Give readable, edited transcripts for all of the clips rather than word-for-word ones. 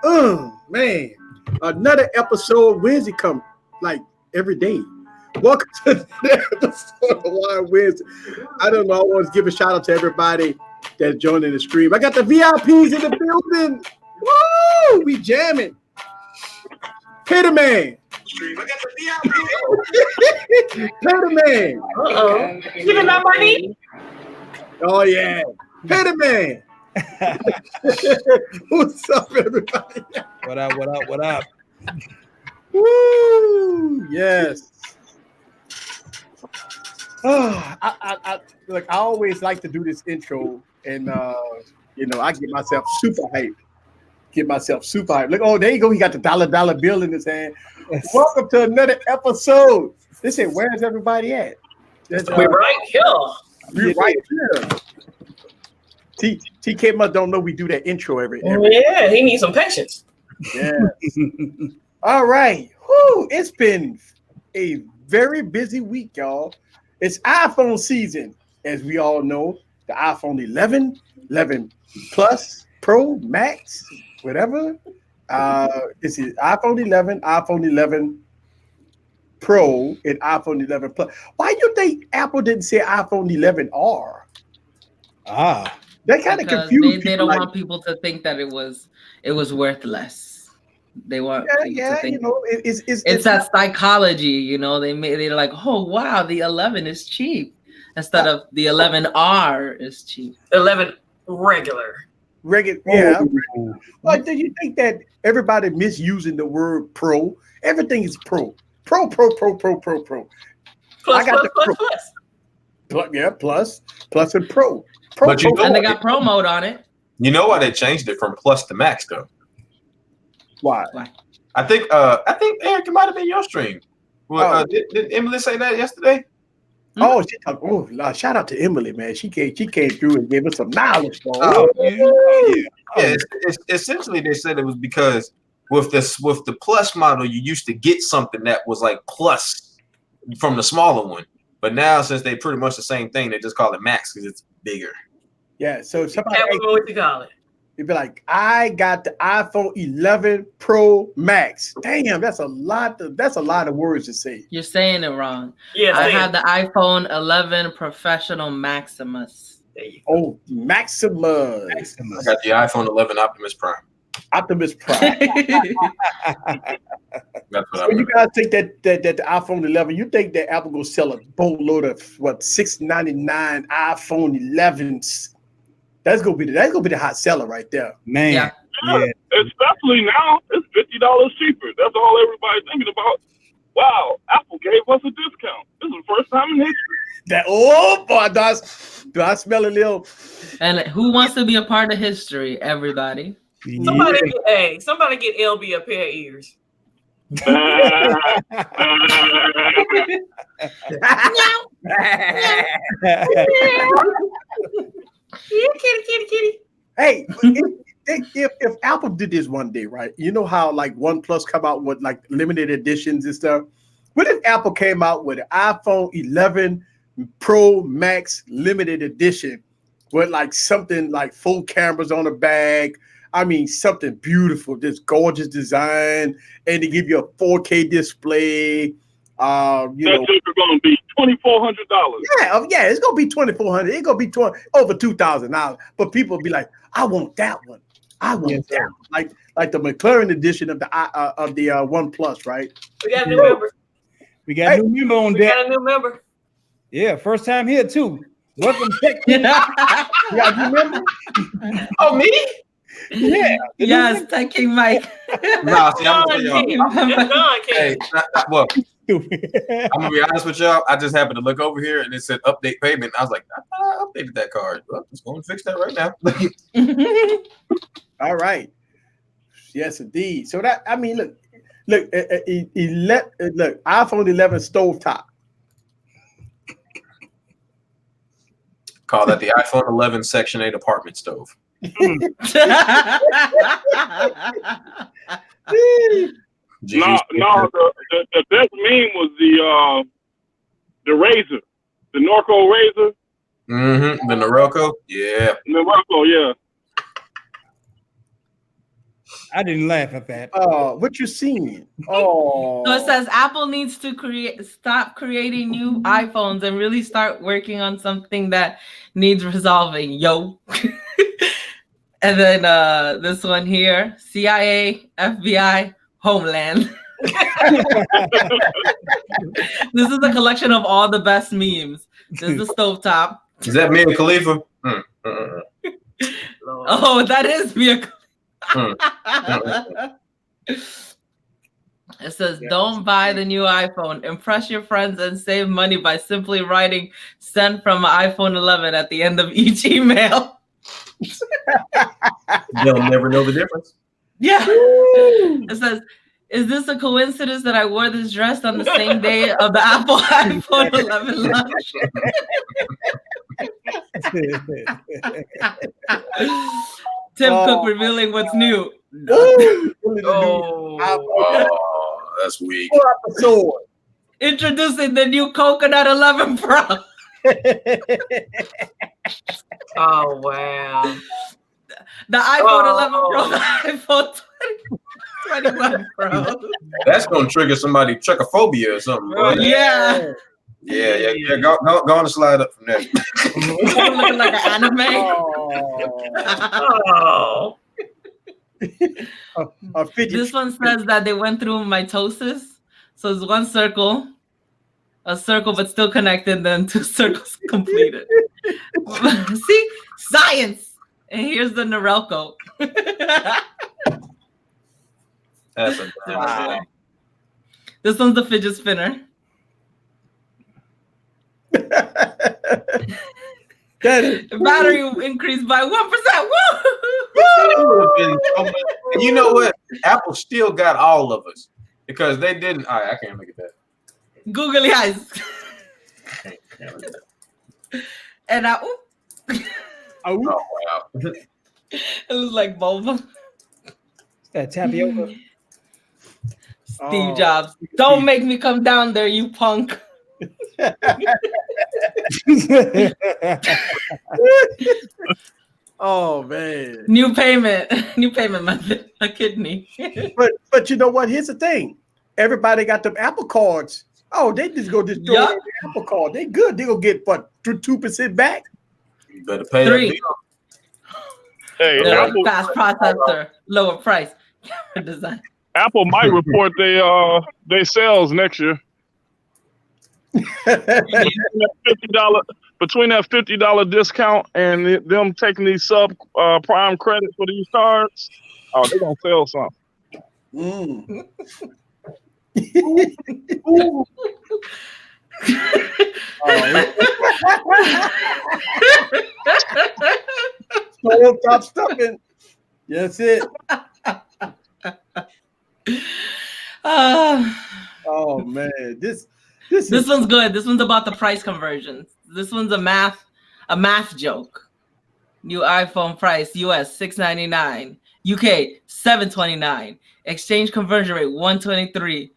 Man, another episode. Wednesday come like every day. Welcome to the episode of Wild Wednesday. I don't know. I want to give a shout out to everybody that's joining the stream. I got the VIPs in the building. Woo! We jamming. Peter Man. I got the VIPs. Peter Man. Uh-oh. Giving my money. Oh yeah. Peter Man. What's up, everybody? What up? What up? What up? Woo! Yes. Oh, I always like to do this intro, and I get myself super hyped. Look, oh, there you go. He got the dollar bill in his hand. Yes. Welcome to another episode. They said, "Where's everybody at?" We're right here. We're right here. TK must don't know we do that intro every. Yeah, he needs some patience. Yeah. All right. Whew, it's been a very busy week, y'all. It's iPhone season, as we all know. The iPhone 11, 11 Plus, Pro, Max, whatever. This is iPhone 11, iPhone 11 Pro, and iPhone 11 Plus. Why do you think Apple didn't say iPhone 11R? That kind of confused they don't want people to think that it was worth less. They want people to think it's that psychology, they're like, oh wow, the 11 is cheap instead of the 11R is cheap. 11 regular. Yeah. But do you think that everybody misusing the word pro? Everything is pro. Pro. Plus, I got the plus. plus and pro. But you know and they got pro mode on it. You know why they changed it from plus to max though? Why? I think Eric, it might have been your stream. Well, did Emily say that yesterday? Oh, shout out to Emily, man. She came through and gave us some knowledge. Essentially they said it was because with the plus model, you used to get something that was like plus from the smaller one. But now since they pretty much the same thing, they just call it max because it's bigger. Yeah, so somebody what you call it. You'd be like, I got the iPhone 11 Pro Max. Damn, that's a lot of words to say. You're saying it wrong. Yeah, I had the iPhone 11 Professional Maximus. Oh, Maximus. I got the iPhone 11 Optimus Prime. So you guys think that the iPhone 11, you think that Apple will sell a boatload of $699 iPhone 11s? That's gonna be the hot seller right there, man. Yeah. Especially now, it's $50 cheaper. That's all everybody's thinking about. Wow, Apple gave us a discount. This is the first time in history. Do I smell a little? And who wants to be a part of history? Everybody. Somebody get LB a pair of ears. Kitty. Hey, if Apple did this one day, right? You know how like OnePlus come out with like limited editions and stuff. What if Apple came out with an iPhone 11 Pro Max limited edition with like something like full cameras on the back? I mean, something beautiful, this gorgeous design, and they give you a 4K display. That's going to be $2,400. Yeah, it's gonna be $2,400. It's gonna be over $2,000. But people will be like, I want that one. I want that one. Like the McLaren edition of the OnePlus, right? We got a new member. We got a new member on deck. We got a new member. Yeah, first time here too. Welcome, Tech. You got a new member? Oh, me? Yeah. Yes, Tech King Mike. Nah, see, I'm gonna tell y'all. Hey, well, I'm gonna be honest with y'all. I just happened to look over here and it said update payment. I was like, I thought I updated that card. Well, let's go and fix that right now. All right. Yes, indeed. So that look, iPhone 11 stovetop. Call that the iPhone 11 Section 8 apartment stove. No, the best meme was the razor, the Norco razor. Mm-hmm. The Norco, yeah. Norco, yeah. I didn't laugh at that. What you seeing? Oh, So it says Apple needs to stop creating new iPhones and really start working on something that needs resolving. Yo. And then this one here, CIA, FBI, Homeland. This is a collection of all the best memes. This is the stovetop. Is that Mia Khalifa? Oh, that is Mia Khalifa. It says, don't buy the new iPhone. Impress your friends and save money by simply writing send from iPhone 11 at the end of each email. They'll never know the difference. Yeah. It says, is this a coincidence that I wore this dress on the same day of the Apple iPhone 11 launch? Tim Cook revealing what's new. Oh, that's weak. Introducing the new Coconut 11 Pro. Oh, wow. The iPhone 11 Pro, the iPhone 21 Pro. That's going to trigger somebody trichophobia or something. Bro. Yeah. Yeah. Go on and slide up from there. Looking like an anime. Oh. This one says that they went through mitosis. So it's one circle, a circle but still connected, then two circles completed. See? Science! And here's the Norelco. That's a wow. This one's the fidget spinner. Battery increased by 1%. Woo! And you know what? Apple still got all of us because they didn't. All right, I can't make it that. Googly eyes. And I. Oh wow! It was like boba. That tapioca. Steve Jobs. Don't make me come down there, you punk. Oh man. New payment method. A kidney. but you know what? Here's the thing. Everybody got them Apple cards. Oh, they just go destroy the Apple card. They good. They gonna get what 2% back. You better pay 3. Hey, Apple, fast processor, lower price, camera design. Apple might report their sales next year. Between that $50 discount and them taking these sub prime credit for these cards, oh, they're gonna sell something. Stop stuffing. That's it. Oh man, this one's good. This one's about the price conversions. This one's a math joke. New iPhone price: US $699, UK $729. Exchange conversion rate 123.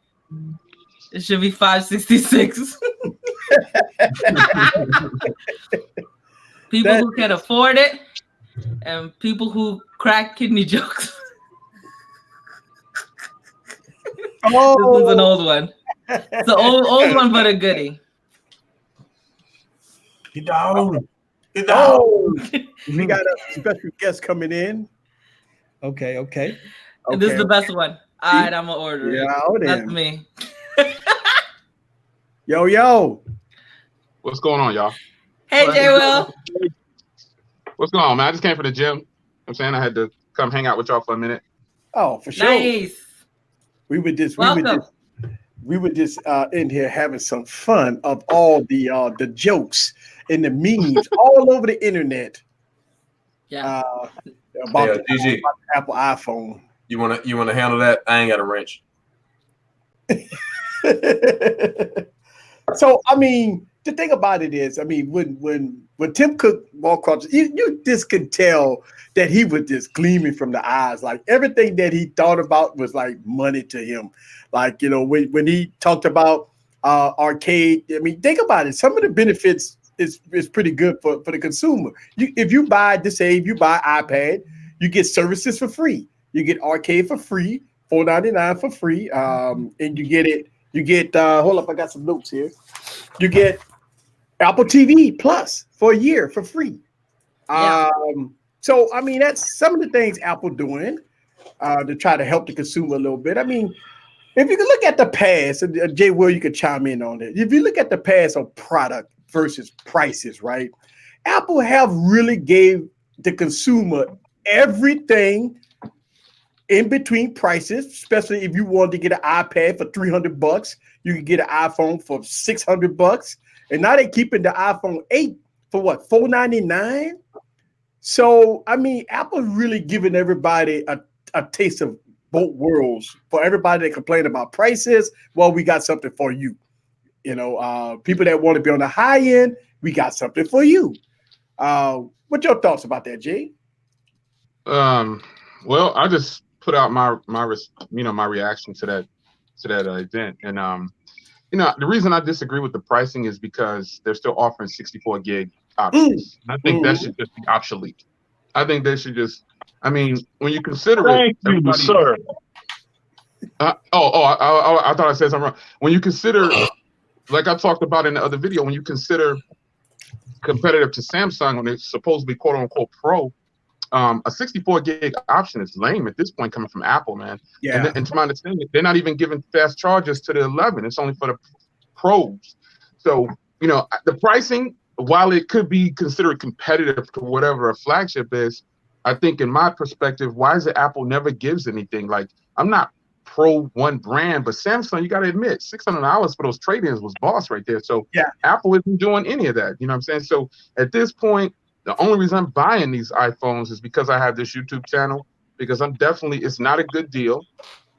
It should be 566. People who can afford it and people who crack kidney jokes. Oh. This one's an old one. It's an old one, but a goodie. Get down. We got a special guest coming in. Okay. This is the best one. All right, I'm gonna order it. That's me. Yo. What's going on, y'all? Hey, J. Will. What's going on, man? I just came for the gym. I'm saying I had to come hang out with y'all for a minute. Oh, for sure. Nice. We were just in here having some fun of all the jokes and the memes all over the internet. Yeah. About the Apple iPhone. You wanna handle that? I ain't got a wrench. So I mean, the thing about it is, I mean, when Tim Cook walked across, you just could tell that he was just gleaming from the eyes. Like everything that he thought about was like money to him. Like, you know, when he talked about arcade, I mean, think about it. Some of the benefits is pretty good for the consumer. If you buy iPad, you get services for free. You get arcade for free, $4.99 for free, and you get it. You get hold up, I got some notes here. You get Apple TV Plus for a year for free. Yeah. So I mean, that's some of the things Apple doing to try to help the consumer a little bit. I mean, if you can look at the past, and Jay Will, you could chime in on it. If you look at the past of product versus prices, right? Apple have really gave the consumer everything in between prices, especially if you wanted to get an iPad for $300, you could get an iPhone for $600. And now they're keeping the iPhone 8 for what, $499? So, I mean, Apple's really giving everybody a taste of both worlds. For everybody that complain about prices, well, we got something for you. You know, people that want to be on the high end, we got something for you. What's your thoughts about that, Jay? Well, I just put out my reaction to that event, and the reason I disagree with the pricing is because they're still offering 64 gig options. I think that should just be obsolete. I think they should just. I mean, when you consider Thank you, sir. I thought I said something wrong. When you consider, like I talked about in the other video, when you consider competitive to Samsung when it's supposed to be quote unquote pro, a 64 gig option is lame at this point coming from Apple, man. Yeah. And to my understanding, they're not even giving fast charges to the 11. It's only for the pros. So, the pricing, while it could be considered competitive to whatever a flagship is, I think in my perspective, why is it Apple never gives anything? Like, I'm not pro one brand, but Samsung, you got to admit, $600 for those trade-ins was boss right there. So yeah, Apple isn't doing any of that. You know what I'm saying? So at this point, the only reason I'm buying these iPhones is because I have this YouTube channel, because it's not a good deal.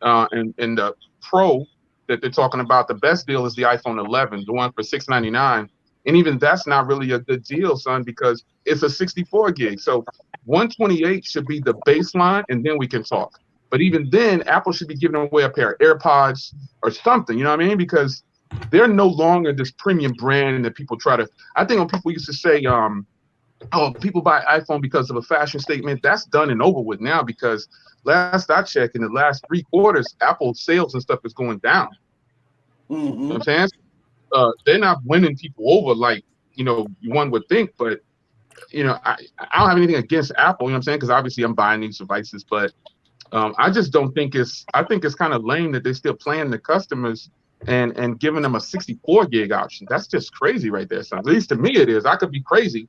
And the Pro that they're talking about, the best deal is the iPhone 11, the one for $699. And even that's not really a good deal, son, because it's a 64 gig. So 128 should be the baseline, and then we can talk. But even then, Apple should be giving away a pair of AirPods or something, you know what I mean? Because they're no longer this premium brand that people try to. I think when people used to say, people buy iPhone because of a fashion statement, that's done and over with now, because last I checked, in the last 3 quarters, Apple sales and stuff is going down. Mm-hmm. You know what I'm saying? They're not winning people over like, one would think, but, I don't have anything against Apple, you know what I'm saying? Because obviously I'm buying these devices, but I just don't think I think it's kind of lame that they're still playing the customers and giving them a 64 gig option. That's just crazy right there, son. At least to me it is. I could be crazy,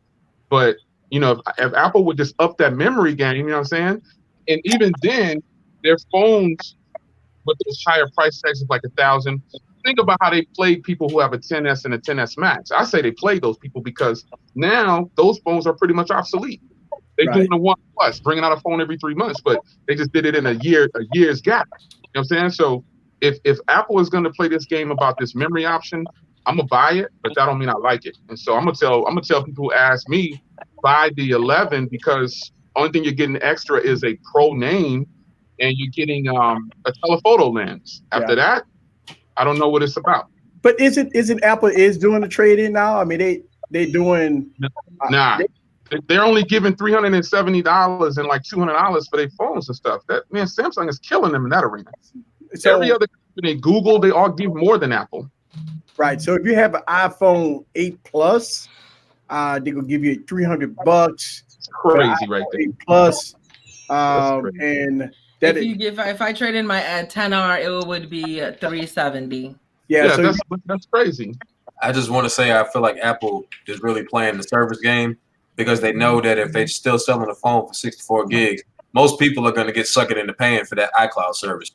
but, if Apple would just up that memory game, you know what I'm saying? And even then, their phones with those higher price tags of like $1,000. Think about how they played people who have a 10S and a 10S Max. I say they played those people because now those phones are pretty much obsolete. They're doing a One Plus, bringing out a phone every 3 months, but they just did it in a year's gap. You know what I'm saying? So if Apple is going to play this game about this memory option, I'm gonna buy it, but that don't mean I like it. And so I'm gonna tell people who ask me, buy the 11, because only thing you're getting extra is a pro name, and you're getting a telephoto lens. After that, I don't know what it's about. But isn't Apple doing the trade-in now? I mean, they doing they're only giving $370 and like $200 for their phones and stuff. That, man, Samsung is killing them in that arena. So every other company, Google, they all give more than Apple. Right. So if you have an iPhone 8 Plus, they're gonna give you $300. It's crazy, right there. 8 Plus, and that if I trade in my 10R, it would be $370. Yeah, so that's crazy. I just want to say I feel like Apple is really playing the service game, because they know that if they're still selling a phone for 64 gigs, most people are going to get sucked into paying for that iCloud service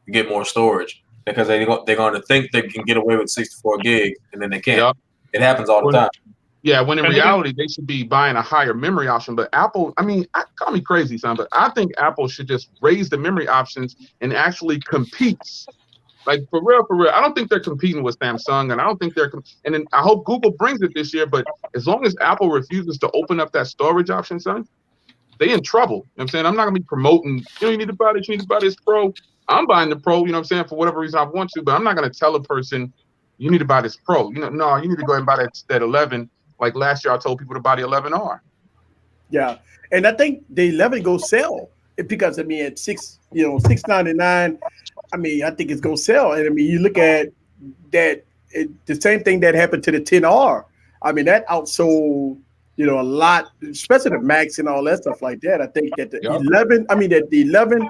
to get more storage, because they're going to think they can get away with 64 gigs, and then they can't. Yep. It happens all the time. Yeah, when in reality, they should be buying a higher memory option. But Apple, call me crazy, son, but I think Apple should just raise the memory options and actually compete. Like, for real. I don't think they're competing with Samsung, and I don't think and then I hope Google brings it this year, but as long as Apple refuses to open up that storage option, son, they in trouble. You know what I'm saying? I'm not going to be promoting, you need to buy this, Pro. I'm buying the Pro, you know what I'm saying, for whatever reason I want to, but I'm not going to tell a person, you need to buy this Pro. No, you need to go ahead and buy that 11. Like last year, I told people to buy the 11R. Yeah, and I think the 11 go sell because I mean at $699, I mean I think it's gonna sell. And I mean you look at that, the same thing that happened to the 10R. I mean that outsold a lot, especially the Max and all that stuff like that. I think that the 11, I mean that the 11.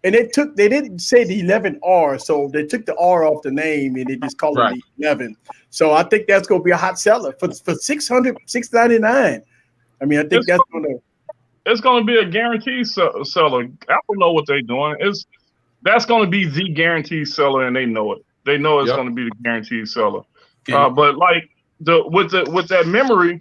And they didn't say the 11R, so they took the R off the name and they just called it the 11. So I think that's going to be a hot seller for $699. I mean, I think it's going to be a guaranteed seller. Apple know what they're doing. That's going to be the guaranteed seller, and they know it. They know it's going to be the guaranteed seller. But like with that memory,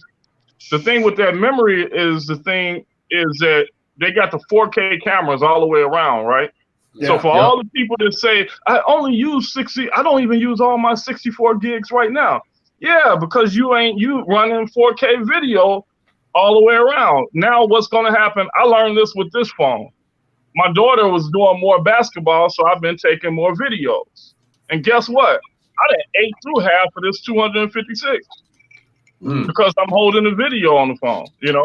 the thing with that memory is that they got the 4K cameras all the way around, right? Yeah, so for all the people that say, I only use 60, I don't even use all my 64 gigs right now. Yeah, because you running 4K video all the way around. Now what's going to happen, I learned this with this phone. My daughter was doing more basketball, so I've been taking more videos. And guess what? I done ate through half of this 256 because I'm holding the video on the phone, So that's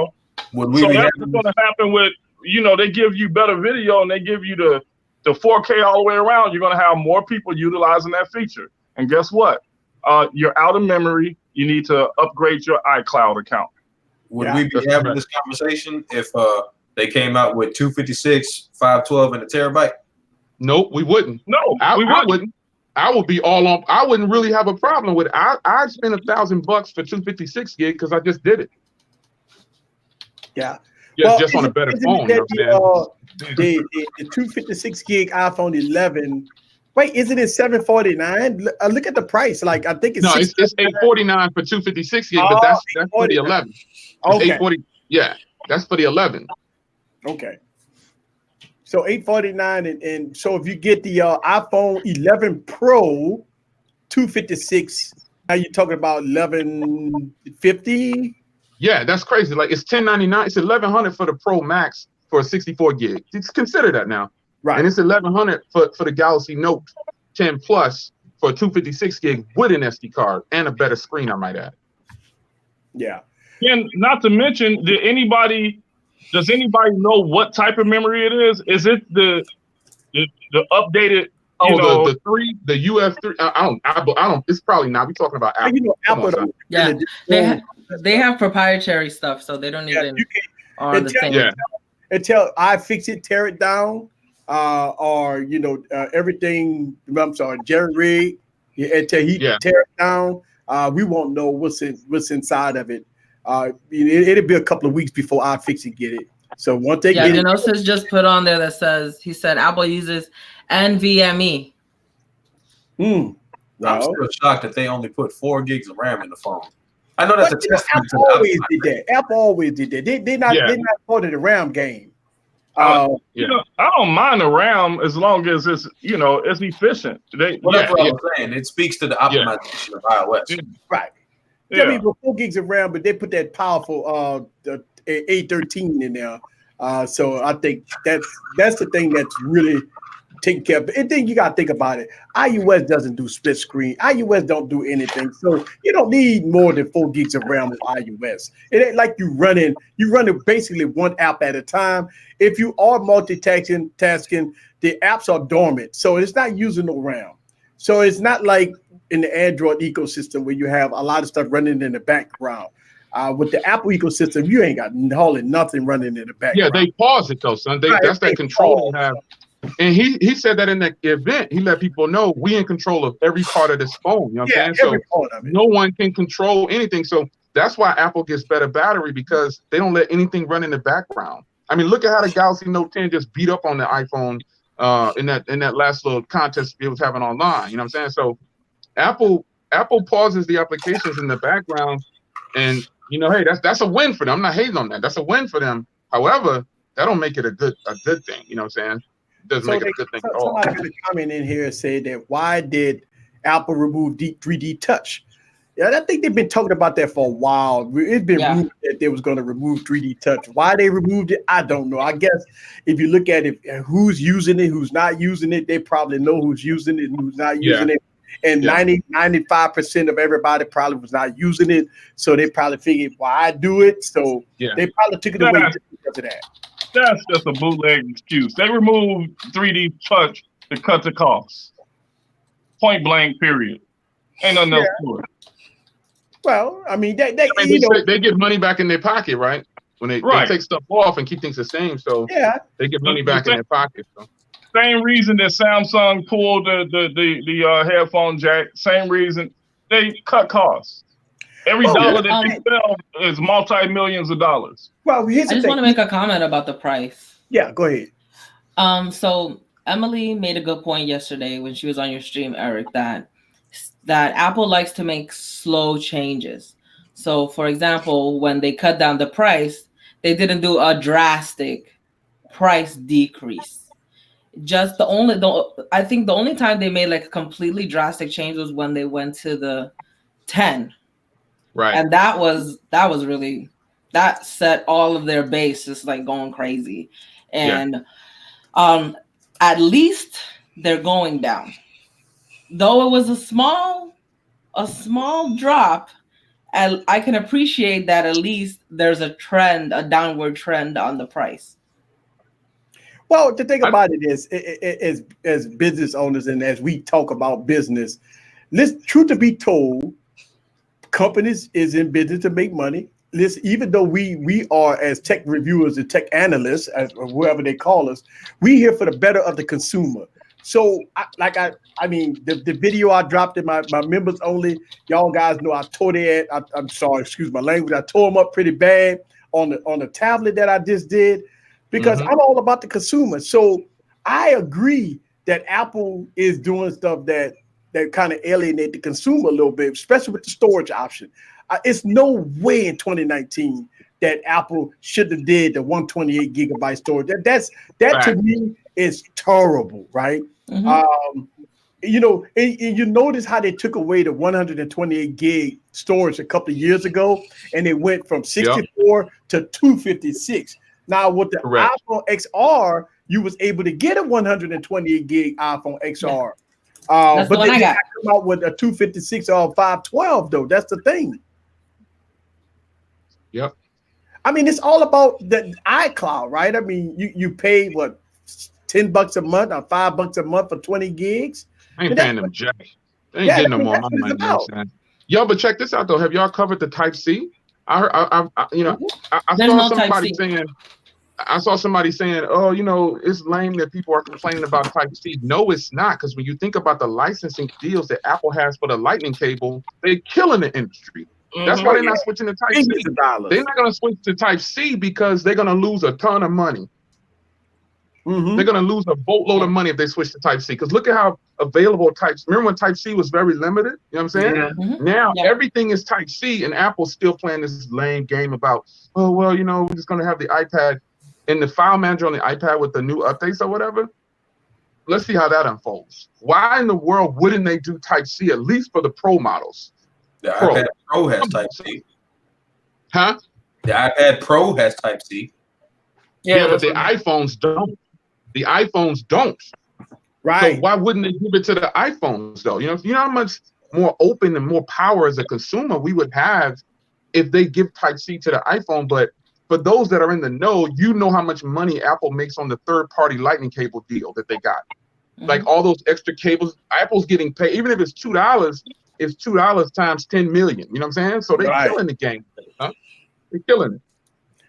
what's going to happen with, they give you better video and they give you the 4K all the way around. You're going to have more people utilizing that feature. And guess what? You're out of memory. You need to upgrade your iCloud account. Would we be having this conversation if they came out with 256, 512, and a terabyte? Nope, we wouldn't. No, we wouldn't. I would be all on. I wouldn't really have a problem with it. I'd spend $1,000 for 256 gig because I just did it. Yeah. Just on a better phone. The 256 gig iPhone 11. Wait, isn't it $749? Look at the price. Like I think it's it's $849 for 256 gig, but that's for the 11. Okay. $840. Yeah, that's for the 11. Okay. So $849, and so if you get the iPhone 11 Pro 256, now you're talking about $1,150. Yeah, that's crazy. Like it's $1,099. It's $1,100 for the Pro Max for a 64 gig. Just consider that now. Right. And it's $1,100 for the Galaxy Note 10 Plus for a 256 gig with an SD card and a better screen, I might add. Yeah. And not to mention, does anybody know what type of memory it is? Is it the updated? The UF3. I don't. It's probably not. We're talking about Apple. Apple. Yeah, they have proprietary stuff, so they don't even are the same. Yeah. Until iFixit tear it down, or everything. I'm sorry, Jerry Rig. Until he tear it down, we won't know what's inside of it. It'll be a couple of weeks before iFixit get it. So once they get it, Genosis just put on there that says he said Apple uses NVMe. I'm still shocked that they only put 4 gigs of RAM in the phone. I know that's a testament to Apple always did that. They're not part of the RAM game. I don't mind the RAM as long as it's it's efficient. That's what I'm saying. It speaks to the optimization of iOS. Right. Yeah. I mean, with 4 gigs of RAM, but they put that powerful A13 in there. So I think that's the thing that's really taken care of. And then you got to think about it. iOS doesn't do split screen. iOS don't do anything. So you don't need more than 4 gigs of RAM with iOS. It ain't like you're running basically one app at a time. If you are multitasking, the apps are dormant. So it's not using no RAM. So it's not like in the Android ecosystem where you have a lot of stuff running in the background. With the Apple ecosystem, you ain't got hardly nothing running in the background. Yeah, they pause it though, son. That's that control they have. And he said that in that event, he let people know we in control of every part of this phone. You know what I'm saying? So no one can control anything. So that's why Apple gets better battery, because they don't let anything run in the background. I mean, look at how the Galaxy Note 10 just beat up on the iPhone in that last little contest it was having online. You know what I'm saying? So Apple pauses the applications in the background, and hey, that's a win for them. I'm not hating on that. That's a win for them. However, that don't make it a good thing. You know what I'm saying? It doesn't make it a good thing at all. Somebody could comment in here and say that why did Apple remove 3D Touch? Yeah, I think they've been talking about that for a while. It's been rumored that they was going to remove 3D Touch. Why they removed it, I don't know. I guess if you look at it, who's using it, who's not using it, they probably know who's using it and who's not using it. And 95% of everybody probably was not using it. So they probably figured, why do it? So they probably took it away just because of that. That's just a bootleg excuse. They removed 3D touch to cut the costs. Point blank, period. Ain't nothing else to it. Well, I mean, they get money back in their pocket, right? When they take stuff off and keep things the same, so they get money back in their pocket. So. Same reason that Samsung pulled the headphone jack. Same reason they cut costs. Every dollar that they sell is multi-millions of dollars. Well, I just want to make a comment about the price. Yeah, go ahead. So Emily made a good point yesterday when she was on your stream, Eric, that Apple likes to make slow changes. So, for example, when they cut down the price, they didn't do a drastic price decrease. I think the only time they made like a completely drastic change was when they went to the 10. Right. And that was really, that set all of their base just like going crazy. And at least they're going down. Though it was a small drop, and I can appreciate that at least there's a downward trend on the price. Well, the thing about it is, as business owners and as we talk about business, truth to be told, companies is in business to make money. Listen, even though we are as tech reviewers and tech analysts, as whoever they call us, we here for the better of the consumer. So, I mean, the video I dropped in my members only, y'all guys know I tore their. I'm sorry, excuse my language. I tore them up pretty bad on the tablet that I just did, because I'm all about the consumer. So I agree that Apple is doing stuff that kind of alienate the consumer a little bit, especially with the storage option. It's no way in 2019 that Apple should have did the 128 gigabyte storage. That to me is terrible, right? You know, and you notice how they took away the 128 gig storage a couple of years ago, and it went from 64 to 256. Now with the iPhone XR, you was able to get a 128 gig iPhone XR. But they did not come out with a 256 or 512 though. That's the thing. Yep. I mean, it's all about the iCloud, right? I mean, you pay what, $10 a month or $5 a month for 20 gigs. I ain't paying them jack. They ain't getting no more money. Yo, but check this out though. Have y'all covered the Type C? I saw somebody saying. I saw somebody saying, "Oh, you know, it's lame that people are complaining about Type C." No, it's not, because when you think about the licensing deals that Apple has for the Lightning cable, they're killing the industry. That's why they're not switching to Type C. They're not going to switch to Type C because they're going to lose a ton of money. They're going to lose a boatload of money if they switch to Type C. Because look at how available remember when Type C was very limited? You know what I'm saying? Now everything is Type C, and Apple's still playing this lame game about, oh, well, you know, we're just going to have the iPad in the file manager on the iPad with the new updates or whatever. Let's see how that unfolds. Why in the world wouldn't they do Type C, at least for the Pro models? The iPad Pro has Type C. Huh? The iPad Pro has Type C. Yeah, but the iPhones don't. The iPhones don't. Right. So why wouldn't they give it to the iPhones though? You know how much more open and more power as a consumer we would have if they give Type C to the iPhone. But for those that are in the know, you know how much money Apple makes on the third-party Lightning cable deal that they got. Like all those extra cables, Apple's getting paid. Even if it's $2, it's $2 times 10 million. You know what I'm saying? So they're killing the game. Huh? They're killing it.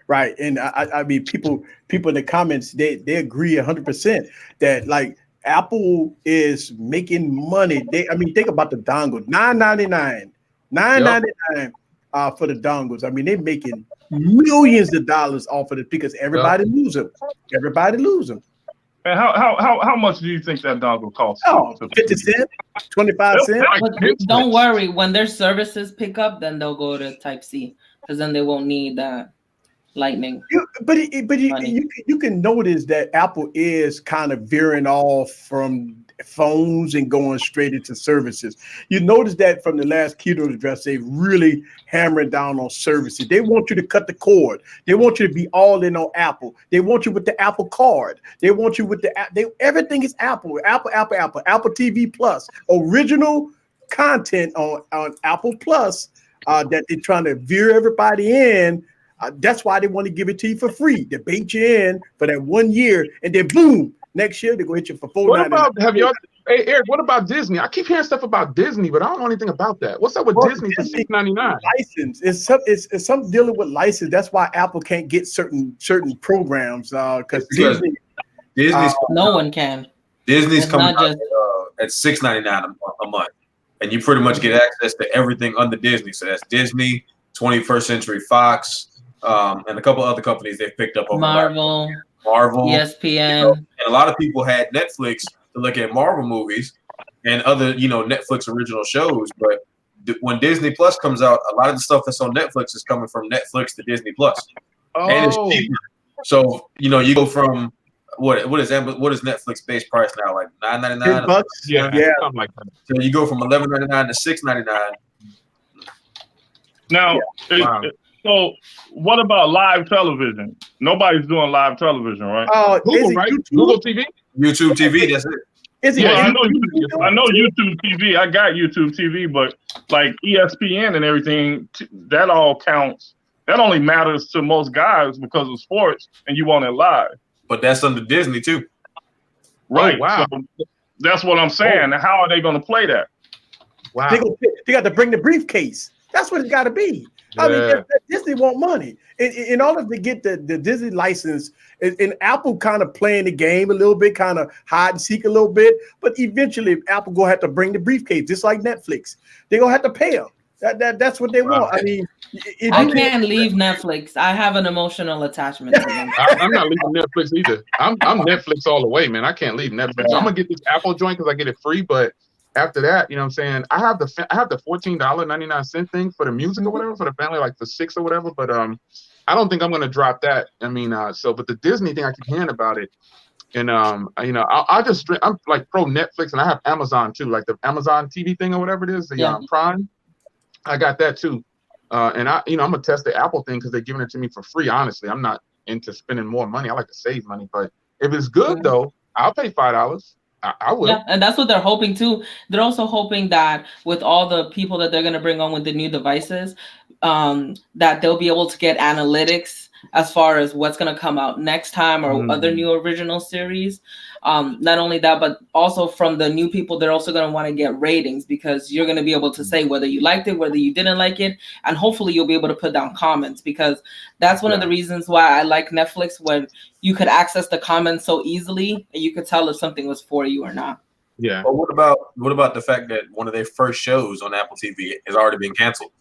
Right. And I mean, people in the comments, they agree 100% that like Apple is making money. I mean, think about the dongle, $9.99 for the dongles. I mean, they're making millions of dollars off of it because everybody lose them. Everybody lose them. And how much do you think that dongle costs? Oh, 50 cents, 25 cents. Don't worry. When their services pick up, then they'll go to Type C, because then they won't need that Lightning. You can notice that Apple is kind of veering off from phones and going straight into services. You notice that from the last keynote address, they really hammering down on services. They want you to cut the cord. They want you to be all in on Apple. They want you with the Apple Card. They want you with everything is Apple. Apple TV Plus, original content on Apple Plus that they're trying to veer everybody in. That's why they want to give it to you for free. They bait you in for that 1 year, and then boom, next year they go hit you for $4.99. What about Hey Eric, what about Disney? I keep hearing stuff about Disney, but I don't know anything about that. What's up with Disney for $6.99? License. It's something dealing with license. That's why Apple can't get certain programs because Disney's no one can. Disney's coming out at $6.99 a month, and you pretty much get access to everything under Disney. So that's Disney, 21st Century Fox, and a couple other companies they've picked up over Marvel, ESPN, and a lot of people had Netflix to look at Marvel movies and other, Netflix original shows. But when Disney Plus comes out, a lot of the stuff that's on Netflix is coming from Netflix to Disney Plus, and it's cheaper. So you go from what is Netflix base price now, like $9.99? $10? Yeah, something like that. So you go from $11.99 to $6.99. Now, so what about live television? Nobody's doing live television, right? Google, right? Google TV. YouTube TV, that's it. I know YouTube TV. I got YouTube TV, but like ESPN and everything, that all counts. That only matters to most guys because of sports, and you want it live. But that's under Disney too. Right. Oh, wow. So that's what I'm saying. How are they going to play that? Wow. They got to bring the briefcase. That's what it's got to be. Yeah. I mean, Disney want money. In order to get the Disney license, and Apple kind of playing the game a little bit, kind of hide and seek a little bit, but eventually Apple gonna have to bring the briefcase, just like Netflix. They're gonna have to pay them. That's what they want. I mean, I can't leave Netflix. I have an emotional attachment to them. I'm not leaving Netflix either. I'm Netflix all the way, man. I can't leave Netflix. Yeah. I'm gonna get this Apple joint because I get it free, but after that, you know what I'm saying? I have the $14.99 thing for the music or whatever for the family, like the 6 or whatever. But I don't think I'm gonna drop that. I mean, but the Disney thing, I keep hearing about it, and I'm like pro Netflix, and I have Amazon too, like the Amazon TV thing or whatever it is, the Prime. I got that too, and I'm gonna test the Apple thing because they're giving it to me for free. Honestly, I'm not into spending more money. I like to save money, but if it's good though, I'll pay $5. I will. Yeah, and that's what they're hoping too. They're also hoping that with all the people that they're going to bring on with the new devices, that they'll be able to get analytics as far as what's going to come out next time or other new original series. Not only that, but also from the new people, they're also going to want to get ratings because you're going to be able to say whether you liked it, whether you didn't like it, and hopefully you'll be able to put down comments because that's one of the reasons why I like Netflix, when you could access the comments so easily and you could tell if something was for you or not. Yeah. But what about the fact that one of their first shows on Apple TV has already been canceled?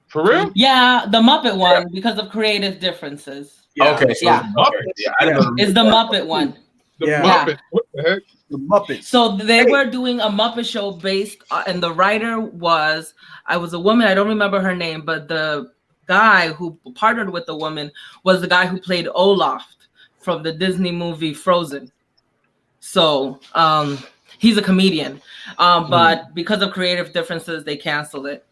For real? Yeah, the Muppet one because of creative differences. Yeah. Okay, so it's the Muppet one. Muppet. What the heck? The Muppets. So they were doing a Muppet show based, and the writer was a woman. I don't remember her name, but the guy who partnered with the woman was the guy who played Olaf from the Disney movie Frozen. So he's a comedian, but because of creative differences, they canceled it.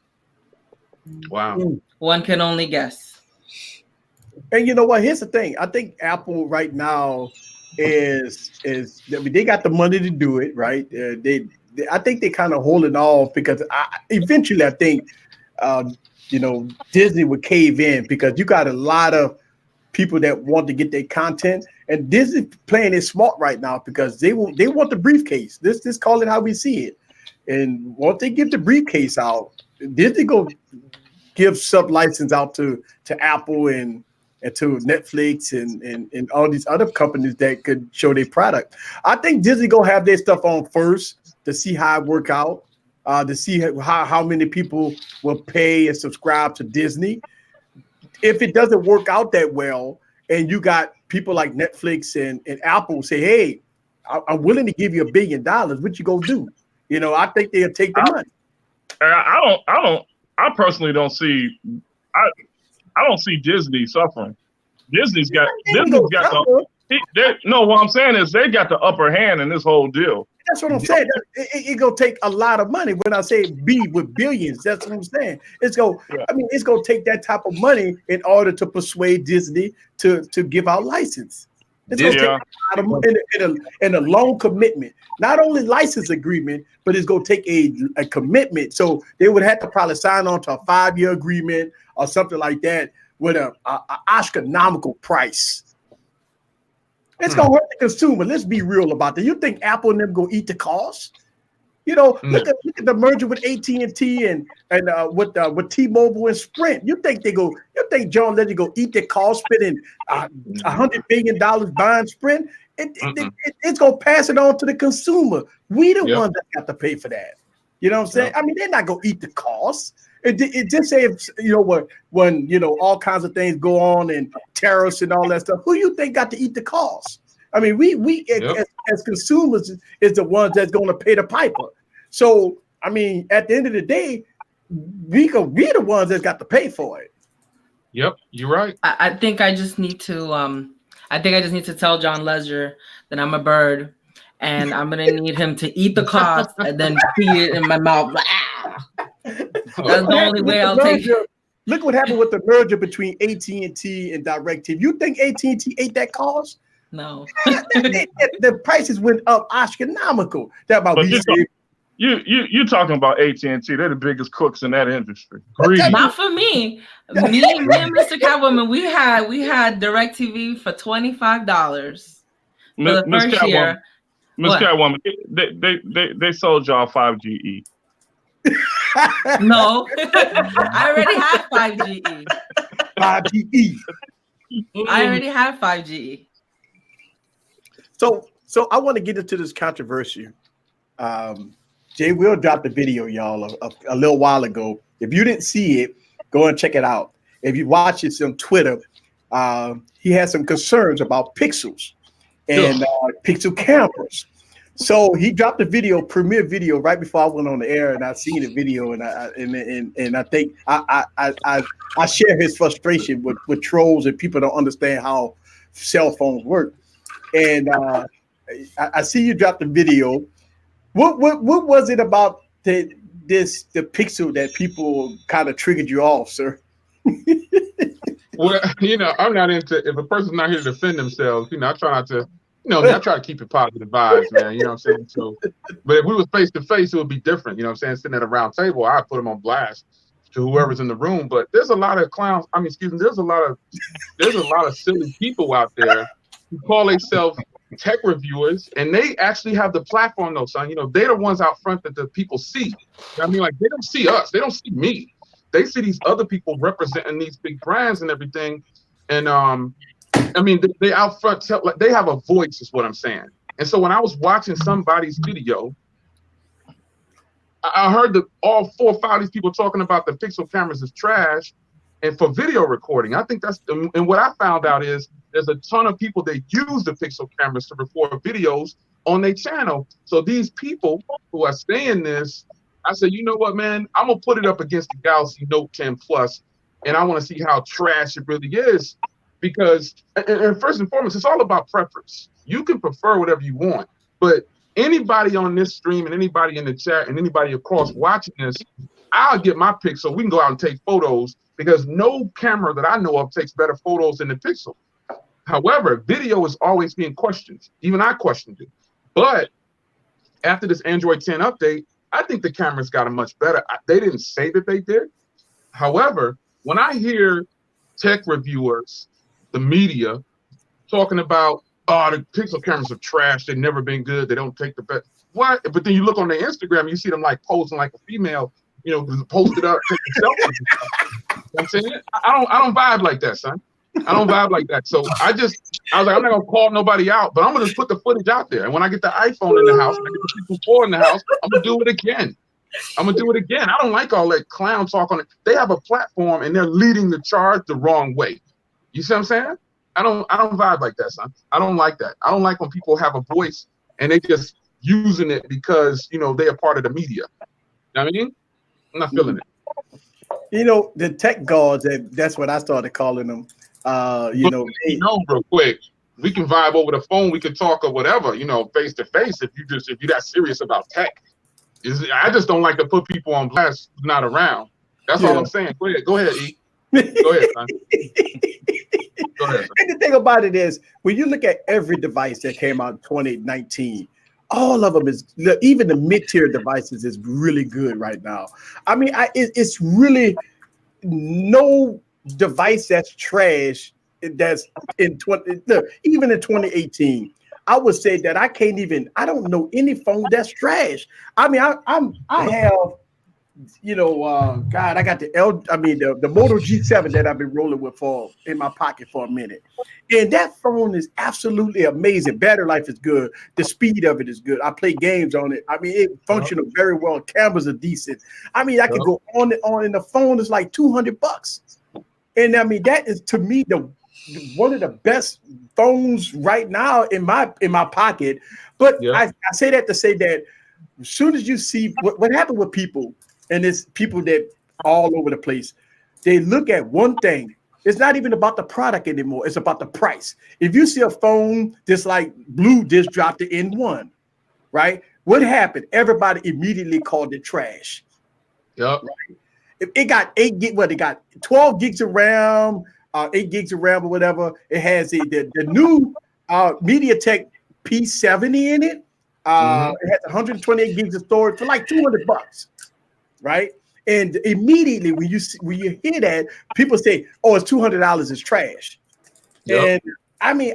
Wow. One can only guess. And you know what? Here's the thing. I think Apple right now is they got the money to do it, right? I think they kind of holding off because eventually I think Disney would cave in because you got a lot of people that want to get their content, and Disney playing it smart right now because they want the briefcase. This call it how we see it, and once they get the briefcase out, Disney go give sub license out to Apple and to Netflix and all these other companies that could show their product. I think Disney gonna have their stuff on first to see how it work out, to see how many people will pay and subscribe to Disney. If it doesn't work out that well, and you got people like Netflix and Apple say, "Hey, I'm willing to give you $1 billion," what you gonna do? I think they'll take the money. I personally don't see. I don't see Disney suffering. Disney's got what I'm saying is they got the upper hand in this whole deal. That's what I'm saying. It's gonna take a lot of money. When I say B with billions, that's what I'm saying. It's gonna take that type of money in order to persuade Disney to give out license. It's gonna take a lot of money and a long commitment. Not only license agreement, but it's gonna take a commitment. So they would have to probably sign on to a 5-year agreement or something like that, with a astronomical price. It's gonna hurt the consumer. Let's be real about that. You think Apple and them go eat the cost? You know, look at the merger with AT&T and with T-Mobile and Sprint. You think John Legend go eat the cost, spending $100 billion buying Sprint? It's gonna pass it on to the consumer. We the ones that got to pay for that. You know what I'm saying? I mean, they're not gonna eat the cost. It just say, you know, when you know all kinds of things go on and tariffs and all that stuff. Who you think got to eat the cost? I mean, we as consumers is the ones that's going to pay the piper. So I mean, at the end of the day, we the ones that's got to pay for it. Yep, you're right. I think I just need to tell John Ledger that I'm a bird, and I'm gonna need him to eat the cost and then pee it in my mouth. That's the only way I'll take it. Look what happened with the merger between AT&T and DirecTV. You think AT&T ate that cost? No. The prices went up astronomical. That about you talking about AT&T? They're the biggest cooks in that industry. Not for me. Me and Mr. Catwoman, we had DirecTV for $25 for the first year. Miss Catwoman, they sold y'all 5GE. No, I already had 5GE. 5GE. I already had 5GE. So I want to get into this controversy. Jay Will dropped the video, y'all, a little while ago. If you didn't see it, go and check it out. If you watch it on Twitter, he has some concerns about pixels and pixel cameras. So he dropped a video, premiere video, right before I went on the air, and I seen the video, and I think I share his frustration with trolls and people don't understand how cell phones work. And I see you dropped the video. What was it about the pixel that people kind of triggered you off, sir? Well, you know, I'm not into, if a person's not here to defend themselves, you know, I try not to. I try to keep it positive vibes, man. You know what I'm saying? So, but if we was face to face, it would be different. You know what I'm saying? Sitting at a round table, I'd put them on blast to whoever's in the room. But there's a lot of clowns. I mean, excuse me. There's a lot of silly people out there who call themselves tech reviewers, and they actually have the platform, though, son. You know, they're the ones out front that the people see. You know I mean, like they don't see us. They don't see me. They see these other people representing these big brands and everything, and I mean, they out front like they have a voice, is what I'm saying. And so when I was watching somebody's video, I heard that all 4 or 5 of these people talking about the pixel cameras is trash, and for video recording, I think that's. And what I found out is there's a ton of people that use the pixel cameras to record videos on their channel. So these people who are saying this, I said, you know what, man, I'm gonna put it up against the Galaxy Note 10 Plus, and I want to see how trash it really is. Because, and first and foremost, it's all about preference. You can prefer whatever you want, but anybody on this stream and anybody in the chat and anybody across watching this, I'll get my Pixel. We can go out and take photos because no camera that I know of takes better photos than the Pixel. However, video is always being questioned. Even I questioned it. But after this Android 10 update, I think the cameras got much better. They didn't say that they did. However, when I hear tech reviewers, the media talking about, oh, the pixel cameras are trash. They've never been good. They don't take the best. What? But then you look on their Instagram, you see them like posing like a female, you know, posted up, taking selfies. You know what I'm saying? I don't vibe like that, son. I don't vibe like that. So I was like, I'm not gonna call nobody out, but I'm gonna just put the footage out there. And when I get the iPhone in the house, when I get the Pixel 4 in the house, I'm gonna do it again. I don't like all that clown talk on it. They have a platform and they're leading the charge the wrong way. You see what I'm saying? I don't vibe like that, son. I don't like that. I don't like when people have a voice and they just using it because, you know, they are part of the media. You know what I mean? I'm not feeling it. You know, the tech gods, that's what I started calling them. Real quick, we can vibe over the phone. We can talk or whatever, you know, face to face. If you're that serious about tech, I just don't like to put people on blast who's not around. That's all I'm saying. Go ahead, E. Go ahead, son. Go ahead, son. And the thing about it is, when you look at every device that came out in 2019, all of them is, even the mid-tier devices is really good right now. I mean, it's really no device that's trash that's in even in 2018. I would say that I don't know any phone that's trash. I mean, I have, God, I got the Moto G7 that I've been rolling with in my pocket for a minute. And that phone is absolutely amazing. Battery life is good. The speed of it is good. I play games on it. I mean, it functions very well. Cameras are decent. I mean, I can go on and on, and the phone is like $200. And I mean, that is to me one of the best phones right now in my pocket. But I say that to say that as soon as you see what happened with people, and it's people that all over the place, they look at one thing. It's not even about the product anymore. It's about the price. If you see a phone just like Blue just dropped the N1, right? What happened? Everybody immediately called it trash. Yep. Right? It got 8 gig. It got 12 gigs of RAM, 8 gigs of RAM or whatever. It has the new MediaTek P70 in it. It has 128 gigs of storage for like $200, right? And immediately when you hear that, people say, "Oh, it's $200 is trash." Yep. And I mean,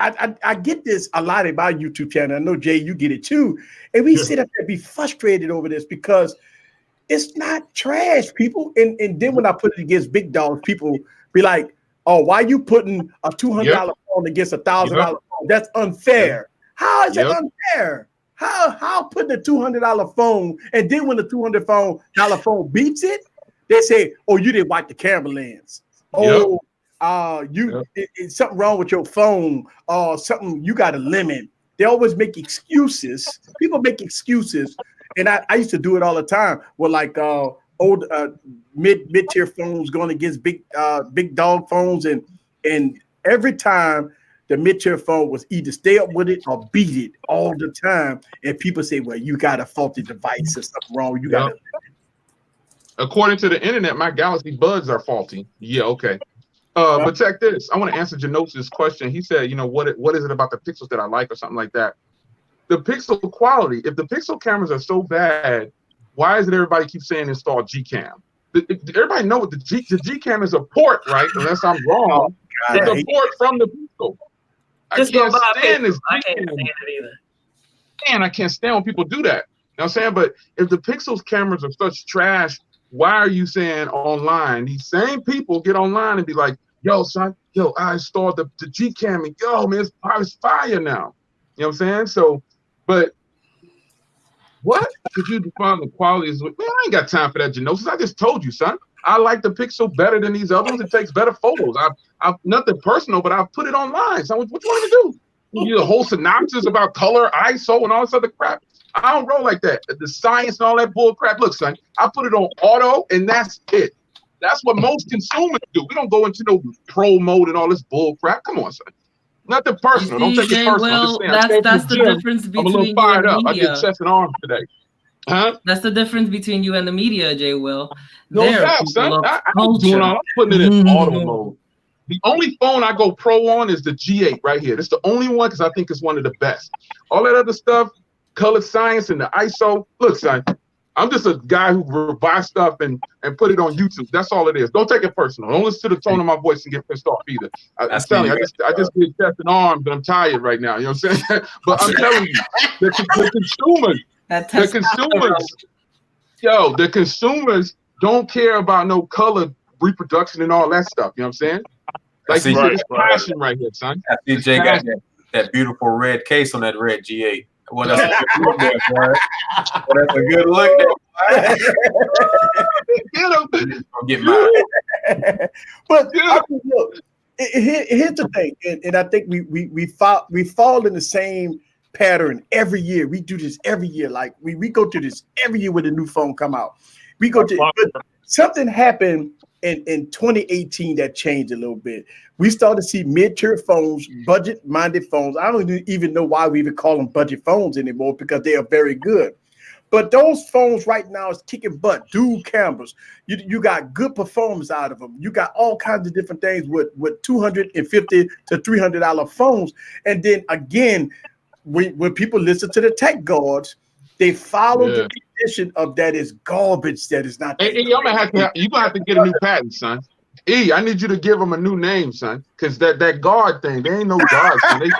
I get this a lot about YouTube channel. I know Jay, you get it too. And we sit up there and be frustrated over this because it's not trash, people. And then when I put it against big dogs, people be like, "Oh, why are you putting a $200 phone against a $1,000 phone? That's unfair." How is it unfair? How putting a $200 phone, and then when the $200 phone beats it, they say, "Oh, you didn't wipe the camera lens. Oh, it's something wrong with your phone. Something you got a limit." They always make excuses. People make excuses, and I used to do it all the time. With like old mid-tier phones going against big dog phones, and every time the mid-tier phone was either stay up with it or beat it all the time. And people say, "Well, you got a faulty device or something wrong. You got." According to the internet, my Galaxy Buds are faulty. Yeah, okay. But check this. I want to answer Janos's question. He said, what is it about the pixels that I like or something like that? The pixel quality. If the pixel cameras are so bad, why is it everybody keeps saying install Gcam? Everybody know what the Gcam is a port, right? Unless I'm wrong. It's a port from the pixel. I can't stand this. I can't stand it either. Man, I can't stand when people do that. You know what I'm saying? But if the Pixels cameras are such trash, why are you saying online? These same people get online and be like, "Yo, son, I installed the Gcam, and yo, man, it's fire now." You know what I'm saying? So, but what? Could you define the quality? Man, I ain't got time for that, Genosis. I just told you, son. I like the Pixel better than these other ones. It takes better photos. I've nothing personal, but I've put it online. So what you want me to do? You a whole synopsis about color, ISO, and all this other crap. I don't roll like that. The science and all that bull crap. Look, son, I put it on auto, and that's it. That's what most consumers do. We don't go into no pro mode and all this bull crap. Come on, son. Nothing personal. Don't take it personal. Well, that's the difference between I'm a little fired up. I did chest and arms today. Huh? That's the difference between you and the media, Jay Will. No doubt, son. I'm putting it in auto mode. The only phone I go pro on is the G8 right here. It's the only one because I think it's one of the best. All that other stuff, color science and the ISO. Look, son, I'm just a guy who buys stuff and put it on YouTube. That's all it is. Don't take it personal. Don't listen to the tone of my voice and get pissed off either. I'm telling you, I just did chest and arms, but I'm tired right now. You know what I'm saying? But I'm telling you, the consumers don't care about no color reproduction and all that stuff. You know what I'm saying? Like you said, it's passion right here, son. I see Jay got that beautiful red case on that red G8. Well, that's a good look there, boy. Well, that's a good look there, boy. Get mine. But look, here's the thing, and I think we fall in the same pattern every year. We do this every year. Like we go through this every year when a new phone come out. We go to but something happened in 2018 that changed a little bit. We started to see mid-tier phones, budget-minded phones. I don't even know why we even call them budget phones anymore because they are very good. But those phones right now is kicking butt, dual cameras. You got good performance out of them. You got all kinds of different things with $250 to $300 phones. And then again, when people listen to the tech guards, they follow the condition of that is garbage. That is not. Hey, you're gonna have to get a new patent, son. E, I need you to give them a new name, son. Because that guard thing, they ain't no guards, son. They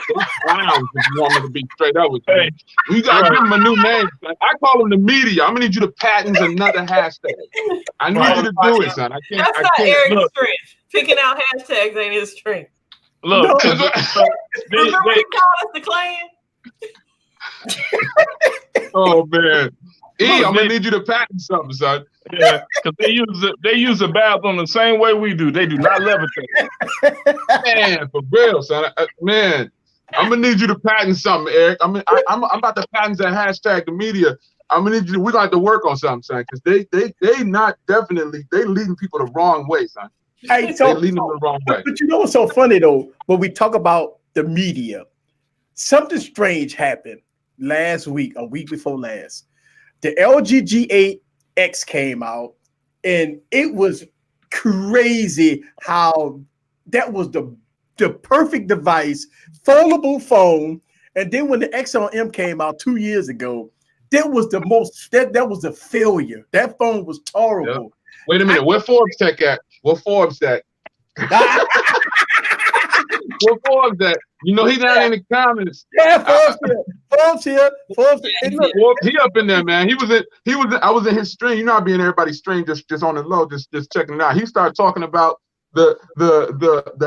clowns if you want me to be straight up with you. Hey, You gotta give them a new name, son. I call them the media. I'm gonna need you to patent another hashtag. I need you to do it, son. I can't. That's not Eric's strength. Picking out hashtags ain't his strength. Look, Remember he called us the Klan? Oh man. E, I'm gonna need you to patent something, son. Yeah, because they use the bathroom the same way we do. They do not levitate. Man, for real, son. Man, I'm gonna need you to patent something, Eric. I'm about to patent that hashtag the media. I'm gonna need you. We're gonna have to work on something, son, because they not definitely they leading people the wrong way, son. Hey, they leading them the wrong way. But you know what's so funny though? When we talk about the media, something strange happened last week, a week before last. The LG G8X came out, and it was crazy how that was the perfect device, foldable phone. And then when the X-on-M came out 2 years ago, that was the most that was a failure. That phone was horrible. Yep. Wait a minute, where Forbes Tech at? Where Forbes at? Where Forbes at? You know he down in the comments. Yeah, Forbes here. He up in there, man. I was in his stream. You know, I be in everybody's stream, just on the low, just checking it out. He started talking about the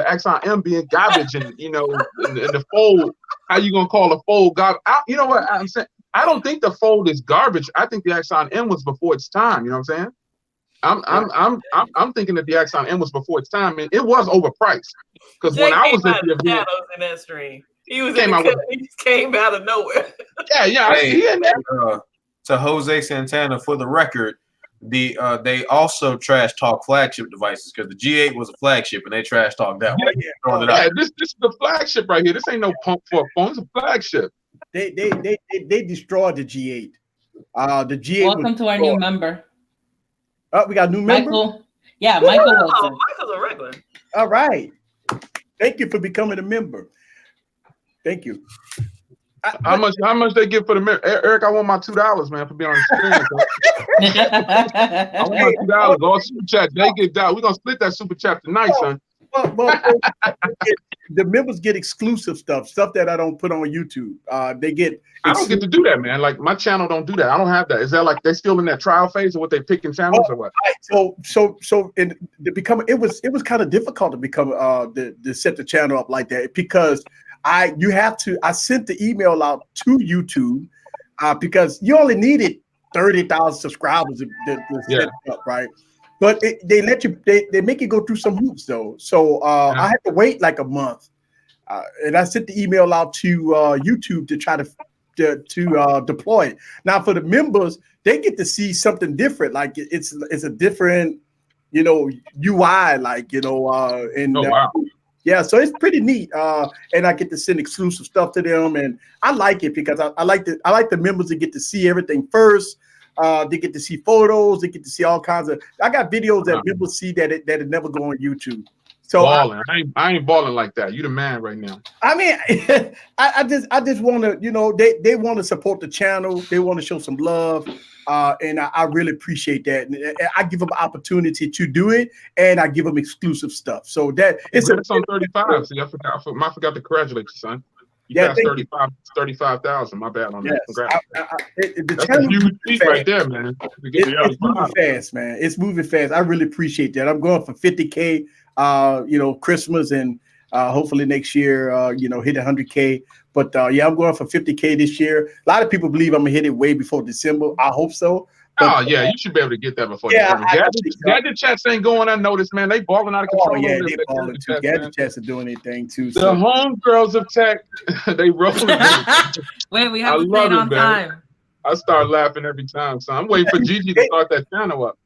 X-on-M being garbage, and you know, and the fold. How you gonna call a fold garbage? You know what I'm saying? I don't think the fold is garbage. I think the X-on-M was before its time. You know what I'm saying? I'm thinking that the X-on-M was before its time, and it was overpriced. Because when I was at the event, in that stream, he was in the cut, he just came out of nowhere. Yeah. Hey, to Jose Santana, for the record, they also trash talk flagship devices because the G8 was a flagship and they trash talk that one. Yeah, this is the flagship right here. This ain't no pump for a phone. It's a flagship. They destroyed the G8. The G8. Welcome to our new member. Oh, we got a new member? Michael. Yeah, Michael Wilson. Michael's a regular. All right. Thank you for becoming a member. Thank you. How much they give for the member? Eric, I want my $2, man, for being on the screen. I want my $2. All super chat. They get down. We're gonna split that super chat tonight, son. Well, the members get exclusive stuff that I don't put on YouTube. They get. I don't get to do that, man. Like my channel don't do that. I don't have that. Is that like they still in that trial phase, or what they picking channels, or what? Right. So it was kind of difficult to become to set the channel up like that because I sent the email out to YouTube because you only needed 30,000 subscribers to set it up, right? But they let you, they make you go through some hoops though. So I had to wait like a month, and I sent the email out to YouTube to try to deploy it. Now for the members, they get to see something different. Like it's a different, UI. Like wow. Yeah, so it's pretty neat, and I get to send exclusive stuff to them, and I like it because I like the members to get to see everything first. They get to see photos. They get to see all kinds of. I got videos that people see that never go on YouTube. So balling. I ain't balling like that. You the man right now. I mean, I just want to, they want to support the channel. They want to show some love, and I really appreciate that. And I give them opportunity to do it, and I give them exclusive stuff. So that it's on 35. See, I forgot to congratulate you, son. You passed 35,000. My bad on that. Congrats. The channel huge feat right there, man. It's moving fast, man. It's moving fast. I really appreciate that. I'm going for 50K. Christmas and hopefully next year, hit 100K. But I'm going for 50K this year. A lot of people believe I'm gonna hit it way before December. I hope so. But, you should be able to get that before. Gadget chats ain't going unnoticed, man. They balling out of control. Yeah, they balling too. Gadget chats are doing anything too. The homegirls of tech, they rolling. Wait, we have to play it on time. I start laughing every time, so I'm waiting for Gigi to start that channel up.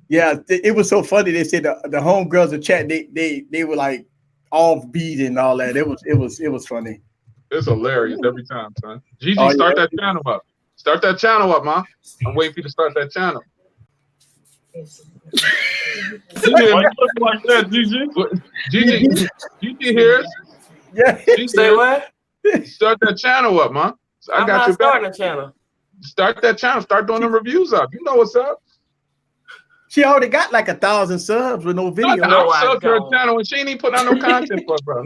Yeah, it was so funny. They said the homegirls of chat, they were like off beat and all that. It was funny. It's hilarious every time, son. Gigi, start that channel up. Start that channel up, man. I'm waiting for you to start that channel. Like that, Gigi hears. Yeah. You say what? Start that channel up, man. I'm not starting a channel. Start that channel. Start doing the reviews up. You know what's up. She already got like 1,000 subs with no video. No, I subbed her don't. channel and she ain't even putting out no content for it, bro.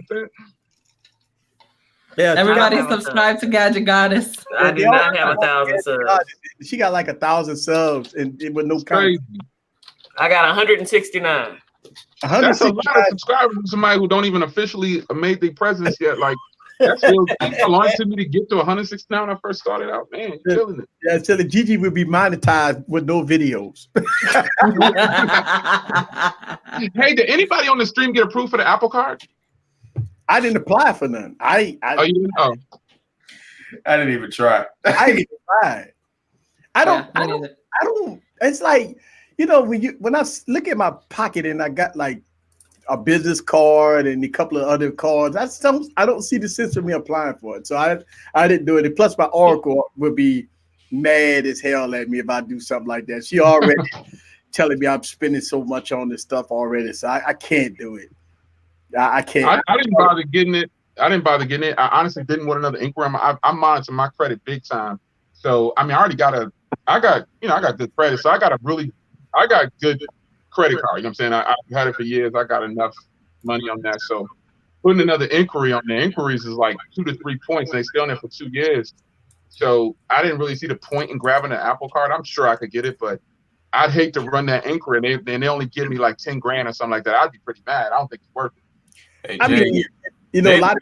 Yeah, Everybody have a subscribe to Gadget Goddess. I do not have 1,000 subs. she got like 1,000 subs and with no content. Crazy. I got 169. That's a lot of subscribers from somebody who don't even officially made their presence yet. Like that's a long to me to get to 169 when I first started out. Man, you're killing it. Yeah, so the Gigi will be monetized with no videos. Hey, did anybody on the stream get approved for the Apple Card? I didn't apply for none. You didn't? Oh. I didn't even try. I didn't apply. I don't. It's like, you know, when I look at my pocket and I got like a business card and a couple of other cards, I don't see the sense of me applying for it. So I didn't do it. And plus, my Oracle would be mad as hell at me if I do something like that. She already telling me I'm spending so much on this stuff already, so I can't do it. I can't. I didn't bother getting it. I honestly didn't want another inquiry. I'm monitoring my credit big time. So I mean, I got good credit. So I got good credit card. You know what I'm saying? I've had it for years. I got enough money on that. So putting another inquiry on the inquiries is like 2 to 3 points. And they stay on there for 2 years. So I didn't really see the point in grabbing an Apple Card. I'm sure I could get it, but I'd hate to run that inquiry and they only give me like 10 grand or something like that. I'd be pretty mad. I don't think it's worth it. Hey, I mean, you know, a lot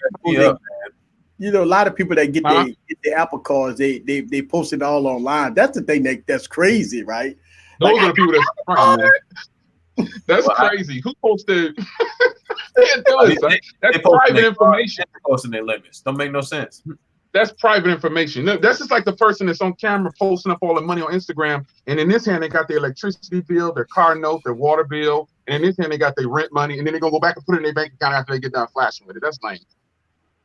of people that get the Apple cards, they post it all online. That's the thing that's crazy, right? Those are the people that's fronting, man. That's crazy. Who posted? That's private information. Posting their limits don't make no sense. That's private information. That's just like the person that's on camera posting up all the money on Instagram, and in this hand they got their electricity bill, their car note, their water bill, and in this hand they got their rent money, and then they're gonna go back and put it in their bank account after they get done flashing with it. That's lame.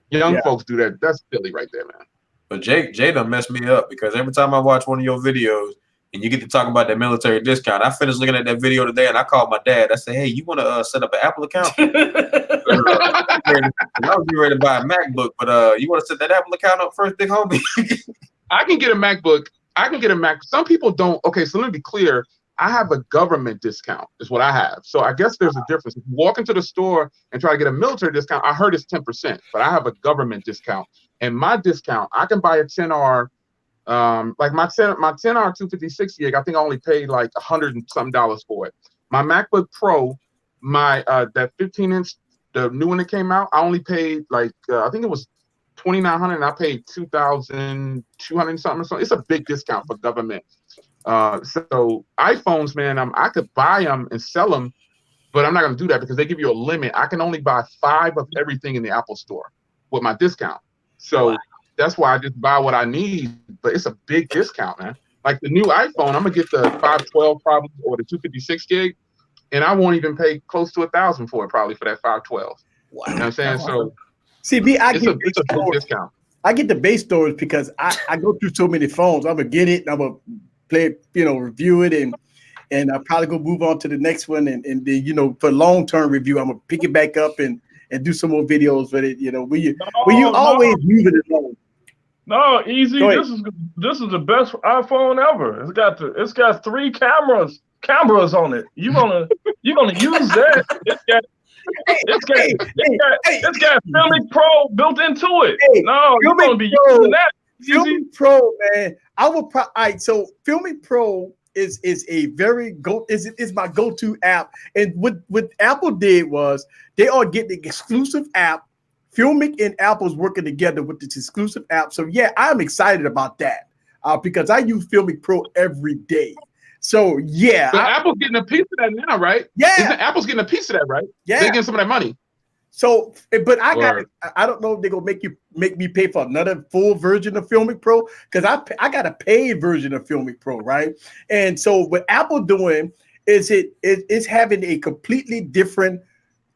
Young folks do that. That's silly right there, man. But Jay done messed me up because every time I watch one of your videos and you get to talk about that military discount, I finished looking at that video today and I called my dad. I said, "Hey, you want to set up an Apple account?" I was ready to buy a MacBook, but you want to set that Apple account up first, big homie? I can get a MacBook. I can get a Mac. Some people don't. Okay, so let me be clear. I have a government discount is what I have. So I guess there's a difference. If you walk into the store and try to get a military discount, I heard it's 10%, but I have a government discount. And my discount, I can buy a 10R, like my 10R 256 gig, I think I only paid like $100 and something for it. My MacBook Pro, that 15-inch, the new one that came out, I only paid like, I think it was $2,900 and I paid $2,200 something. So it's a big discount for government. So iPhones, man, I could buy them and sell them, but I'm not going to do that because they give you a limit. I can only buy 5 of everything in the Apple store with my discount. So that's why I just buy what I need, but it's a big discount, man. Like the new iPhone, I'm going to get the 512 probably or the 256 gig, and I won't even pay close to $1,000 for it probably for that 512. Wow. You know what I'm saying? So see, it's a big discount. I get the base storage because I go through so many phones. I'm going to get it, and I'm going to play it, review it, and I'll probably go move on to the next one. And then, for long-term review, I'm going to pick it back up and do some more videos with it. Will you always move it along? No, easy. This is the best iPhone ever. It's got 3 cameras on it. You're gonna use that. It's got Filmic Pro built into it. You're gonna be using that. Filmic Pro, man. So Filmic Pro is a very is my go-to app. And what Apple did was they are getting the exclusive app. Filmic and Apple's working together with this exclusive app. So yeah, I'm excited about that because I use Filmic Pro every day. So yeah, but Apple's getting a piece of that now, right? Yeah, Apple's getting a piece of that, right? Yeah, they're getting some of that money. So, but I don't know if they're gonna make me pay for another full version of Filmic Pro because I got a paid version of Filmic Pro, right? And so what Apple doing is it's having a completely different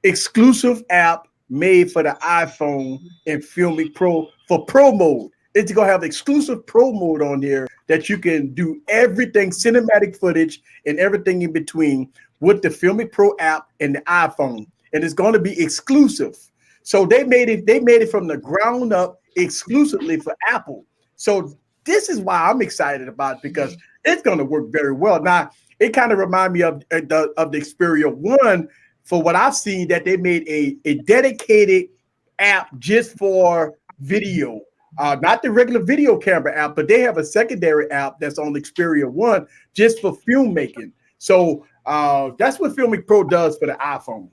exclusive app made for the iPhone and Filmic Pro for Pro mode. It's gonna have exclusive Pro mode on there that you can do everything, cinematic footage and everything in between with the Filmic Pro app and the iPhone. And it's going to be exclusive. So they made it from the ground up exclusively for Apple. So this is why I'm excited about it because it's going to work very well. Now, it kind of reminds me of the Xperia 1 for what I've seen, that they made a dedicated app just for video. Not the regular video camera app, but they have a secondary app that's on Xperia 1 just for filmmaking. So that's what Filmic Pro does for the iPhone.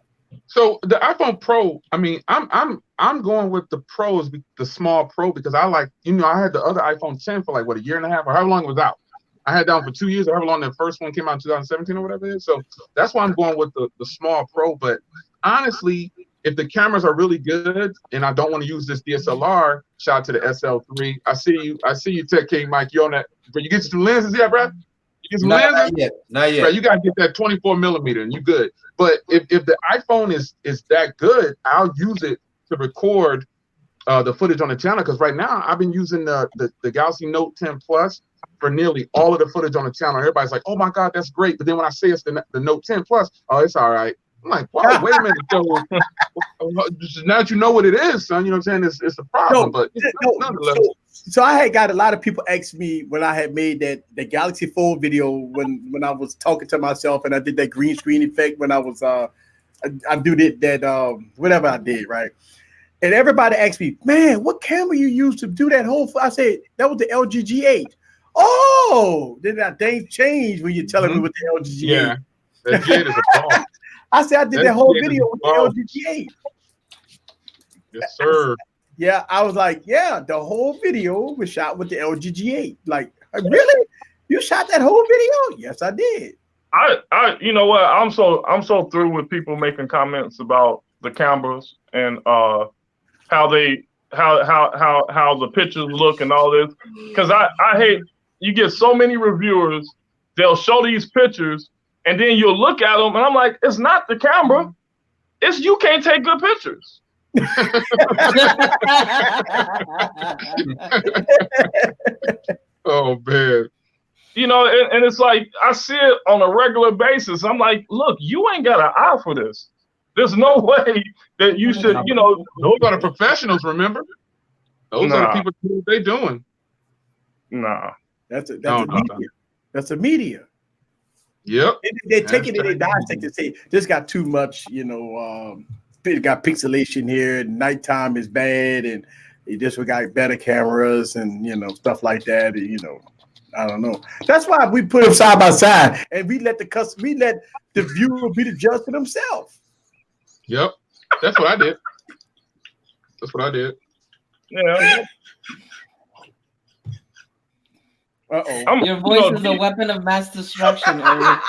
So the iPhone Pro, I mean, I'm going with the Pros, the small Pro, because I like, I had the other iPhone 10 for like, what, a year and a half, or however long it was out. I had that one for 2 years, or however long the first one came out in 2017 or whatever it is. So that's why I'm going with the small Pro. But honestly, if the cameras are really good and I don't want to use this DSLR, shout out to the SL3. I see you, Tech King Mike. You on that? But you get some lenses, yeah, bro? You get some lenses? Not yet. Bro, you gotta get that 24 millimeter and you good. But if the iPhone is that good, I'll use it to record the footage on the channel, because right now I've been using the Galaxy Note 10 Plus for nearly all of the footage on the channel. Everybody's like, oh my God, that's great. But then when I say it's the Note 10 Plus, oh, it's all right. I'm like, wow, wait a minute. So now that you know what it is, son, you know what I'm saying? It's a problem. So I had got a lot of people ask me when I had made the Galaxy Fold video when I was talking to myself and I did that green screen effect when I was I do that whatever I did, right? And everybody asked me, man, what camera you used to do that whole? I said that was the LG G8. Oh, then that thing changed when you're telling me with the LG G8. Yeah, that G8 is a bomb. I said I did that whole video with the LG G8. Yes, sir. Yeah, I was like, yeah, the whole video was shot with the LG G8. Like, really? You shot that whole video? Yes, I did. I you know what? I'm so through with people making comments about the cameras and how the pictures look and all this. Because I hate, you get so many reviewers, they'll show these pictures and then you'll look at them and I'm like, it's not the camera. It's you can't take good pictures. Oh man, and it's like I see it on a regular basis. I'm like, look, you ain't got an eye for this. There's no way that you should, those are the professionals, remember? Those are the people who know what they're doing. Nah, that's a media. That's a media. Yep. They take it and they dissect and say this got too much, it got pixelation here, nighttime is bad, and it just got better cameras and stuff like that. And, I don't know. That's why we put them side by side and we let the viewer be the judge for themselves. Yep. That's what I did. Yeah. Your voice is a weapon of mass destruction, Eric.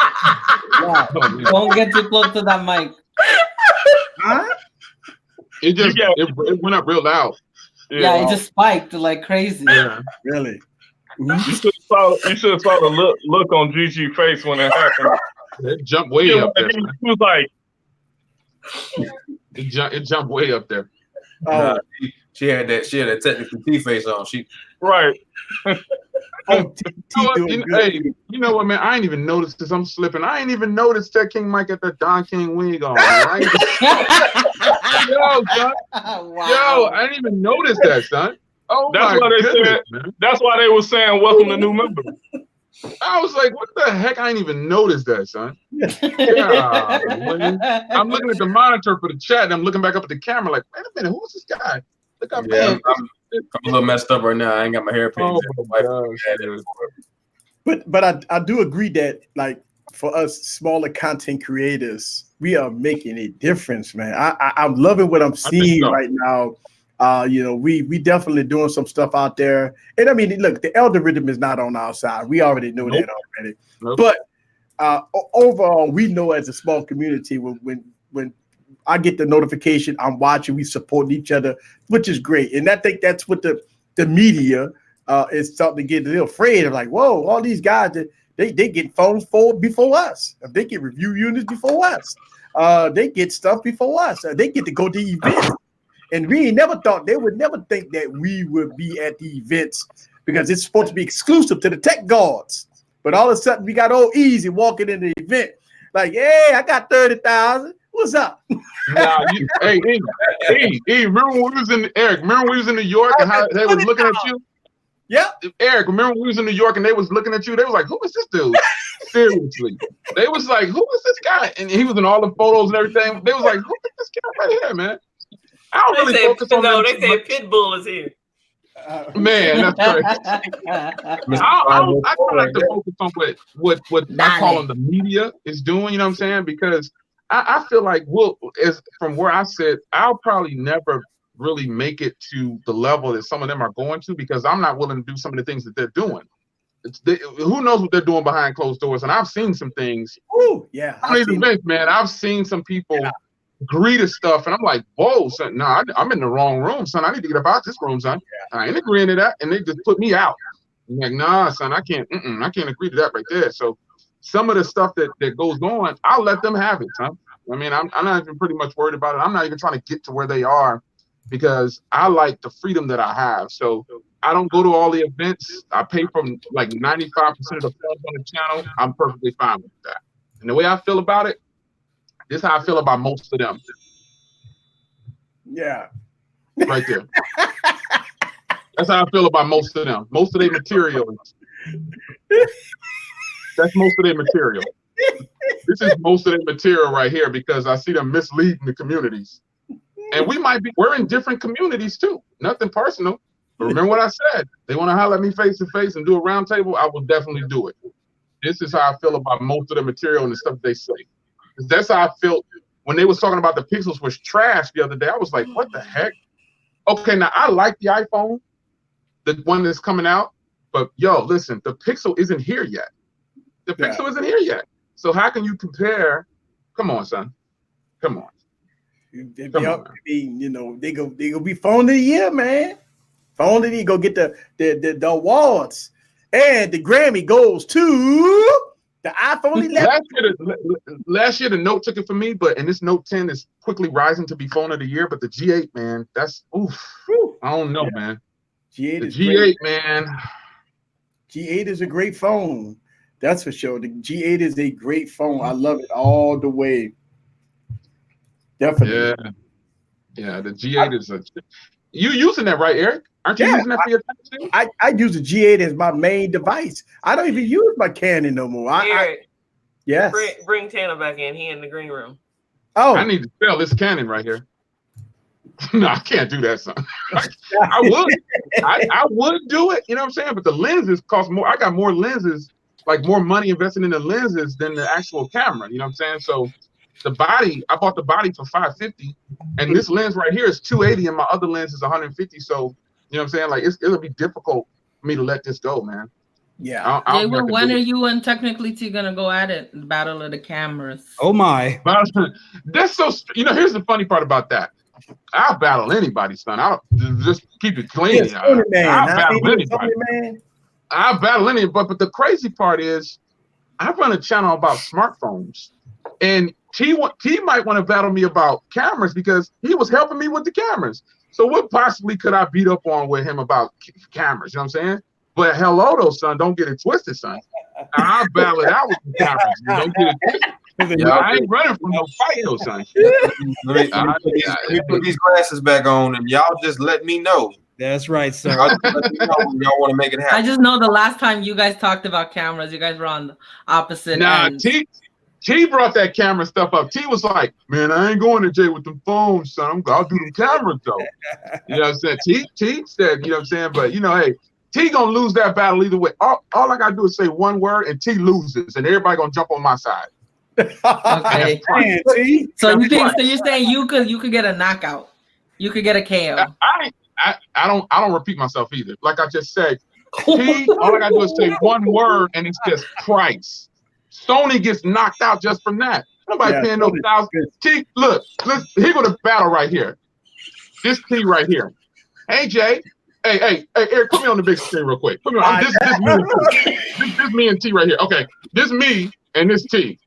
Yeah. Don't get too close to that mic. Huh? It went up real loud. Yeah, it just spiked like crazy. Yeah, really. You should have saw the look on Gigi's face when it happened. It jumped way up there. He was like, it jumped way up there. She had that technical T face on. Right. Hey, you know what, man? I ain't even noticed this. I'm slipping. I ain't even noticed that King Mike got that Don King wig on. Right? Yo, son. Wow. Yo, I didn't even notice that, son. Oh, that's why they said. Man. That's why they were saying, "Welcome to new member." I was like, "What the heck?" I ain't even noticed that, son. Yeah, I'm looking at the monitor for the chat, and I'm looking back up at the camera, like, "Wait a minute, who's this guy?" Look up, I'm a little messed up right now. I ain't got my hair painted. But I do agree that, like, for us smaller content creators, we are making a difference, man. I'm loving what I'm seeing right now. We definitely doing some stuff out there. And I mean, look, the algorithm is not on our side. We already know that already. Nope. But overall, we know as a small community when I get the notification, I'm watching, we support each other, which is great. And I think that's what the media is starting to get a little afraid of, like, whoa, all these guys, they get phones before us. They get review units before us. They get stuff before us. They get to go to events. And we never thought, they would never think that we would be at the events because it's supposed to be exclusive to the tech gods. But all of a sudden, we got old Easy walking in the event. Like, hey, I got 30,000. What's up? Nah, hey, remember when we was in Eric? Remember when we was in New York and how they was looking at you? Yeah. Eric, remember when we was in New York and they was looking at you? They was like, "Who is this dude?" seriously. They was like, who is this guy? And he was in all the photos and everything. They was like, who is this guy right here, man? I don't really focus on no, them. They said Pitbull is here. Man, that's crazy. I try not to focus on what I call them the media is doing, you know what I'm saying? Because I feel like from where I sit, I'll probably never really make it to the level that some of them are going to, because I'm not willing to do some of the things that they're doing. Who knows what they're doing behind closed doors? And I've seen some things. Ooh, yeah. Man, I've seen some people agree to stuff, and I'm like, whoa, son, no, I'm in the wrong room, son. I need to get up out this room, son. I ain't agreeing to that, and they just put me out. I'm like, nah, son, I can't agree to that right there. So some of the stuff that goes on, I'll let them have it, son. I mean, I'm not even pretty much worried about it. I'm not even trying to get to where they are, because I like the freedom that I have. So I don't go to all the events. I pay for like 95% of the funds on the channel. I'm perfectly fine with that. And the way I feel about it, this is how I feel about most of them. Yeah. Right there. That's how I feel about most of them. Most of their material. That's most of their material. This is most of their material right here, because I see them misleading the communities. And we're in different communities too. Nothing personal. But remember what I said. They want to holler at me face to face and do a round table, I will definitely do it. This is how I feel about most of the material and the stuff they say. Because that's how I felt when they was talking about the Pixels was trash the other day. I was like, what the heck? Okay, now I like the iPhone, the one that's coming out. But yo, listen, the Pixel isn't here yet. The Pixel isn't here yet. So how can you compare? Come on, son. Come on. They go be phone of the year, man. Phone of the year, go get the awards. And the Grammy goes to the iPhone 11. Last year the Note took it for me, and this Note 10 is quickly rising to be phone of the year. But the G8, man, that's I don't know, man. G8, man. G8 is a great phone. That's for sure. The G8 is a great phone. I love it all the way. Definitely. Yeah. The G8 is you using that, right, Eric? Aren't you using that for your thing? I use the G8 as my main device. I don't even use my Canon no more. Eric, yes. Bring Tanner back in. He in the green room. Oh, I need to sell this Canon right here. No, I can't do that, son. I would. I would do it. You know what I'm saying? But the lenses cost more. I got more lenses, like more money invested in the lenses than the actual camera. You know what I'm saying? So the body, I bought the body for $550, and this lens right here is $280, and my other lens is $150. So you know what I'm saying? Like it'll be difficult for me to let this go, man. Yeah. When are you and Technically T gonna go at it? The battle of the cameras. Oh my. That's so. Here's the funny part about that. I'll battle anybody, son. I'll just keep it clean. I'll battle anybody. I'll battle anybody. But the crazy part is, I run a channel about smartphones, and T might want to battle me about cameras because he was helping me with the cameras. So what possibly could I beat up on with him about cameras? You know what I'm saying? But hello, though, son. Don't get it twisted, son. I'll battle it out with the cameras. Don't get it twisted. I ain't running from no fight, though, son. Let me put these glasses back on, and y'all just let me know. That's right, sir. Y'all want to make it happen. I just know the last time you guys talked about cameras, you guys were on the opposite ends. T brought that camera stuff up. T was like, man, I ain't going to jail with them phones, son. I'll do them cameras, though. You know what I'm saying? T said, you know what I'm saying? But, hey, T going to lose that battle either way. All I got to do is say one word, and T loses, and everybody going to jump on my side. Okay. So you're saying you could get a knockout. You could get a KO. I don't repeat myself either. Like I just said, T, all I got to do is say one word, and it's just price. Sony gets knocked out just from that. Nobody paying no thousand. T, look, here go the battle right here. This T right here. Hey, Jay. Hey, Eric, put me on the big screen real quick. Put me on. This me and T right here. Okay, this me and this T.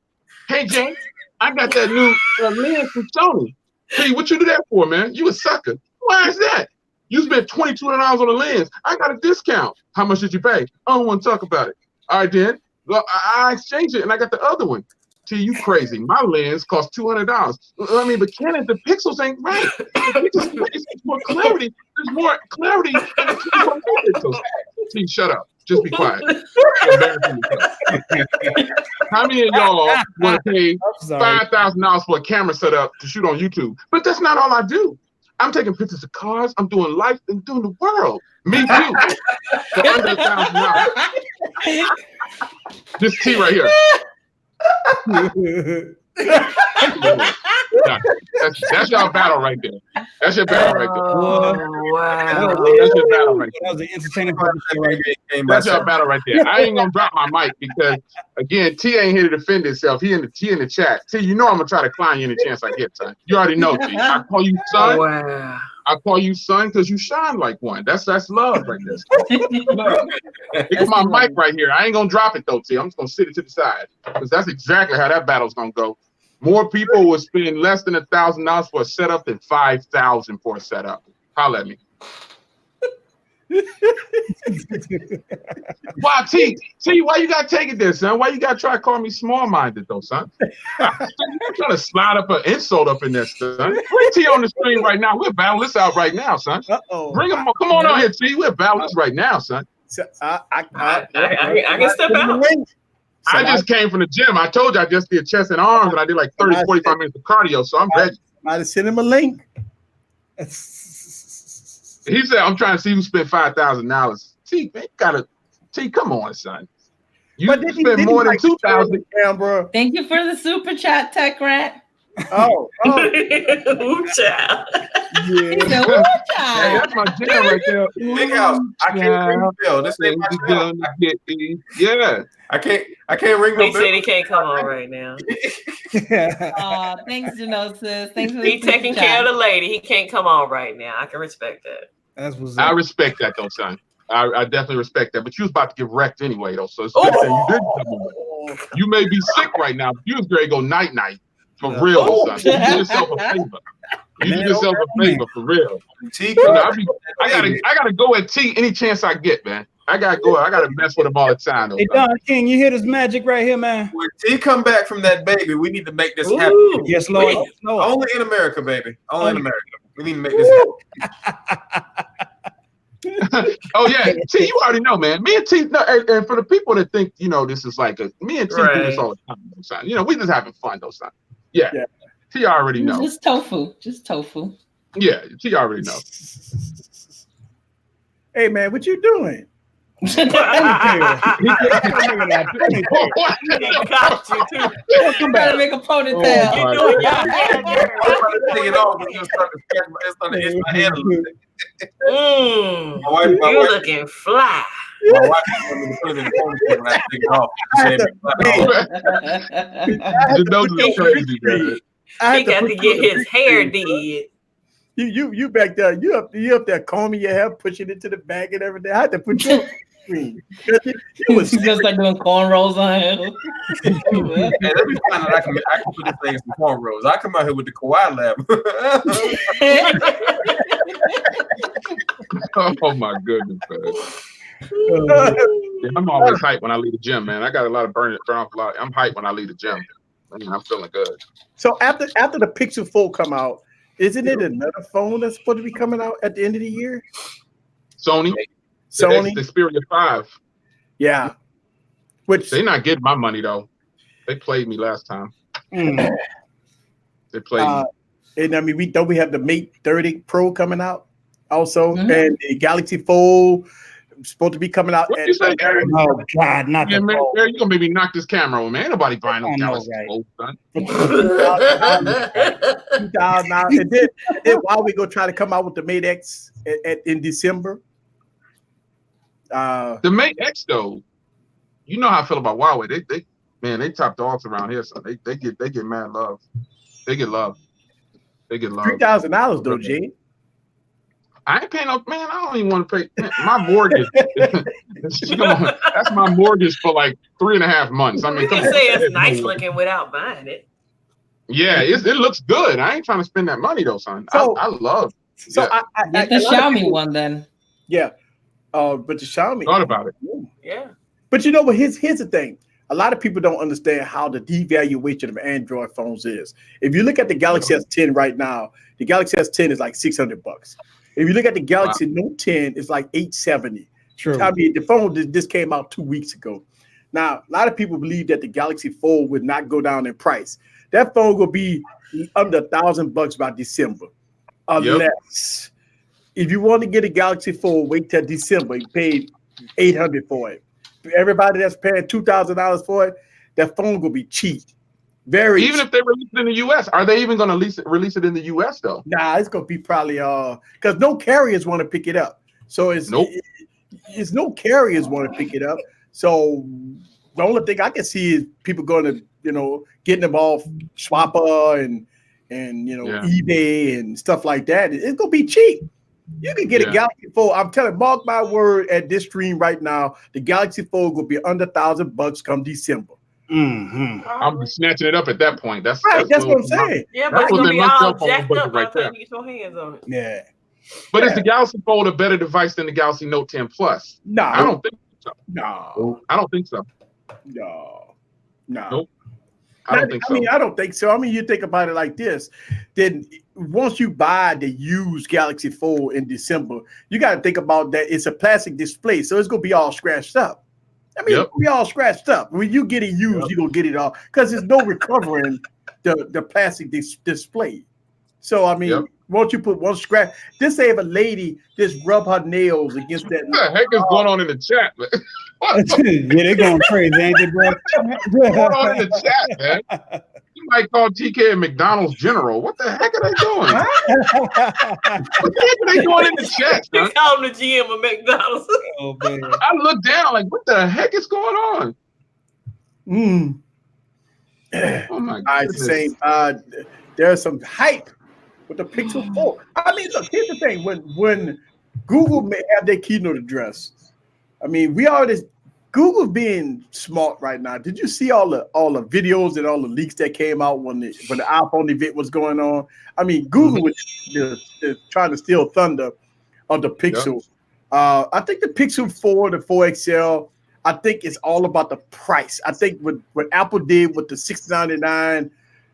Hey, Jay, I got that new lens from Sony. T, what you do that for, man? You a sucker. Why is that? You spent $2,200 on the lens. I got a discount. How much did you pay? I don't want to talk about it. All right, then. Well, I exchanged it, and I got the other one. T, you crazy. My lens cost $200. I mean, but Canon, the pixels ain't right. It's more clarity. There's more clarity in the pixels. T, shut up. Just be quiet. How many of y'all want to pay $5,000 for a camera setup to shoot on YouTube? But that's not all I do. I'm taking pictures of cars. I'm doing life and doing the world. Me too. For under $1,000. This T right here. That's y'all battle right there. That's your battle right there. Oh, wow. That's your battle right there. That was an entertaining part of the show right there. That's your battle right there. I ain't gonna drop my mic because again, T ain't here to defend himself. He in the chat. T, you know I'm gonna try to climb you any chance I get, son. You already know, T. I call you son. Wow. I call you son because you shine like one. That's love right there. It's my mic right here. I ain't gonna drop it though, T. I'm just gonna sit it to the side because that's exactly how that battle's gonna go. More people will spend less than $1,000 for a setup than $5,000 for a setup. Holla at me. Why, T? Why you gotta take it there, son? Why you gotta try to call me small-minded though, son? You're trying to slide up an insult up in there, son. Bring T on the screen right now. We'll battle this out right now, son. Bring him. Come on out here, T. We'll battle this right now, son. So, I can step out. I just came from the gym. I told you I just did chest and arms, and I did like 30, 45 minutes of cardio, so I'm ready. I'd send him a link. He said, I'm trying to see who spent $5,000. T, man, come on, son. You spend more than $2,000. Thank you for the super chat, Tech Rat. Oh. Ooh, child. Yeah. That's my jam right there. Big house. I can't ring the bell. This ain't my bell. Yeah. I can't ring He the bell. said he can't come on right now. Thanks, Genosis. Thanks for He's taking care of the lady. He can't come on right now. I can respect that. I respect that though, son. I definitely respect that. But you was about to get wrecked anyway, though. So it's a good thing you didn't come on. You may be sick right now. But you was ready to go night-night. For real, son. You do yourself a favor. You do yourself a favor for real. I gotta go at T any chance I get, man. I gotta go. I gotta mess with him all the time. Though, hey, Don King, you hear this magic right here, man? When T come back from that baby, we need to make this happen. Yes, Lord. Yes, Lord. Only in America, baby. Only in America. We need to make this happen. Oh yeah, T, you already know, man. Me and T, and for the people that think, this is like me and T do this all the time, though, son. We just having fun, though, son. Yeah. T already know. Just tofu. Yeah, T already know. Hey man, what you doing? Got you too. You better make a ponytail. You're looking fly. My wife told me to put it in the ponytail when I take it off. He got to get his hair did. You back there, you up there combing your hair, pushing it to the back and everything. I had to put you on the screen. You was just like doing cornrows on him. Hey, let me find out I can put this thing in some cornrows. I come out here with the Kawhi lab. Oh my goodness, man. Yeah, I'm always hyped when I leave the gym, man. I got a lot of burn off a lot. I'm hyped when I leave the gym. Man, I'm feeling good. So after the Pixel 4 come out, isn't it another phone that's supposed to be coming out at the end of the year? Sony. The Xperia 5. Yeah. Which they're not getting my money though. They played me last time. They played me. And I mean, we have the Mate 30 Pro coming out also, and the Galaxy Fold supposed to be coming out. What you say, Eric? Oh God, not yeah, the man. Fold. Eric, you gonna maybe knock this camera on, man. Ain't nobody buying no Galaxy Fold, son. $2,000. And then while we go try to come out with the Mate X in December. The Mate X though, you know how I feel about Huawei. They top dogs around here, so they get mad love. They get love. $3,000 though, Jay. I ain't paying no, man. I don't even want to pay my mortgage. That's my mortgage for like 3.5 months. I mean, you can say it's nice looking without buying it. Yeah, it looks good. I ain't trying to spend that money though, son. So, I love. So yeah. I get the Xiaomi one then. Yeah, but the Xiaomi. Thought about it. Yeah. But you know what? Here's the thing. A lot of people don't understand how the devaluation of Android phones is. If you look at the Galaxy S10 right now, the Galaxy S10 is like $600. If you look at the Galaxy Note 10, it's like $870. True. I mean, the phone just came out 2 weeks ago. Now, a lot of people believe that the Galaxy Fold would not go down in price. That phone will be under $1,000 by December. Unless if you want to get a Galaxy Fold, wait till December. You paid $800 for it. Everybody that's paying $2,000 for it, that phone will be cheap. Very even cheap. If they release it in the US, are they even going to release it in the US though? Nah, it's gonna be probably because no carriers want to pick it up. So it's no carriers want to pick it up. So the only thing I can see is people going to, getting them off Swapper and eBay and stuff like that. It's gonna be cheap. You can get a Galaxy Fold. I'm telling, mark my word, at this stream right now, the Galaxy Fold will be under $1,000 come December. I'm snatching it up at that point. That's what I'm saying. Yeah, but it's gonna be all jacked up by the time you get your hands on it. Yeah. But is the Galaxy Fold a better device than the Galaxy Note 10 Plus? No. I don't think so. No. I don't think so. No. Nope. I don't think so. I don't think so. I mean, you think about it like this. Then once you buy the used Galaxy Fold in December, you got to think about that it's a plastic display, so it's going to be all scratched up. I mean, we all scratched up. When you get it used, you're going to get it all because there's no recovering the plastic display. So, I mean, once you put one scratch, just say if a lady just rub her nails against that. What the heck is going on in the chat, man? Yeah, they're going crazy, ain't they, bro? What's going on in the chat, man? You might call TK a McDonald's general. What the heck are they doing? What the heck are they doing in the chat, son? You call him the GM of McDonald's. Oh, man. I look down like, what the heck is going on? Oh my goodness. There's some hype with the Pixel 4. I mean, look, here's the thing. When Google may have their keynote address, I mean, Google's being smart right now. Did you see all the videos and all the leaks that came out when the iPhone event was going on? I mean, Google was trying to steal thunder of the Pixel. I think the Pixel 4, the 4 XL, I think it's all about the price. I think what Apple did with the $699,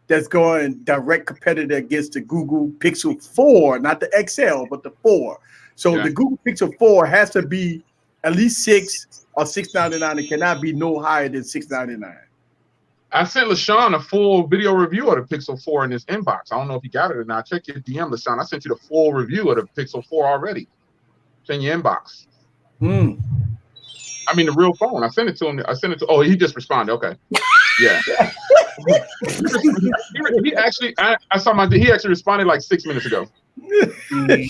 that's going direct competitor against the Google Pixel 4, not the XL, but the 4. So the Google Pixel 4 has to be at least $6 or $699. It cannot be no higher than $699. I sent LaShawn a full video review of the Pixel 4 in his inbox. I don't know if he got it or not. Check your DM, LaShawn. I sent you the full review of the Pixel 4 already. It's in your inbox. I mean, the real phone. I sent it to him. Oh, he just responded. Okay. Yeah. he actually, I saw he actually responded like 6 minutes ago. Man,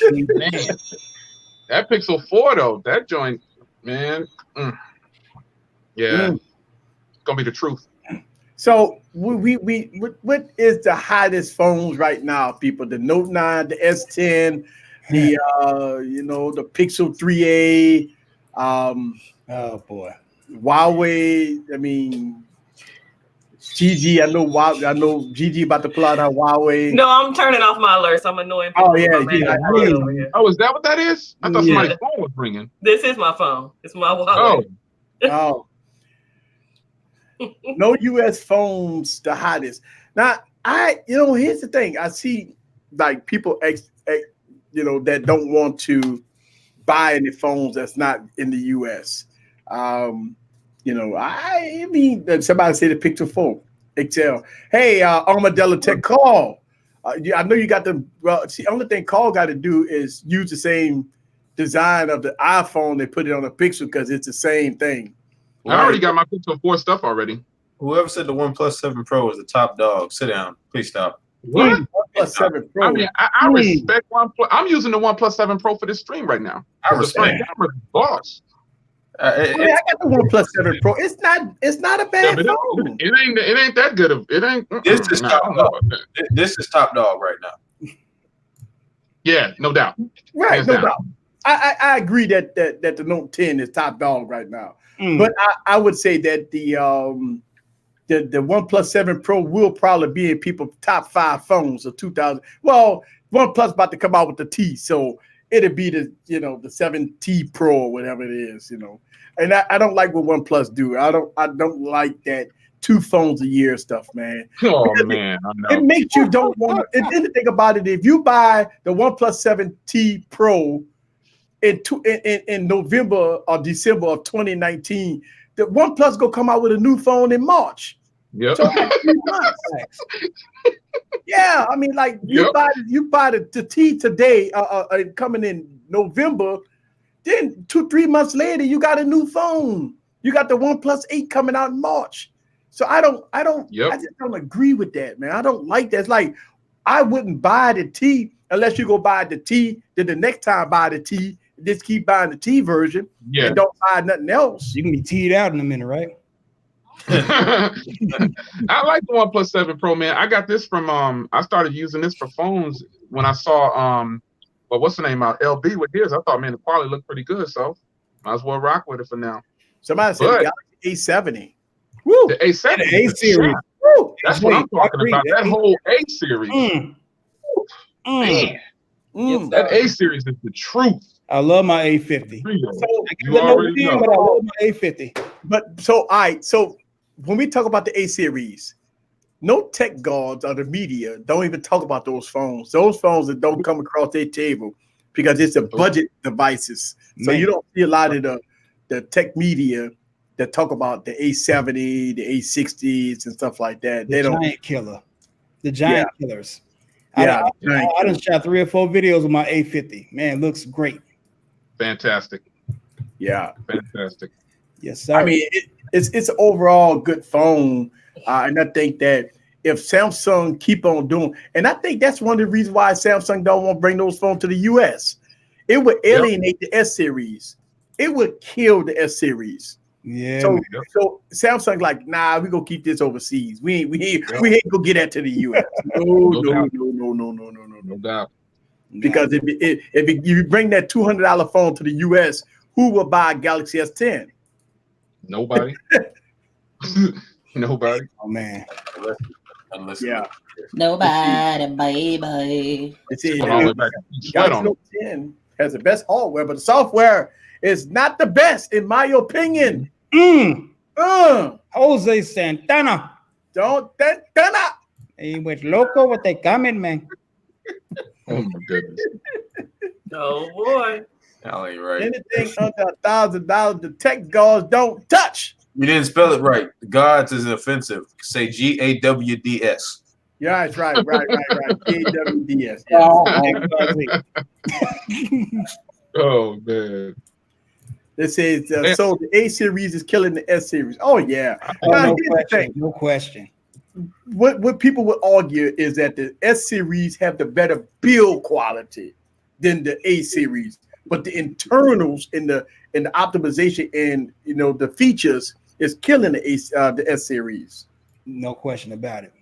that Pixel 4 though, that joint, man. It's gonna be the truth. So what is the hottest phones right now, people? The Note 9, the S10, the the Pixel 3a. Oh boy, Huawei. I mean, Gigi. I know Gigi about to pull out her Huawei. No, I'm turning off my alerts. I'm annoying people. Oh yeah. Oh, is that what that is? I thought somebody's phone was ringing. This is my phone. It's my Huawei. Oh. No U.S. phones the hottest. Now, here's the thing. I see like people, that don't want to buy any phones that's not in the U.S. I mean, somebody say the Pixel 4 XL. Hey, Armadillo Tech, call. I know you got the. Well, see, only thing call got to do is use the same design of the iPhone. They put it on the Pixel because it's the same thing. I already got my Pixel 4 stuff already. Whoever said the OnePlus 7 Pro is the top dog, sit down. Please stop. What? OnePlus 7 Pro. I mean, I respect OnePlus. I'm using the OnePlus 7 Pro for this stream right now. I respect the camera's boss. I got the OnePlus 7 Pro. It's not a bad phone. It ain't that good. It ain't. This is top dog. This is top dog right now. Yeah, no doubt. Right, no doubt. I agree that the Note 10 is top dog right now. But I would say that the OnePlus 7 Pro will probably be in people's top 5 phones of 2000. Well, OnePlus about to come out with the T, so it'll be the 7T Pro or whatever it is, And I don't like what OnePlus do. I don't like that 2 phones a year stuff, man. Oh because man, I know. it makes you don't want to. And the thing about it, if you buy the OnePlus 7T Pro in November or December of 2019, the OnePlus go come out with a new phone in March. Yep. So 3 months. Yeah, I mean, like you buy the T today, coming in November. Then 2-3 months later, you got a new phone. You got the OnePlus 8 coming out in March. So I just don't agree with that, man. I don't like that. It's like I wouldn't buy the T unless you go buy the T. Then the next time buy the T, just keep buying the T version and don't buy nothing else. You can be teed out in a minute, right? I like the OnePlus 7 Pro, man. I got this from I started using this for phones when I saw well, what's the name out? LB with his. I thought, man, the quality looked pretty good, so might as well rock with it for now. Somebody said Galaxy A70. Woo! The A70, the A series. Woo! That's what I'm talking about. That whole A series. Man, that A series is the truth. I love my A50. You already know. But I love my A50. But so when we talk about the A series, no tech gods or the media don't even talk about those phones. Those phones that don't come across their table because it's a budget devices. So you don't see a lot of the tech media that talk about the A70, the A60s and stuff like that. They don't. Giant killer. The giant killers. Yeah, I done shot 3 or 4 videos with my A50. Man, looks great. Fantastic. Yeah. Fantastic. Yes, sir. I mean, it's an overall good phone. And I think that if Samsung keep on doing, and I think that's one of the reasons why Samsung don't want to bring those phones to the US. It would alienate the S series. It would kill the S series. Yeah. So Samsung like, nah, we gonna keep this overseas. We ain't gonna get that to the US. No doubt. Because if you bring that $200 phone to the US, who will buy a Galaxy S10? Nobody. Nobody. Oh man. Unless Nobody, baby. Galaxy Note 10 has the best hardware, but the software is not the best, in my opinion. Jose Santana. Santana. He went loco with the comment, man. Oh my goodness. Oh boy. Y'all ain't right. Anything under $1,000, the tech gods don't touch. You didn't spell it right. The gods is offensive. Say GAWDS. Yeah, that's right. GAWDS. Oh man. It says so the A series is killing the S series. Oh yeah. No question. What people would argue is that the S series have the better build quality than the A series, but the internals in the optimization and the features is killing the S series. No question about it.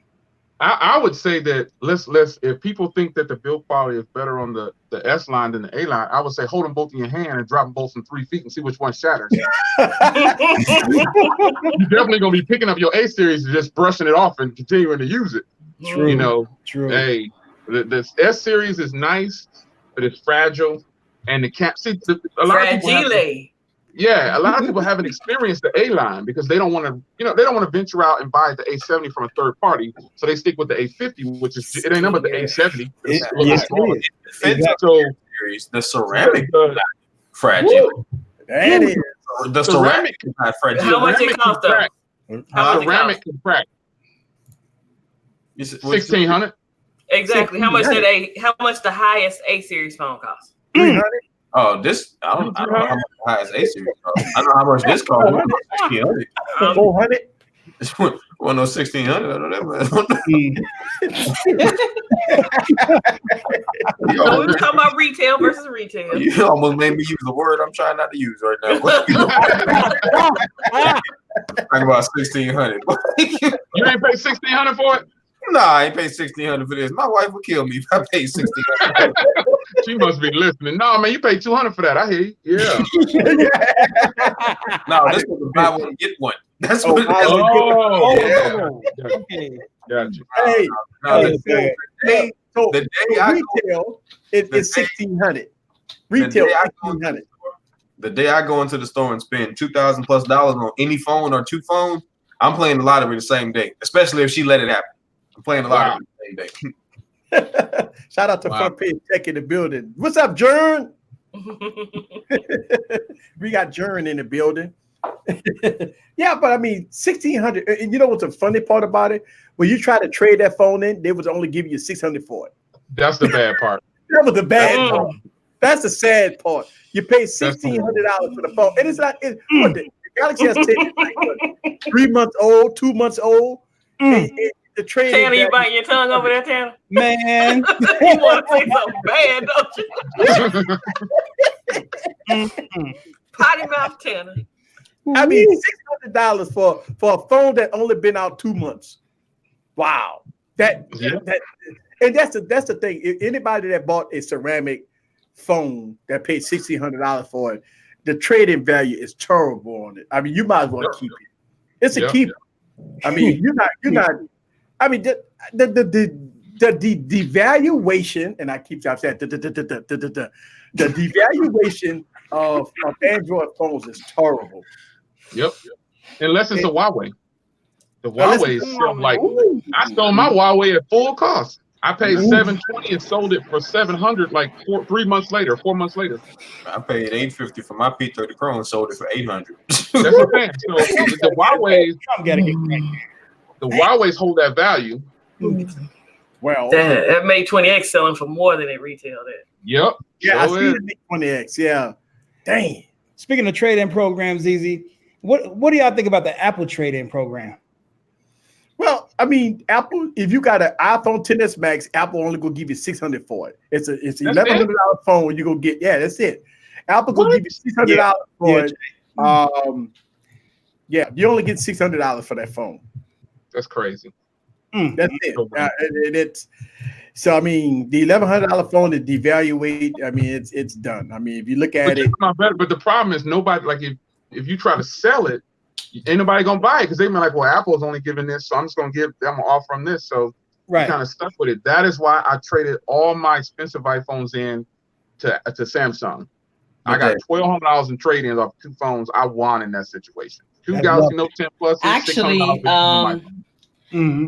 I would say that let's if people think that the build quality is better on the S line than the A line, I would say hold them both in your hand and drop them both from 3 feet and see which one shatters. You're definitely gonna be picking up your A series and just brushing it off and continuing to use it. True. True. Hey, the S series is nice, but it's fragile, and the cap. See, a lot of people a lot of people haven't experienced the A line because they don't want to, they don't want to venture out and buy the A70 from a third party, so they stick with the A50, which is it ain't number the A70. So the ceramic fragile. That is the ceramic is not fragile. How much it cost though? Ceramic can crack. 1,600. Exactly. How much the highest A series phone cost? 300. Oh, this I don't know how much the highest A series cost. I know how much this cost. 1,600. 400. This one, 1,600. I don't know. So we were talking about retail versus retail. You almost made me use the word I'm trying not to use right now. Talking about 1,600. You ain't pay 1,600 for it? Nah, I ain't paid 1,600 for this. My wife would kill me if I paid 1,600. She must be listening. No, man, you paid 200 for that. I hear you. Yeah. No, this was a buy one get one. That's what. Okay. Gotcha. Hey, the day I retail is 1,600. Retail 1,600. The day I go into the store and spend $2,000+ on any phone or 2 phones, I'm playing the lottery the same day. Especially if she let it happen. I'm playing the lottery the same day. Shout out to Front Page Tech in the building. What's up, Jern? We got Jern in the building. Yeah, but I mean, 1,600. And you know what's the funny part about it? When you try to trade that phone in, they would only give you 600 for it. That's the bad part. That was the bad part. That's the sad part. You pay $1,600 for the phone. And it's like, what the Galaxy S10 is like what, 3 months old, 2 months old. And the trade. Tanner, you biting your tongue over there, Tanner? Man. You want to say something bad, don't you? Potty mouth Tanner. I mean, $600 for a phone that only been out 2 months. Wow. And that's the thing. If anybody that bought a ceramic phone that paid $1,600 for it, the trading value is terrible on it. I mean, you might as well keep it. It's a keeper. I mean, you're not. I mean, the devaluation, and I keep saying the devaluation of Android phones is terrible. Yep. Unless it's a Huawei. The Huawei is like I sold my Huawei at full cost. I paid $720 and sold it for $700 like 4 months later. I paid $850 for my P30 Pro and sold it for $800. That's what I'm saying. So the Huawei, the Huawei's hold that value. Well, that Mate 20X selling for more than it retailed at. Yep. Yeah, I see the Mate 20X. Yeah. Dang. Speaking of trade-in programs, Easy, what do y'all think about the Apple trade-in program? Well, I mean, Apple. If you got an iPhone XS Max, Apple only gonna give you $600 for it. It's an $1,100 phone. You gonna get that's it. Apple gonna give you $600 for it. You only get $600 for that phone. That's crazy. That's it. It's so. I mean, the $1,100 phone is devaluate. I mean, it's done. I mean, if you look at it, but the problem is nobody like if you try to sell it. Ain't nobody gonna buy it because they're like, well, Apple's only giving this, so I'm gonna offer them this. So you kind of stuck with it. That is why I traded all my expensive iPhones in to Samsung. I got $1,200 in trade-ins off 2 phones. I won in that situation. 2 Galaxy Note 10 Plus. Actually,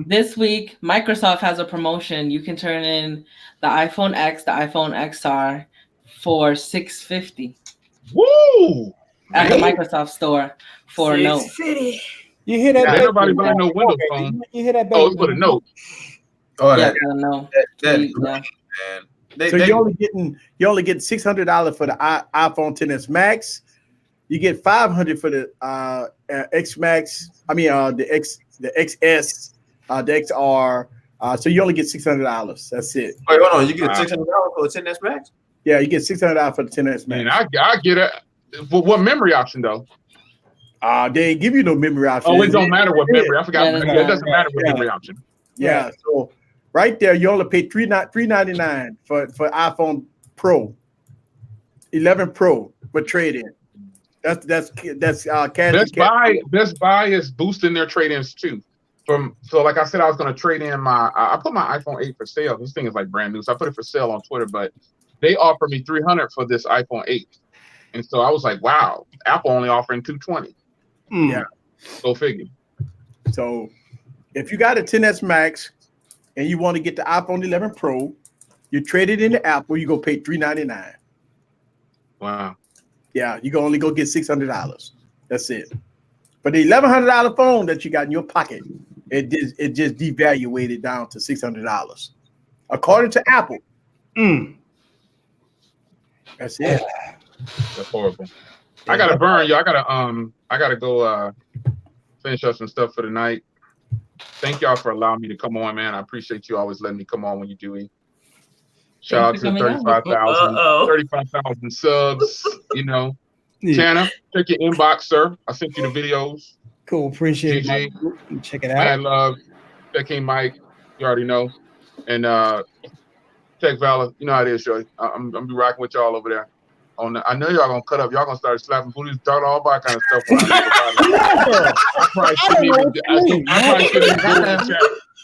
this week Microsoft has a promotion. You can turn in the iPhone X, the iPhone XR for $650. Woo! At the Microsoft store for a Note. You hear that? Everybody buying no Windows phone. You hear that? Oh, it's for the Note. Oh, yeah, no. So you're only getting $600 for the iPhone XS Max. You get $500 for the X Max. I mean, the XS, the XR. So you only get $600. That's it. Wait, hold on. You get $600 for the XS Max? Yeah, you get $600 for the XS Max. Man, I get it. What memory option though? They ain't give you no memory option. Oh, it don't matter what memory. I forgot. It doesn't matter what memory option. Yeah. So right there, you only pay $399 for iPhone Pro, 11 Pro with trade-in. That's Best Buy is boosting their trade-ins too. So like I said, I was going to trade in I put my iPhone 8 for sale. This thing is like brand new, so I put it for sale on Twitter. But they offered me $300 for this iPhone 8. And so I was like, wow, Apple only offering $220. Yeah. Go figure. So if you got a XS Max and you want to get the iPhone 11 Pro, you trade it into Apple, you go pay $399. Wow. Yeah, you can only go get $600. That's it. But the $1,100 phone that you got in your pocket, it just devaluated down to $600. According to Apple. That's it. That's horrible. I gotta burn y'all. I gotta go finish up some stuff for the night. Thank y'all for allowing me to come on, man. I appreciate you always letting me come on when you do it. Shout out to 35,000 subs. You know, Tanner, check your inbox, sir. I sent you the videos. Cool, appreciate it. Check it out. Man, love. Checking Mike. You already know. And check Valor. You know how it is, Shorty. I'm gonna be rocking with y'all over there. I know y'all gonna cut up. Y'all gonna start slapping booties, talking all that kind of stuff. I probably shouldn't even do it.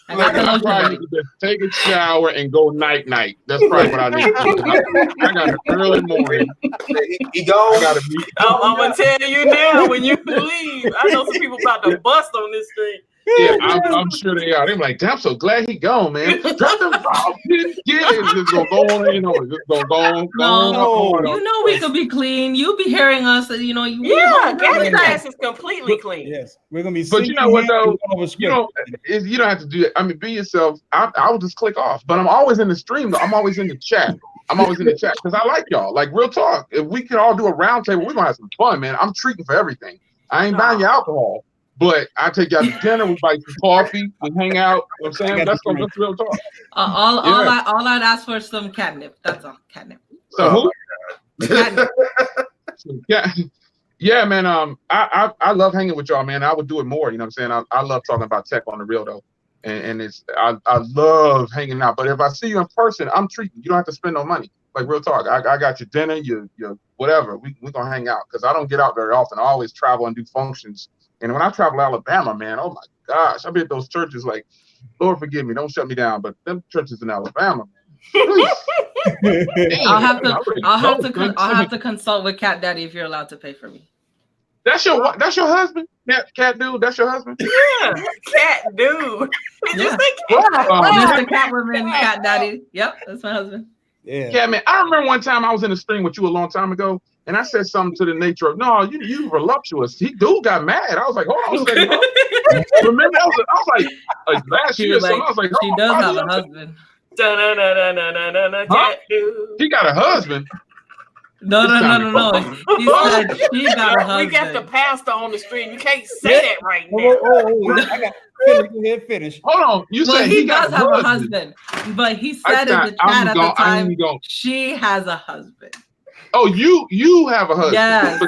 I probably need to take a shower and go night. That's probably what I need to do. I got an early morning. He gone. I'm gonna tell you now when you leave. I know some people about to bust on this thing. Yeah, I'm sure they are. They're like, damn, I'm so glad he gone, man. Drop them balls. Get it. It's just gonna go on and on. It's just gonna go on. No, you know we could be clean. You be hearing us, you know. Gabby's ass is completely clean. Yes, we're gonna be. But you know what though? You don't have to do it. I mean, be yourself. I will just click off. But I'm always in the stream. I'm always in the chat. Because I like y'all. Like real talk. If we can all do a round table, we're gonna have some fun, man. I'm treating for everything. I ain't buying you alcohol. But I take y'all to dinner, we buy some coffee, we hang out. You know what I'm saying? That's real talk. All I'd ask for is some catnip. That's all. Catnip. So who? Catnip. Yeah, man. I love hanging with y'all, man. I would do it more. You know what I'm saying? I love talking about tech on the real though. And it's I love hanging out. But if I see you in person, I'm treating you. You don't have to spend no money. Like real talk. I got your dinner, your whatever. We're gonna hang out because I don't get out very often. I always travel and do functions. And when I travel to Alabama, man, oh my gosh, I be at those churches like, Lord forgive me, don't shut me down, but them churches in Alabama, man. I'll have to consult with Cat Daddy if you're allowed to pay for me. That's your husband? Cat dude, that's your husband? Yeah, Cat dude. Yeah. Mr. Catwoman, Cat Daddy. Yep, that's my husband. Yeah, man. I remember one time I was in the stream with you a long time ago. And I said something to the nature of, no, you voluptuous. Dude got mad. I was like, hold on a second. Remember, I was like last year or something. I was like, she does have a husband. Cat dude. She got a husband. No. He said she got a husband. We got the pastor on the stream. You can't say that right now. I got finish. Hold on. You said he does have a husband, but he said in the chat at the time she has a husband. Oh, you have a husband. Yes.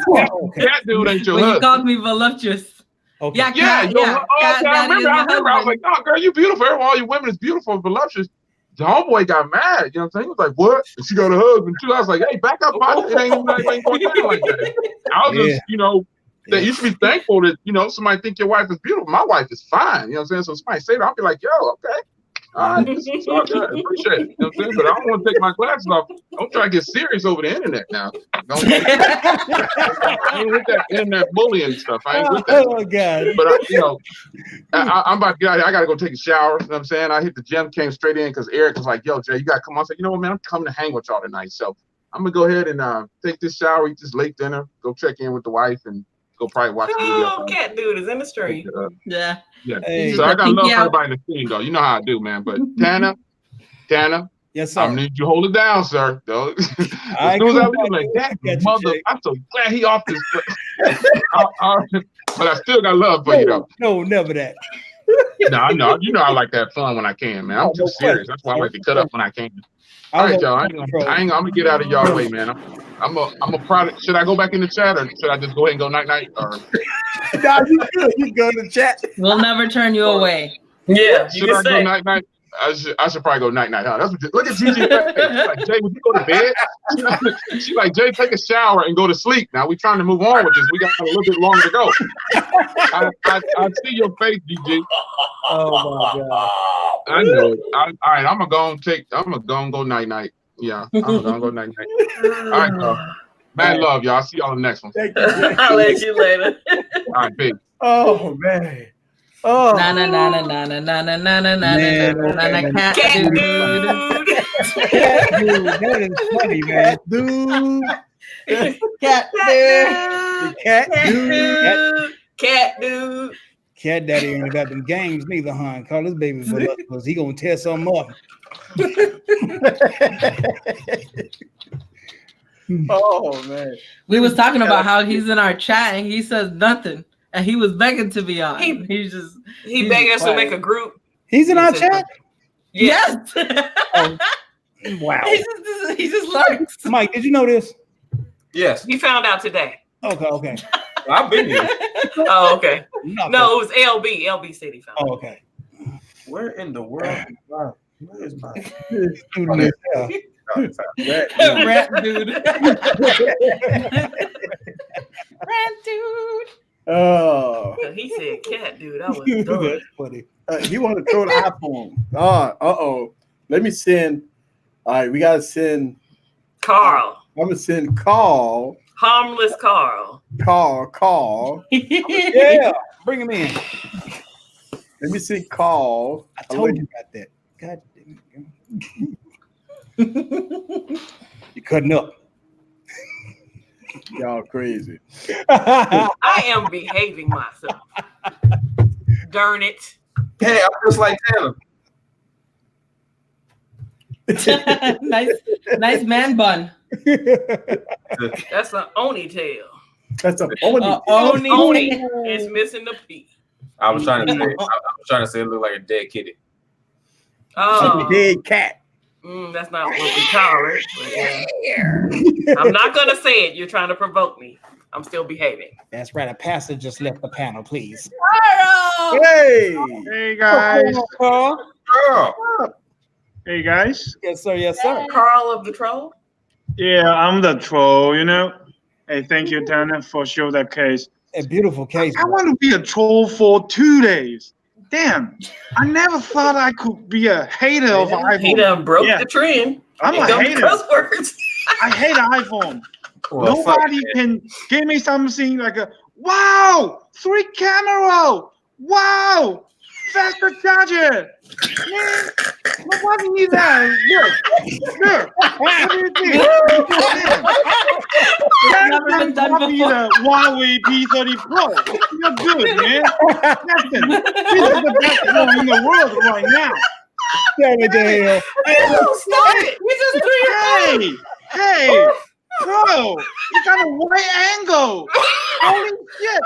Cat dude ain't your husband. You called me voluptuous. Okay. Yeah. I remember. I was like, no, girl, you beautiful. All you women is beautiful and voluptuous. The homeboy got mad. You know what I'm saying? He was like, what? And she got a husband too. I was like, hey, back up, buddy. It ain't going down like that. I was just, that you should be thankful that, somebody think your wife is beautiful. My wife is fine. You know what I'm saying? So somebody say that, I'll be like, yo, okay. All right, it's all good. I appreciate it. You know what I'm saying? But I don't want to take my glasses off. Don't try to get serious over the internet now. I ain't with that internet bullying stuff. I ain't with that. Oh, God. But, I'm about to get out of here. I got to go take a shower. You know what I'm saying? I hit the gym, came straight in because Eric was like, yo, Jay, you got to come on. I said, you know what, man? I'm coming to hang with y'all tonight. So I'm going to go ahead and take this shower, eat this late dinner, go check in with the wife, and go probably watch the movie. Oh, Cat dude is in the stream. Yeah. Hey. So I got love for everybody in the stream, though. You know how I do, man. But Tana, yes, sir. I need you to hold it down, sir. As soon as I leave, like that mother, I'm so glad he off this. But I still got love for you, though. No, never that. No, I know. You know I like that fun when I can, man. I'm too serious. That's why I like to cut up when I can. All right, y'all. I'm gonna get out of y'all way, man. I'm a product. Should I go back in the chat or should I just go ahead and go night? Or nah, you go to the chat. We'll never turn you away. Yeah. Should I go night? I should probably go night. Huh? That's what. Look at Gigi. Like, Jay, would you go to bed? She's like, Jay, take a shower and go to sleep. Now we trying to move on with this. We got a little bit longer to go. I see your face, Gigi. Oh my God. I know it. All right, I'm gonna go night. Yeah, I'm gonna go night. All right, y'all. Man, love y'all. I'll see y'all in the next one. I'll let you later. All right, big. Oh man. Oh. Na cat dude. That is funny, man. Dude. Cat dude. Cat dude. Cat Daddy ain't got them games neither, huh? Call this baby for luck because he gonna tear something up. Oh man. We was talking about how he's in our chat and he says nothing. And he was begging to be on. He begged us to make a group. He's in our chat? Yes. Oh, wow. He just lurks. Mike, did you know this? Yes. He found out today. Okay. I've been here. Oh, okay. No, it was LB. LB said he found out. Oh, okay. Where in the world? Where is my Rat dude. Rat dude. Oh. He said cat dude. I was done. That's funny. He want to throw the iPhone. Uh-oh. Let me send. All right, we got to send. Carl. I'm going to send Carl. Harmless Carl. Carl. Yeah, bring him in. Let me see, Carl. I told you about that. God damn it. You're cutting up. Y'all crazy. I am behaving myself. Darn it. Hey, I'm just like Tanner. nice man bun. That's an Oni tail. That's a Oni. Oni. It's missing the P. I was trying to say it looked like a dead kitty. Oh, a dead cat. That's not what we call it. Yeah. I'm not gonna say it. You're trying to provoke me. I'm still behaving. That's right. A pastor just left the panel, please. Hey, hey guys. Carl. Hey guys. Yes, sir. Yes, sir. Carl of the Troll. Yeah, I'm the troll. You know. Hey, thank you, Tanner, for showing that case. A beautiful case. I want to be a troll for 2 days. Damn, I never thought I could be a hater of iPhone. He done broke the trend. I'm a hater. Cuss words. I hate iPhone. Well, Nobody can give me something like a wow, 3 camera, wow, faster charger. Man, nobody needs that. Look, what do you think? Never been done Copy before. the Huawei P30 Pro. You're good, man. Listen, this is the best phone in the world right now. Damn it, Dale. Stop it. We just threw your phone. Hey, bro, you got a wide angle. Holy shit.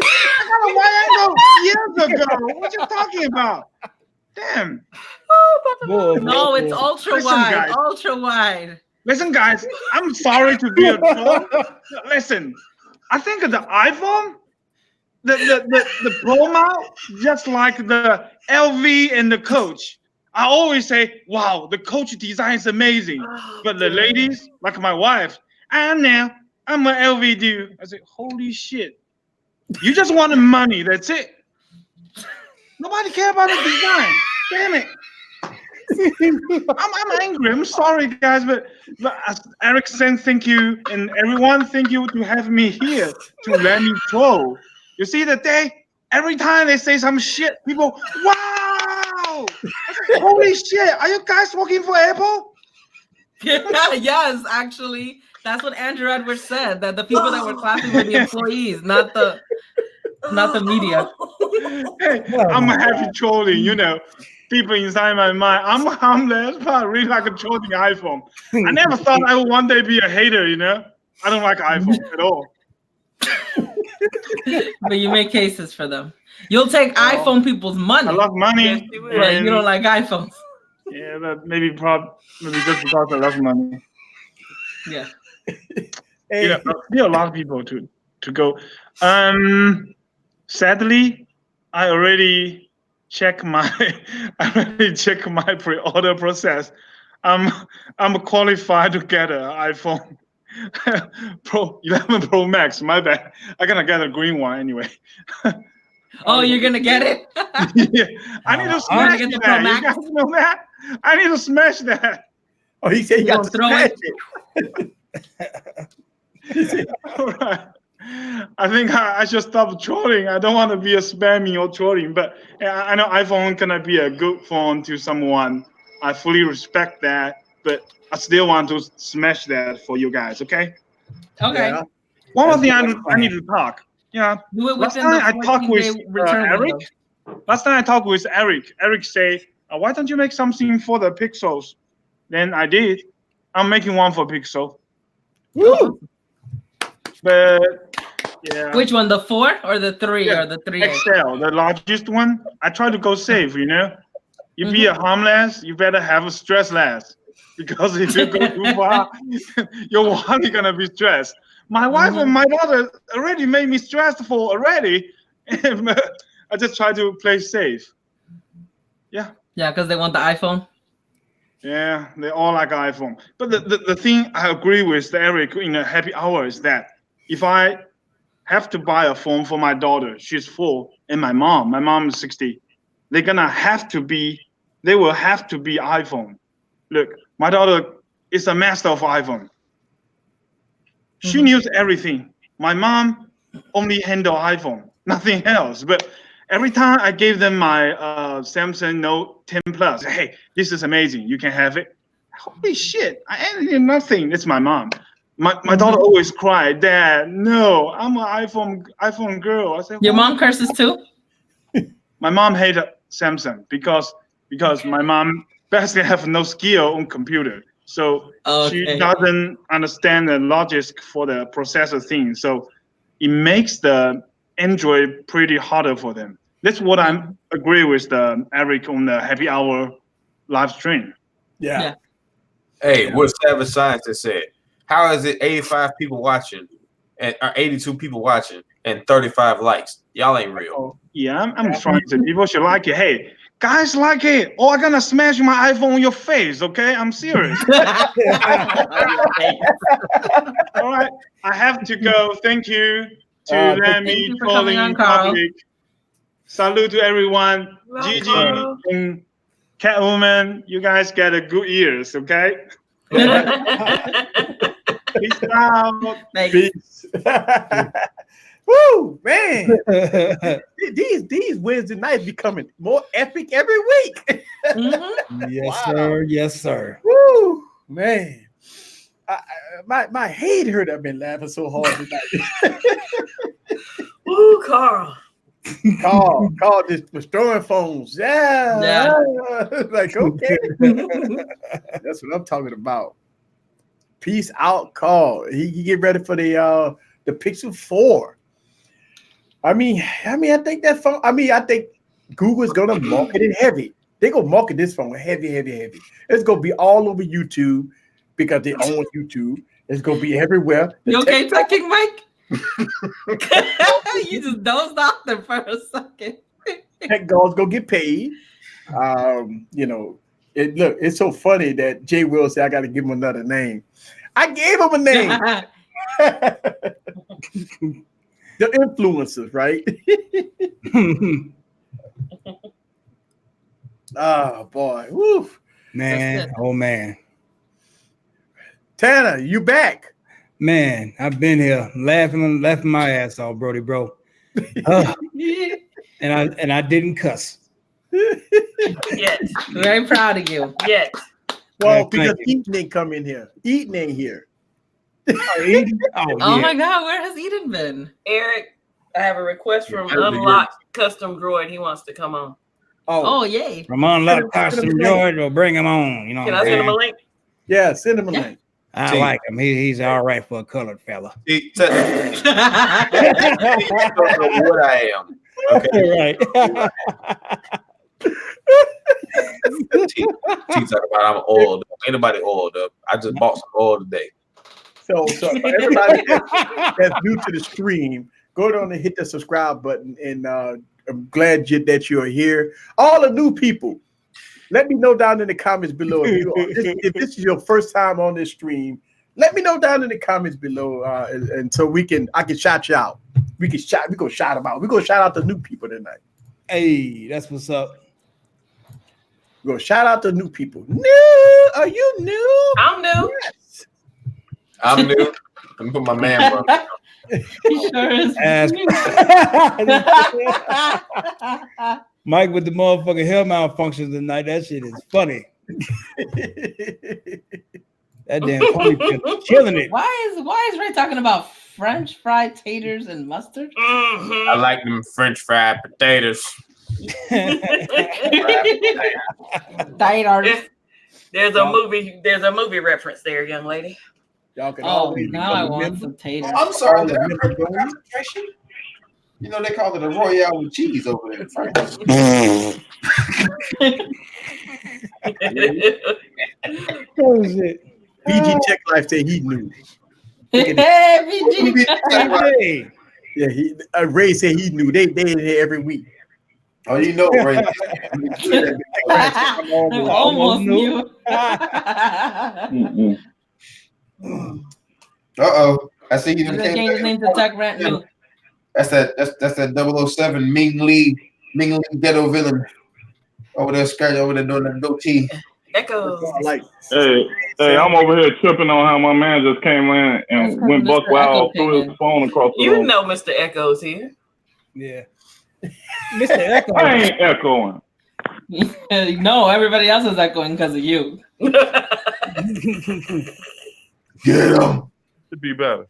I got a wide angle years ago. What you talking about? Damn. No, it's ultra Listen, wide. guys. Ultra wide. Listen, guys, I'm sorry to be a troll. Listen, I think the iPhone, the Pro mount, just like the LV and the Coach. I always say, wow, the Coach design is amazing. But the ladies, like my wife, I'm an LV dude. I say, holy shit. You just want the money, that's it. Nobody care about the design. Damn it. I'm angry. I'm sorry, guys, but as Eric said, thank you, and everyone, thank you to have me here to let me troll. You see the day, every time they say some shit, people, wow, holy shit, are you guys working for Apple? Yes, actually, that's what Andrew Edwards said. That the people that were clapping were the employees, not the media. Hey, I'm happy trolling, you know. People inside my mind. I'm harmless, but I really like a trolling iPhone. I never thought I would one day be a hater, you know. I don't like iPhone at all. But you make cases for them. You'll take iPhone people's money. I love money. But you don't like iPhones. Yeah, but maybe just because I love money. Yeah. You know, there are a lot of people to go. Sadly, I already check my pre-order process. I'm qualified to get an iPhone Pro 11 Pro Max. My bad. I'm gonna get a green one anyway. Oh, you're gonna get it? Yeah, I need to smash that. You guys know that? I need to smash that. Oh, he said he got to smash it. All right. I think I should stop trolling. I don't want to be a spamming or trolling, but I know iPhone can be a good phone to someone. I fully respect that, but I still want to smash that for you guys. Okay. Okay. Yeah. One more thing I need to talk. Yeah. Do it Last within time I the talked with 14-day return Eric. window. Last time I talked with Eric. Eric say, "Why don't you make something for the Pixels?" Then I did. I'm making one for Pixel. Woo! But yeah. Which one, the 4 or the 3 or the 3? XL, the largest one. I try to go safe, you know. You be a harmless, you better have a stress less. Because if you go too far, your wallet gonna be stressed. My wife and my daughter already made me stressful already. I just try to play safe. Yeah. Yeah, because they want the iPhone. Yeah, they all like iPhone. But the thing I agree with Eric in a happy hour is that if I have to buy a phone for my daughter, she's 4, and my mom is 60, they will have to be iPhone. Look, my daughter is a master of iPhone. She knows everything. My mom only handle iPhone, nothing else. But Every time I gave them my Samsung Note 10 Plus, hey, this is amazing. You can have it. Holy shit! I ain't doing nothing. It's my mom. My daughter always cried, Dad, no, I'm an iPhone girl. I said, your mom curses too? My mom hated Samsung because my mom basically have no skill on computer. So she doesn't understand the logic for the processor thing. So it makes the Android pretty harder for them. That's what I agree with Eric on the happy hour live stream. Yeah. Hey, what Savage Scientist said. How is it 85 people watching and 82 people watching and 35 likes? Y'all ain't real. Yeah, I'm trying to. People should like it. Hey, guys like it. Oh, I'm gonna smash my iPhone on your face. Okay, I'm serious. All right, I have to go. Thank you to let me call in public. Salute to everyone. Gigi and Catwoman, you guys get a good ears. Okay. Peace out. Peace. Woo, man. These Wednesday nights becoming more epic every week. Yes, sir. Yes, sir. Woo, man. My head hurt. I've been laughing so hard tonight. Woo, Carl. Carl just destroying phones. Yeah. Like, okay. That's what I'm talking about. Peace out, Carl. He get ready for the Pixel 4. I think that phone. I think Google's gonna market it heavy. They're gonna market this phone heavy. It's gonna be all over YouTube because they own YouTube. It's gonna be everywhere. You okay talking, Mike? You just dozed off there for a second. Tech guys go get paid. It's so funny that Jay Will said I got to give him another name. I gave him a name. The influencers, right? Oh boy, woo, man! Oh man, Tanner, you back? Man, I've been here laughing my ass off, Brody, bro. And I didn't cuss. Yes. Very proud of you. Yes. Well, because Eaton ain't come in here. Eaton ain't here. Oh my God, where has Eden been? Eric, I have a request from Unlocked Custom Droid. He wants to come on. Oh yay. From Unlocked Custom Droid, we'll bring him on. You know. Can I send him a link? Yeah, send him a link. I like him. He's all right for a colored fella. What I am. Okay. Right. T talking about I'm oiled up. Ain't nobody oiled up. I just bought some oil today. So for everybody that's new to the stream, go down and hit the subscribe button. And I'm glad that you're here. All the new people, let me know down in the comments below if this is your first time on this stream. Let me know down in the comments below, and so I can shout you out. We gonna shout them out. We're gonna shout out the new people tonight. Hey, that's what's up. We're gonna shout out the new people. New? Are you new? I'm new. Yes. I'm new. Let me put my man on. He sure is. Mike with the motherfucking hair malfunctions tonight. That shit is funny. That damn ponytail killing it. Why is Ray talking about French fried taters and mustard? I like them French fried potatoes. Diet artist. There's a movie reference there, young lady. Y'all can now I want some taters. I'm sorry, concentration. You know they call it a Royale with cheese over there in France. What is it? BG Tech Life said he knew. Hey, BG. Hey. Yeah, Ray said he knew. They in here every week. Oh, you know, Ray. I almost knew. Uh-oh. I see you Change his name to Tech Rant New. That's that 007 Ming Lee ghetto villain over there, doing that goatee. Echoes. Hey, I'm over here tripping on how my man just came in and went buck wild threw his phone across the room. You know Mr. Echoes here. Yeah. Mr. Echo. I ain't echoing. No, everybody else is echoing because of you. Get him. Should be better.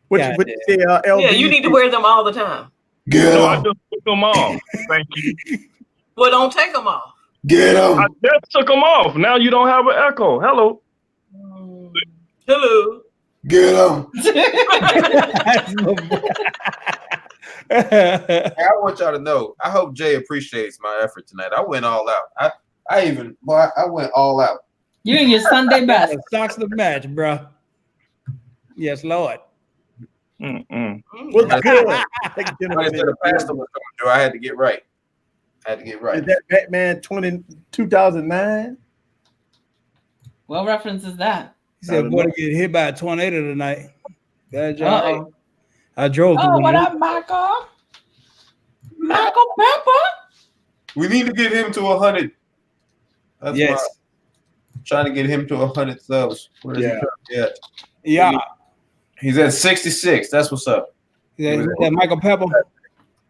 What you say, LB? Yeah, you need to wear them all the time. Get No, I him. just took them off. Thank you. Well, don't take them off. Get him. I just took them off. Now you don't have an echo. Hello. Hello. Get him. I want y'all to know. I hope Jay appreciates my effort tonight. I went all out. I went all out. You're in your Sunday best. Socks the match, bro. Yes, Lord. What's good? Like I said, the pastor was coming through. I had to get right. Is that Batman 2009? What reference is that? He said, "Boy, to get hit by a tornado tonight." Uh-oh. I drove. Oh, what up, Michael? Michael Pepper. We need to get him to 100. That's Yes. why I'm trying to get him to 100 subs. Where is he currently at? Yeah. He's at 66. That's what's up. Yeah, that Michael Pepper.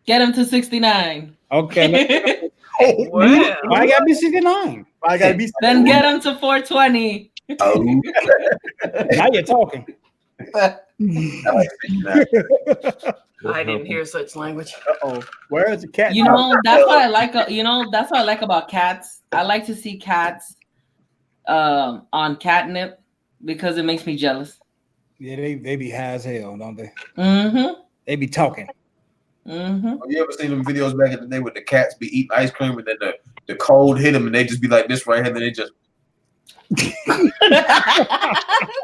Get him to 69. Okay. Wow. Why I gotta be 69? I gotta be. Then get him to 420. Oh. Now you're talking. I like 69. I didn't hear such language. Uh-oh. Where is the cat? You know, that's what I like. That's what I like about cats. I like to see cats on catnip because it makes me jealous. Yeah, they be high as hell, don't they? Mm-hmm. They be talking. Mm-hmm. Have you ever seen them videos back in the day with the cats be eating ice cream and then the cold hit them and they just be like this right here, and then they just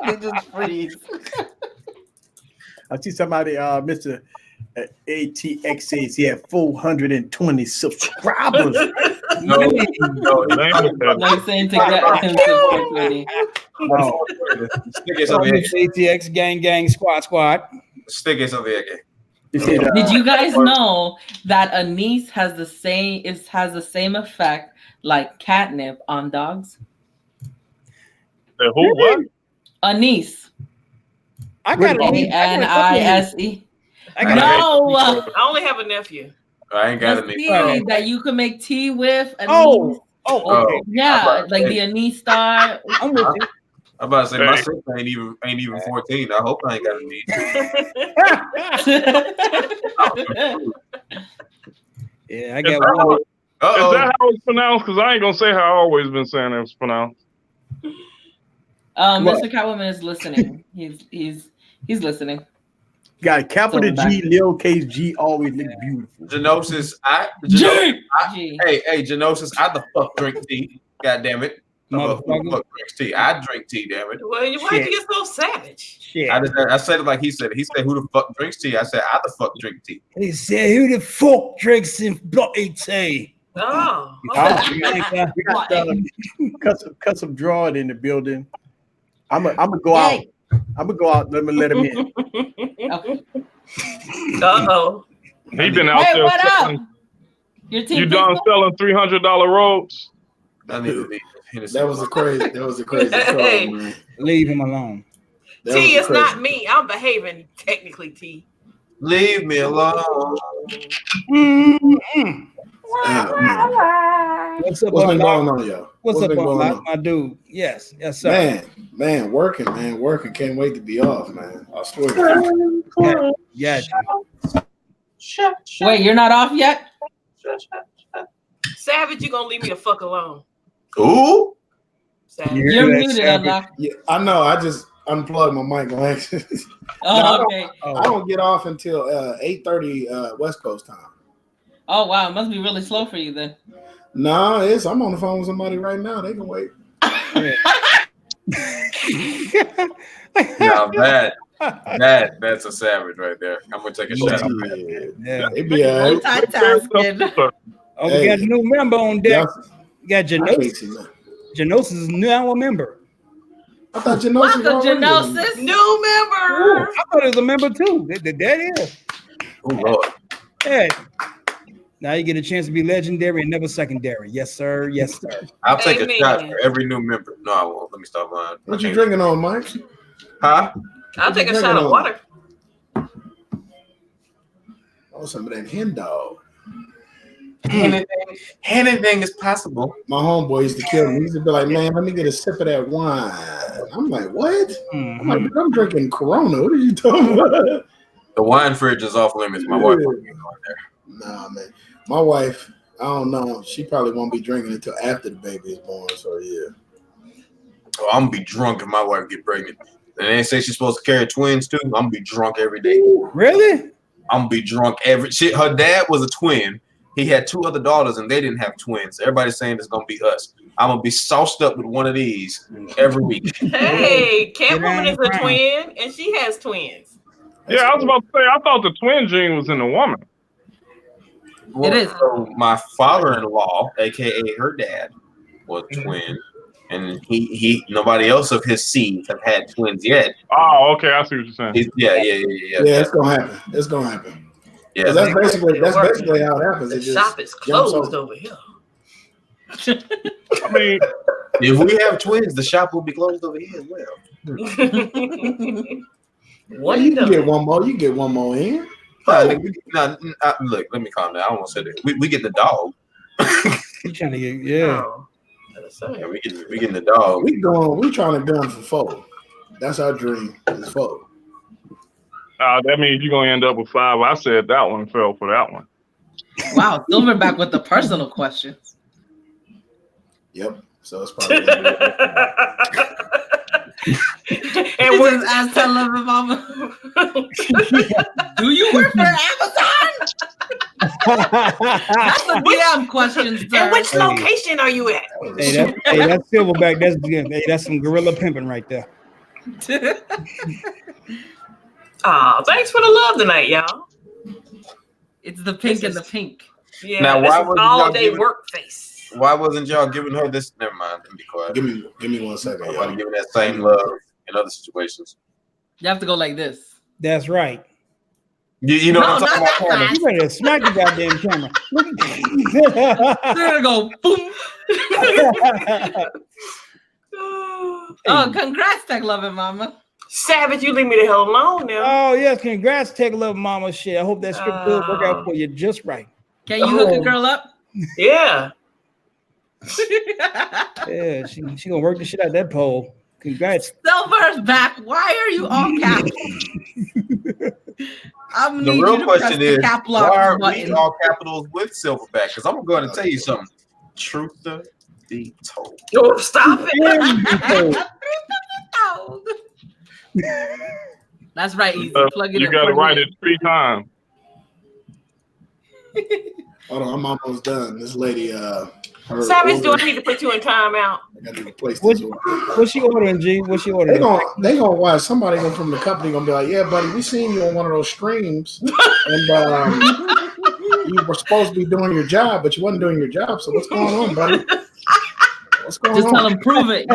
They just freeze. I see somebody, Mr. ATX says he had 420 subscribers. no. Like saying to get him to 420. Stickers over here. ATX gang squad. Stickers over here. Did you guys know that anise has the same effect like catnip on dogs? Who? What? Anise. I got ANISE. No, I only have a nephew. I ain't got The it. tea that you can make tea with. Anise. Okay. Yeah, like the anise star. I'm with you. I'm about to say my sister ain't even 14. I hope I ain't got a need. Yeah, I got one. Is that how it's pronounced? Because I ain't gonna say how I always been saying it's pronounced. Mr. Catwoman is listening. He's listening. Got a capital G, little case G, always look beautiful. Genosis, Genosis, I the fuck drink tea. God damn it. Fuck drinks tea. I drink tea, damn it. Well, why you get so savage? Shit. I said it like he said it. He said, who the fuck drinks tea? I said, I the fuck drink tea. He said, who the fuck drinks in bloody tea? Oh. Okay. We got custom drawing in the building. I'm gonna go out. I'm gonna go out. Let him in. Uh-oh. He been out there. What selling, up? You done selling $300 robes? I need to leave. That was a crazy Hey. troll, man. Leave him alone. T, it's not me. I'm behaving technically, T. Leave me alone. What's up, What's been going on, y'all? What's up, been going on? my dude? Yes, sir. Man, working. Can't wait to be off, man. I swear to you. Yeah. Wait, you're not off yet? Savage, you gonna leave me the fuck alone. Ooh. Savage. You're muted, Unlock. Yeah, I know. I just unplugged my mic on accident. Okay. I don't get off until 8:30 West Coast time. Oh wow, it must be really slow for you then. No, I'm on the phone with somebody right now. They can wait. Now that's a savage right there. I'm gonna take a shot. Yeah. It be all right. Multitasking. Oh, we got a new member on deck. We got Genosis. Genosis is now a member. I thought Genosis Welcome, Genosis. New member. I thought it was a member too. That is. Oh Lord. Hey. Now you get a chance to be legendary and never secondary. Yes, sir. Yes, sir. I'll take a shot for every new member. No, I won't. Let me stop lying. What you drinking on, Mike? Huh? I'll take a shot of water. Oh, some of that hen dog. Anything is possible. My homeboy used to kill me. He used to be like, man, let me get a sip of that wine. I'm like, what? I'm like, I'm drinking Corona. What are you talking about? The wine fridge is off limits. My wife won't be going there. Nah, man. My wife, I don't know. She probably won't be drinking until after the baby is born. So, yeah. Oh, I'm gonna be drunk if my wife get pregnant. And they say she's supposed to carry twins too. I'm gonna be drunk every day. Really? I'm gonna be drunk every shit. Her dad was a twin. He had 2 other daughters and they didn't have twins. Everybody's saying it's gonna be us. I'm gonna be sauced up with one of these every week. Hey, Catwoman is a twin and she has twins. Yeah, I was about to say, I thought the twin gene was in the woman. Well, it is. So my father-in-law, aka her dad, was a twin. And he nobody else of his seeds have had twins yet. Oh, okay, I see what you're saying. Yeah, it's gonna happen. It's gonna happen. Yeah, that's basically how it happens. The shop is closed over here. I mean, if we have twins, the shop will be closed over here as well. Well, you can get one more. You get one more in. Look, let me calm down. I don't want to say that. We get the dog. You trying to get Yeah, we getting the dog. We trying to gun for 4. That's our dream. Is 4. That means you're gonna end up with 5. I said that one fell for that one. Wow, Silverback with the personal questions. Yep. So it's probably. And we're asked to love it, mama. Do you work for Amazon? That's the DM question, sir. And which location are you at? That's Silverback. That's some gorilla pimping right there. Thanks for the love tonight, y'all. It's the pink and the pink. Yeah, now, why was all day work face? Why wasn't y'all giving her this? Never mind. Let me be quiet. Give me 1 second. I'm giving that same love in other situations. You have to go like this. That's right. You know what I'm talking about? You better smack the goddamn camera. They're gonna go boom. Oh, congrats, Tech Loving Mama. Savage, you leave me the hell alone now. Oh yes, congrats, Tech Love Mama. Shit, I hope that script will work out for you just right. Can you hook a girl up? Yeah. Yeah, she gonna work the shit out of that pole. Congrats. Silver's back. Why are you all caps? The real question is, why are we all capitals with Silverback? Because I'm going to tell you something. Truth be told. Oh, stop it. That's right, Easy. Plug it in. You got to write it 3 times. Hold on, I'm almost done. This lady, Savage, do I need to put you in timeout? I got to replace this. What's she ordering, G? What's she ordering? They gonna watch. Somebody from the company gonna be like, "Yeah, buddy, we seen you on one of those streams, and you were supposed to be doing your job, but you wasn't doing your job. So what's going on, buddy? What's going on?" Just tell them, prove it.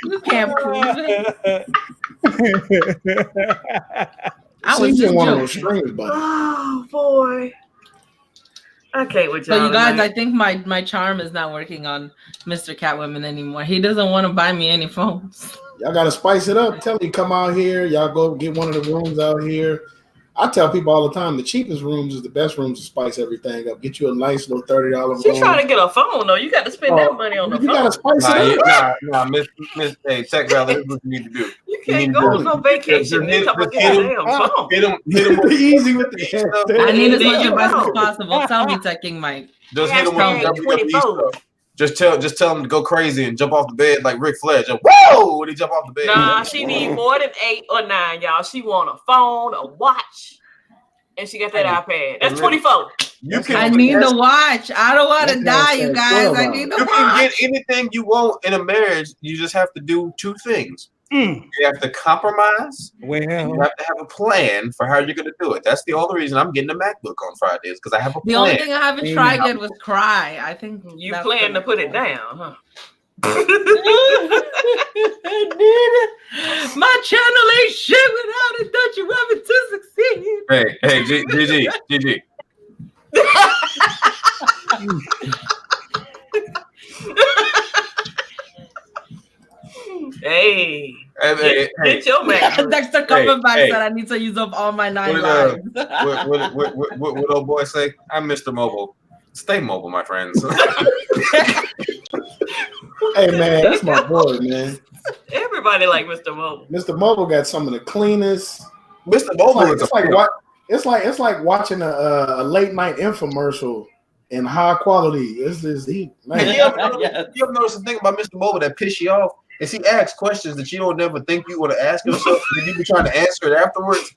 You can't prove it. I was just one of those streams, buddy. Oh boy. Okay, with y'all. So you guys, I think my charm is not working on Mr. Catwoman anymore. He doesn't want to buy me any phones. Y'all gotta spice it up. Tell me, come out here. Y'all go get one of the rooms out here. I tell people all the time, the cheapest rooms is the best rooms to spice everything up. Get you a nice little $30 room. She's trying to get a phone though. You got to spend that money on the phone. You gotta spice it up. Nah, Miss hey, Tech Valley, this is what you need to do. You can't go on no vacation and come and get a damn phone. Hit him easy with the stuff. I need as much advice as possible. Tell me, Teching Mike. Just hit him with WWE stuff. Just tell him to go crazy and jump off the bed like Ric Flair. Just whoa when he jump off the bed. Nah, she need more than 8 or 9, y'all. She want a phone, a watch, and she got that iPad. That's 24. I need the watch. I don't want to die, you guys. I need the watch. You can get anything you want in a marriage. You just have to do 2 things. You have to compromise. You have to have a plan for how you're going to do it. That's the only reason I'm getting a MacBook on Fridays, because I have a plan. The only thing I haven't tried yet was cry. I think you plan to put it down, huh? My channel ain't shit without it. Don't you want it to succeed? Hey, GG. Hey, Get your Mac. Dexter coming back said I need to use up all my 9 lives. What old boy say? I'm Mr. Mobile. Stay mobile, my friends. Hey man, that's my boy, man. Everybody like Mr. Mobile. Mr. Mobile got some of the cleanest. Mr. Mobile it's like watching a late night infomercial in high quality. It's man. You ever notice the thing about Mr. Mobile that piss you off? Is he asks questions that you don't never think you want to ask yourself, and you be trying to answer it afterwards.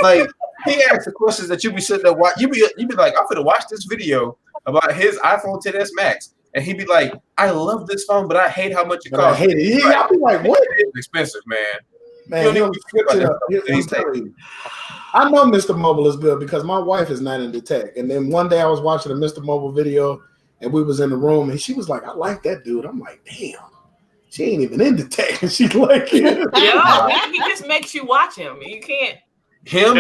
Like he asks the questions that you be sitting there watch. You be like, I'm gonna watch this video about his iPhone XS Max, and he'd be like, I love this phone, but I hate how much it costs. I hate it. Yeah, I'll be like, what? It's expensive, man. Man, he'll switch it up. I know Mr. Mobile is good because my wife is not into tech. And then one day I was watching a Mr. Mobile video, and we was in the room, and she was like, I like that dude. I'm like, damn. She ain't even into tech, and she's like, yeah, he just makes you watch him. You can't. Him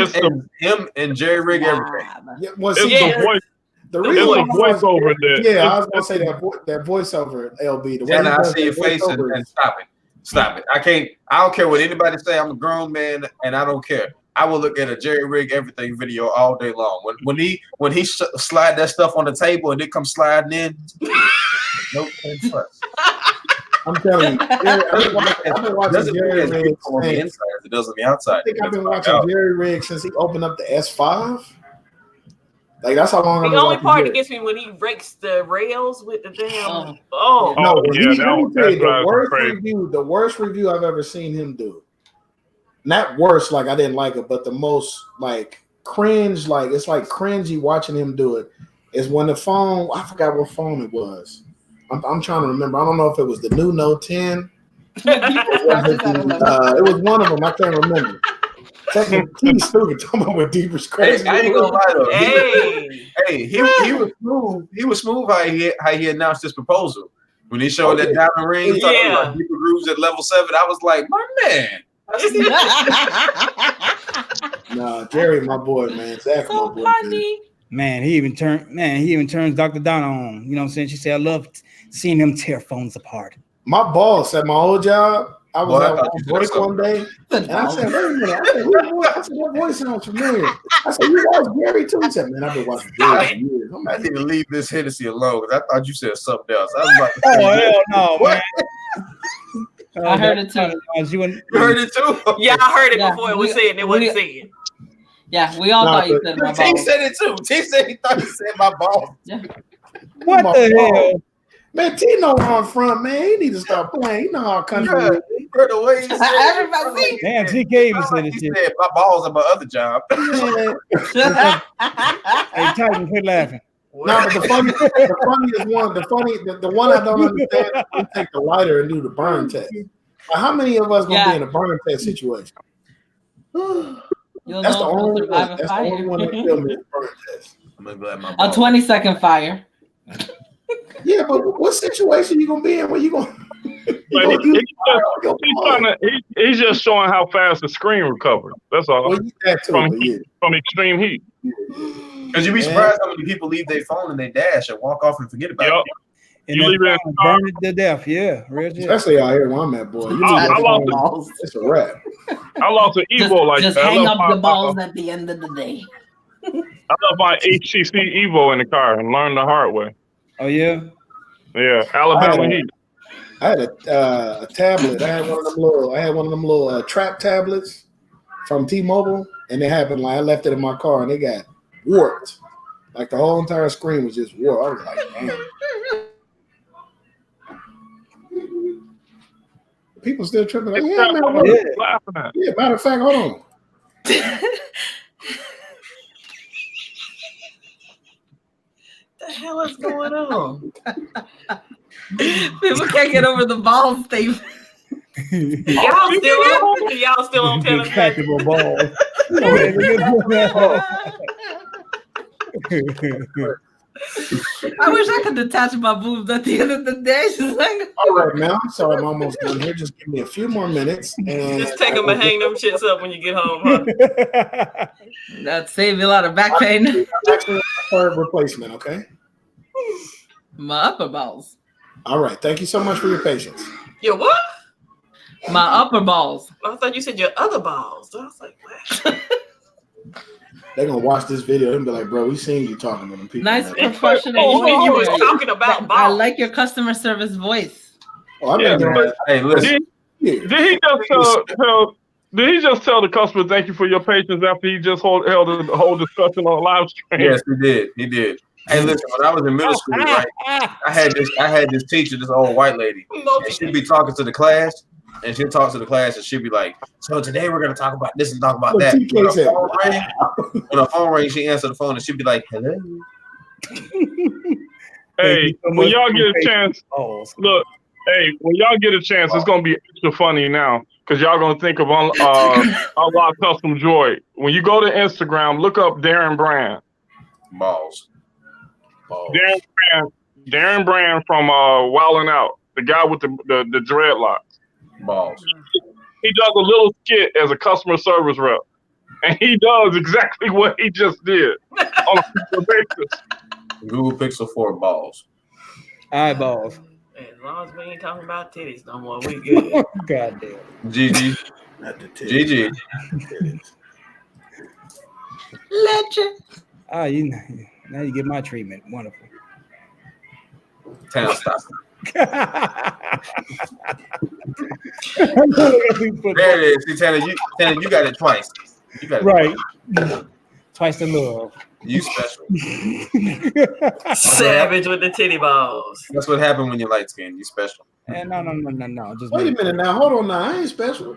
and Jerry Rig everything. Yeah, well, the reason like voiceover there. Yeah, I was gonna say that voiceover, LB. The way I see your face and stop it. I don't care what anybody say. I'm a grown man, and I don't care. I will look at a Jerry Rig everything video all day long. When he slide that stuff on the table and it comes sliding in, nope. I'm telling you, I've been watching Jerry Rig on the inside as it does on the outside. I think I've been watching Jerry Rig since he opened up the S5. Like that's how long. The only part that gets me when he breaks the rails with the damn. The worst review I've ever seen him do. Not worse, like I didn't like it, but the most like cringe, like it's like cringy watching him do it. Is when the phone, I forgot what phone it was. I'm trying to remember. I don't know if it was the new Note 10. It was one of them. I can't remember. He's stupid talking about with deeper scratches. I ain't gonna lie though. He was smooth. He was smooth how he announced his proposal when he showed that diamond ring. About deeper grooves at level 7. I was like, my man. Nah, Jerry, my boy, man. Zach, my boy. Man, he even turns Dr. Donna on. You know what I'm saying? She said, I love seeing him tear phones apart. My boss at my old job, I was at break one day, and I said, wait a minute. I said, that voice sounds familiar. I said, you watch Gary too? He said, man, I've been watching Gary for years. I need to leave this Hennessy alone because I thought you said something else. I was like, oh, hell no, man. I heard it too. You heard it too? Yeah, I heard it before it was said. It wasn't said. Yeah, we all thought you said my balls. T said it too. T said he thought you said my balls. Yeah. What the hell? Man, T know how I'm from, man. He need to start playing. You know how country is. The way he said everybody. Damn, TK even said this shit. Said my balls are my other job. Hey, Titan, quit laughing. No, but the funniest one, the one I don't understand, we take the lighter and do the burn test. Like, how many of us gonna be in a burn test situation? That's the only one. That's the only one that filmed me burn test. I'm glad my a 20-second fire. Yeah, but what situation you gonna be in when you gonna? He's just showing how fast the screen recovers. That's all. Well, from extreme heat. Because you'd be surprised how many people leave their phone and they dash and walk off and forget about it. And you leave it burn it to death, especially out here where I'm at, boy. It's a wrap. I lost an Evo like that. Just hang up the balls at the end of the day. I left my HTC Evo in the car and learned the hard way. Oh yeah? Yeah, Alabama heat. I had a tablet. I had one of them little trap tablets from T-Mobile, and it happened like I left it in my car and it got warped. Like the whole entire screen was just warped. I was like, damn. People still tripping like, yeah, man. Yeah, matter of fact, hold on. The hell is going on? People can't get over the ball statement. Y'all still on retractable balls. I wish I could detach my boobs at the end of the day. She's like, all right, man. I'm sorry, I'm almost done here. Just give me a few more minutes. And just take them and hang them shits up when you get home, huh? That'd save you a lot of back pain. Actually, third replacement, okay? My upper balls. All right. Thank you so much for your patience. Your what? My upper balls. I thought you said your other balls. I was like, what? They're gonna watch this video and be like, bro, we seen you talking to them people. Nice man. professional. You was talking about balls. I like your customer service voice. Oh, I've been doing Hey, listen. Did he just tell the customer thank you for your patience after he just held a whole discussion on live stream? Yes, he did. He did. Hey, listen. When I was in middle school, right, I had this teacher, this old white lady, and she'd be talking to the class, and she'd talk to the class, and she'd be like, "So today we're gonna talk about this and talk about that." When her phone rang, she answered the phone, and she'd be like, "Hello." Hey, when y'all get a chance, look. Hey, when y'all get a chance, it's gonna be extra funny now because y'all gonna think of Unlock Custom Joy. When you go to Instagram, look up Darren Brand. Balls. Darren Brand from Wildin' Out, the guy with the dreadlocks. Balls. He does a little skit as a customer service rep, and he does exactly what he just did on a regular basis. Google Pixel 4 balls. Eyeballs. As long as we ain't talking about titties no more, we good. God damn. GG. GG. Legend. Now you get my treatment. Wonderful. Town stop. There it is. See, Tanner, you got it twice. You got it right. Twice the love. You special. Savage with the titty balls. That's what happened when you're light skinned. You special. No. Just wait a minute now. Hold on now. I ain't special.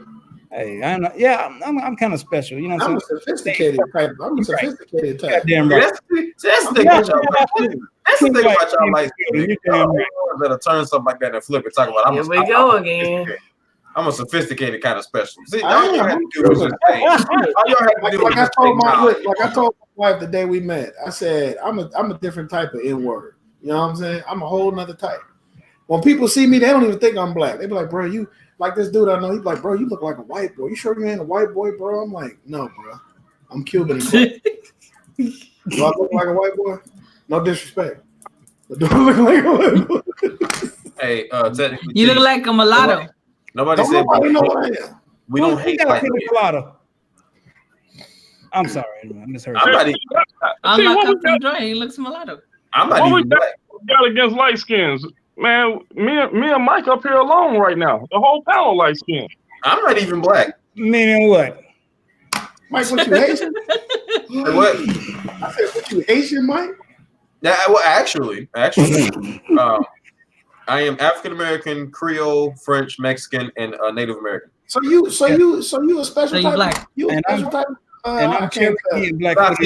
Hey, I'm not, yeah, I'm kind of special. You know what I'm I'm a sophisticated type. I'm a sophisticated type. Damn right. That's the thing about y'all. That's the thing about y'all light skinned. That'll turn something like that and flip it. Talk about. Here we go again. I'm a sophisticated kind of special. See, I all you am. have to do is just say. All you have to do is just say knowledge. Like I told my wife the day we met, I said I'm a different type of N-word. You know what I'm saying? I'm a whole nother type. When people see me, they don't even think I'm black. They be like, bro, you like this dude I know. He's like, bro, you look like a white boy. You sure you ain't a white boy, bro? I'm like, no, bro. I'm Cuban. Do I look like a white boy? No disrespect. But do I look like a white boy? Hey, technically, you look like a mulatto. Nobody said we don't hate black mulatto. I'm sorry, I misheard. I'm not Captain Dre. He looks mulatto. I'm not even black. Got against light skins, man. Me and Mike up here alone right now. The whole panel light skin. I'm not even black. Meaning what? Mike, what you Haitian? What? I said, what you Haitian, Mike? Yeah, well, actually, I am African American, Creole, French, Mexican, and Native American. So you a special type? Black. You a special type? And I'm Cherokee and black. But if I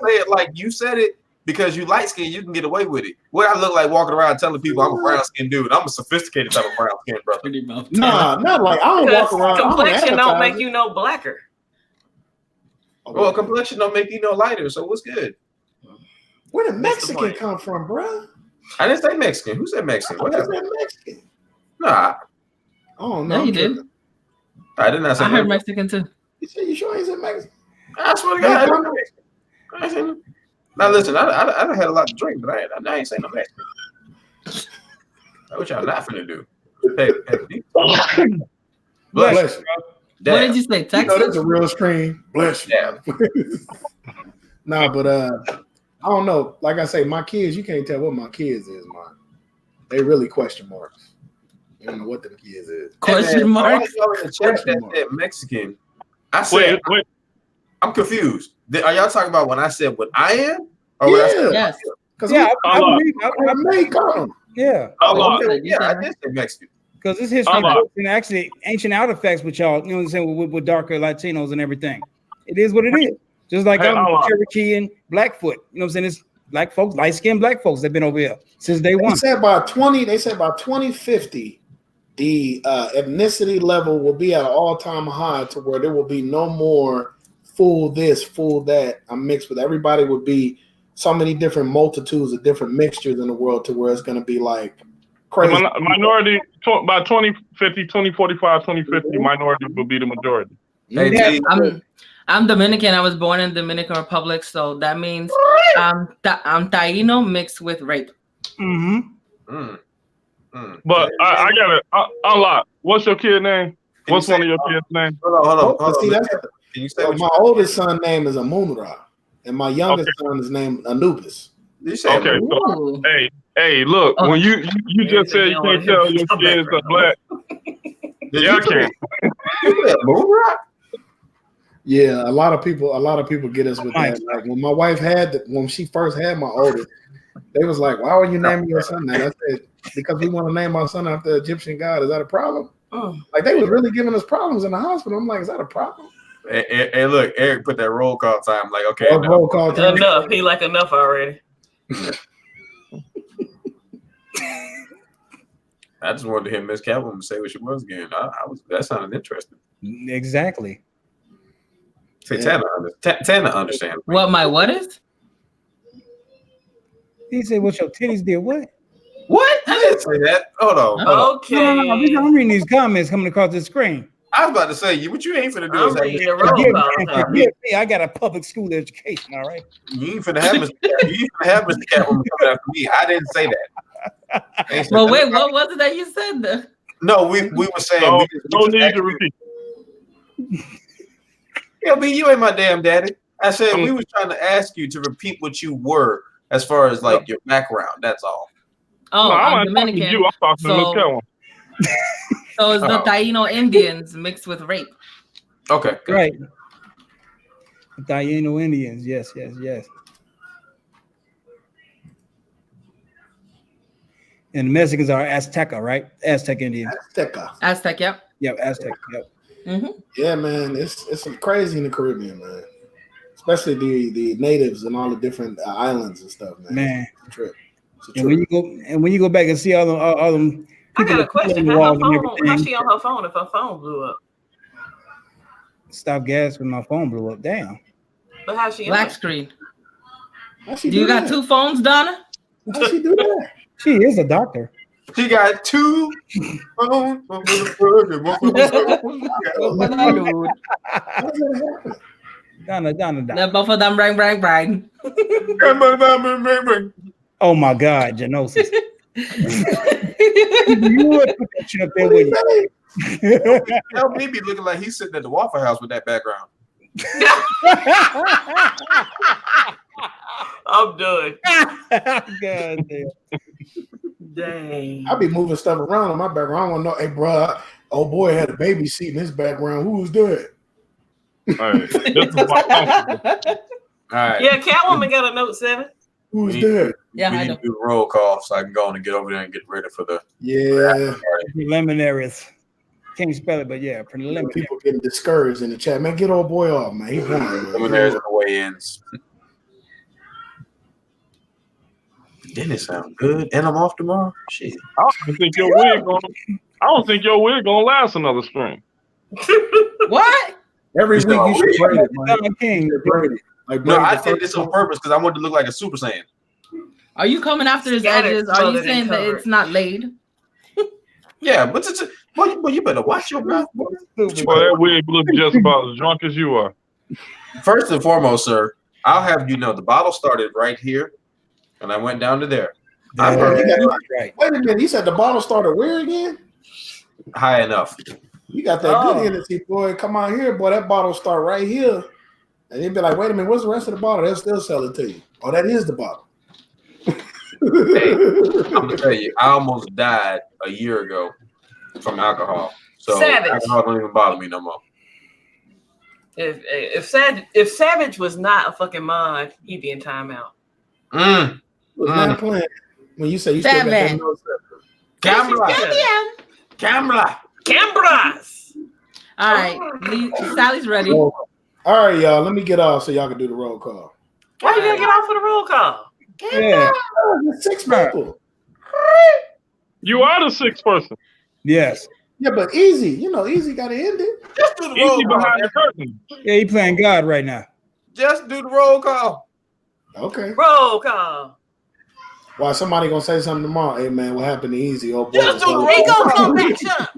say it like you said it, because you light skinned, you can get away with it. What I look like walking around telling people I'm a brown skinned dude. I'm a sophisticated type of brown skinned brother. Nah, not like I don't walk around. Complexion don't make you no blacker. Well, complexion don't make you no lighter. So what's good? Where did Mexican come from, bro? I didn't say Mexican. Who said Mexican? What said Mexican? Nah. Oh no, yeah, you did. I did not say. I heard Mexican too. You sure he said Mexican? I swear to God, I said. Now listen, I had a lot to drink, but I ain't saying no Mexican. That's what y'all not finna do. Hey, bless you. What did you say? Texas? You know, that's a real stream. Bless you. Yeah. Nah, but I don't know. Like I say, my kids, you can't tell what my kids is, man. They really question marks. You don't know what them kids is. Question marks? Mexican. I said, wait. I'm confused. Are y'all talking about when I said what I am? Or yeah. Yes. Because I made comment. Yeah. I did say Mexican. Because it's history books and actually ancient artifacts with y'all, you know what I'm saying, with darker Latinos and everything. It is what it is. Just like Cherokee and Blackfoot. You know what I'm saying? It's black folks, light-skinned black folks that have been over here since day one. They said by 2050, the ethnicity level will be at an all-time high to where there will be no more fool this, fool that. I'm mixed with everybody would be so many different multitudes of different mixtures in the world to where it's going to be like crazy. Minority by 2050, 2045, 2050, minority will be the majority. Hey, I'm Dominican. I was born in Dominican Republic, so that means I'm Taino mixed with rape. Mm-hmm. But I gotta unlock. What's your kid name? What's one of your kids' names? Hold on. See, Can you say my oldest son's name is Amunra, and my youngest son is named Anubis. Okay, so, hey, look, when you just said you can't tell your kids are black. Yeah, I can. Yeah, a lot of people get us with that. Like when my wife when she first had my oldest, they was like, "Why would you name your son that?" I said, "Because we want to name our son after the Egyptian god. Is that a problem?" Like they was really giving us problems in the hospital. I'm like, "Is that a problem?" Hey, look, Eric put that roll call time. Like, okay, roll call time. Enough. He like enough already. I just wanted to hear Miss Catwoman say what she was again. That sounded interesting. Exactly. Say Tana understand. What is? He said, "What your titties did?" What? What? I didn't say that. Hold on. Okay. No. I'm reading these comments coming across the screen. I was about to say, what you ain't finna do is I got a public school education, all right? You ain't finna have Mr. Catwoman coming after me. I didn't say that. Well, wait, what was it that you said though? No, we were saying no need to repeat. LB, you ain't my damn daddy. I said we was trying to ask you to repeat what you were as far as like your background. That's all. Oh, no, I'm Dominican. I'm talking to Miss Catwoman. So it's the Taino Indians mixed with rape. Okay, good. Right. Taino Indians, yes. And the Mexicans are Azteca, right? Aztec Indians. Aztec, yep. Yep, Aztec, yep. Mm-hmm. Yeah, man, it's some crazy in the Caribbean, man. Especially the natives and all the different islands and stuff, man. It's a trip. And when you go back and see all them I got a question. How's she on her phone if her phone blew up? Stop gas when my phone blew up. Damn. But how's she black screen? Do you got two phones, Donna? How's she do that? She is a doctor. She got two phones. Donna. Both of them bang. Oh my God, Genosis. You would put that shit up there with you. LB be looking like he's sitting at the Waffle House with that background. I'm done. God damn. Dang. I be moving stuff around in my background. I want to know, hey, bro, old boy had a baby seat in his background. Who was that? All right. Yeah, Catwoman got a Note 7. Who's that? Yeah, we need to do the roll call so I can go on and get over there and get ready for the preliminaries. Can't spell it, but yeah, preliminaries. People getting discouraged in the chat. Man, get old boy off, man. He's preliminaries and the weigh-ins. Didn't it sound good? And I'm off tomorrow? Shit. I don't think your wig gonna last another spring. What? Every week you should braid it, man. Braid it. Like, no, I did this on purpose because I wanted to look like a Super Saiyan. Are you coming after his edges? Are you saying that it's not laid? Yeah, but you better watch your mouth. Well, that wig looks just about as drunk as you are. First and foremost, sir, I'll have you know the bottle started right here, and I went down to there. Right. Wait a minute, you said the bottle started where again? High enough. You got that good energy, boy. Come on here, boy. That bottle start right here. And they'd be like, wait a minute, what's the rest of the bottle? They'll still sell it to you. Oh, that is the bottle. Hey, I'm gonna tell you, I almost died a year ago from alcohol. So alcohol don't even bother me no more. If Savage was not a fucking mod, he'd be in timeout. Was not playing. When you say you still got that nose Cameras. All right, Sally's ready. All right, y'all. Let me get off so y'all can do the roll call. Why you gotta get off for the roll call? Yeah. 6 people. You are the 6th person. Yes. Yeah, but Easy. You know, Easy got to end it. Just do the roll call. Behind the curtain. Yeah, he playing God right now. Just do the roll call. Okay. Roll call. Why somebody gonna say something tomorrow? Hey man, what happened to Easy? Oh boy, just do the roll call. Shut up.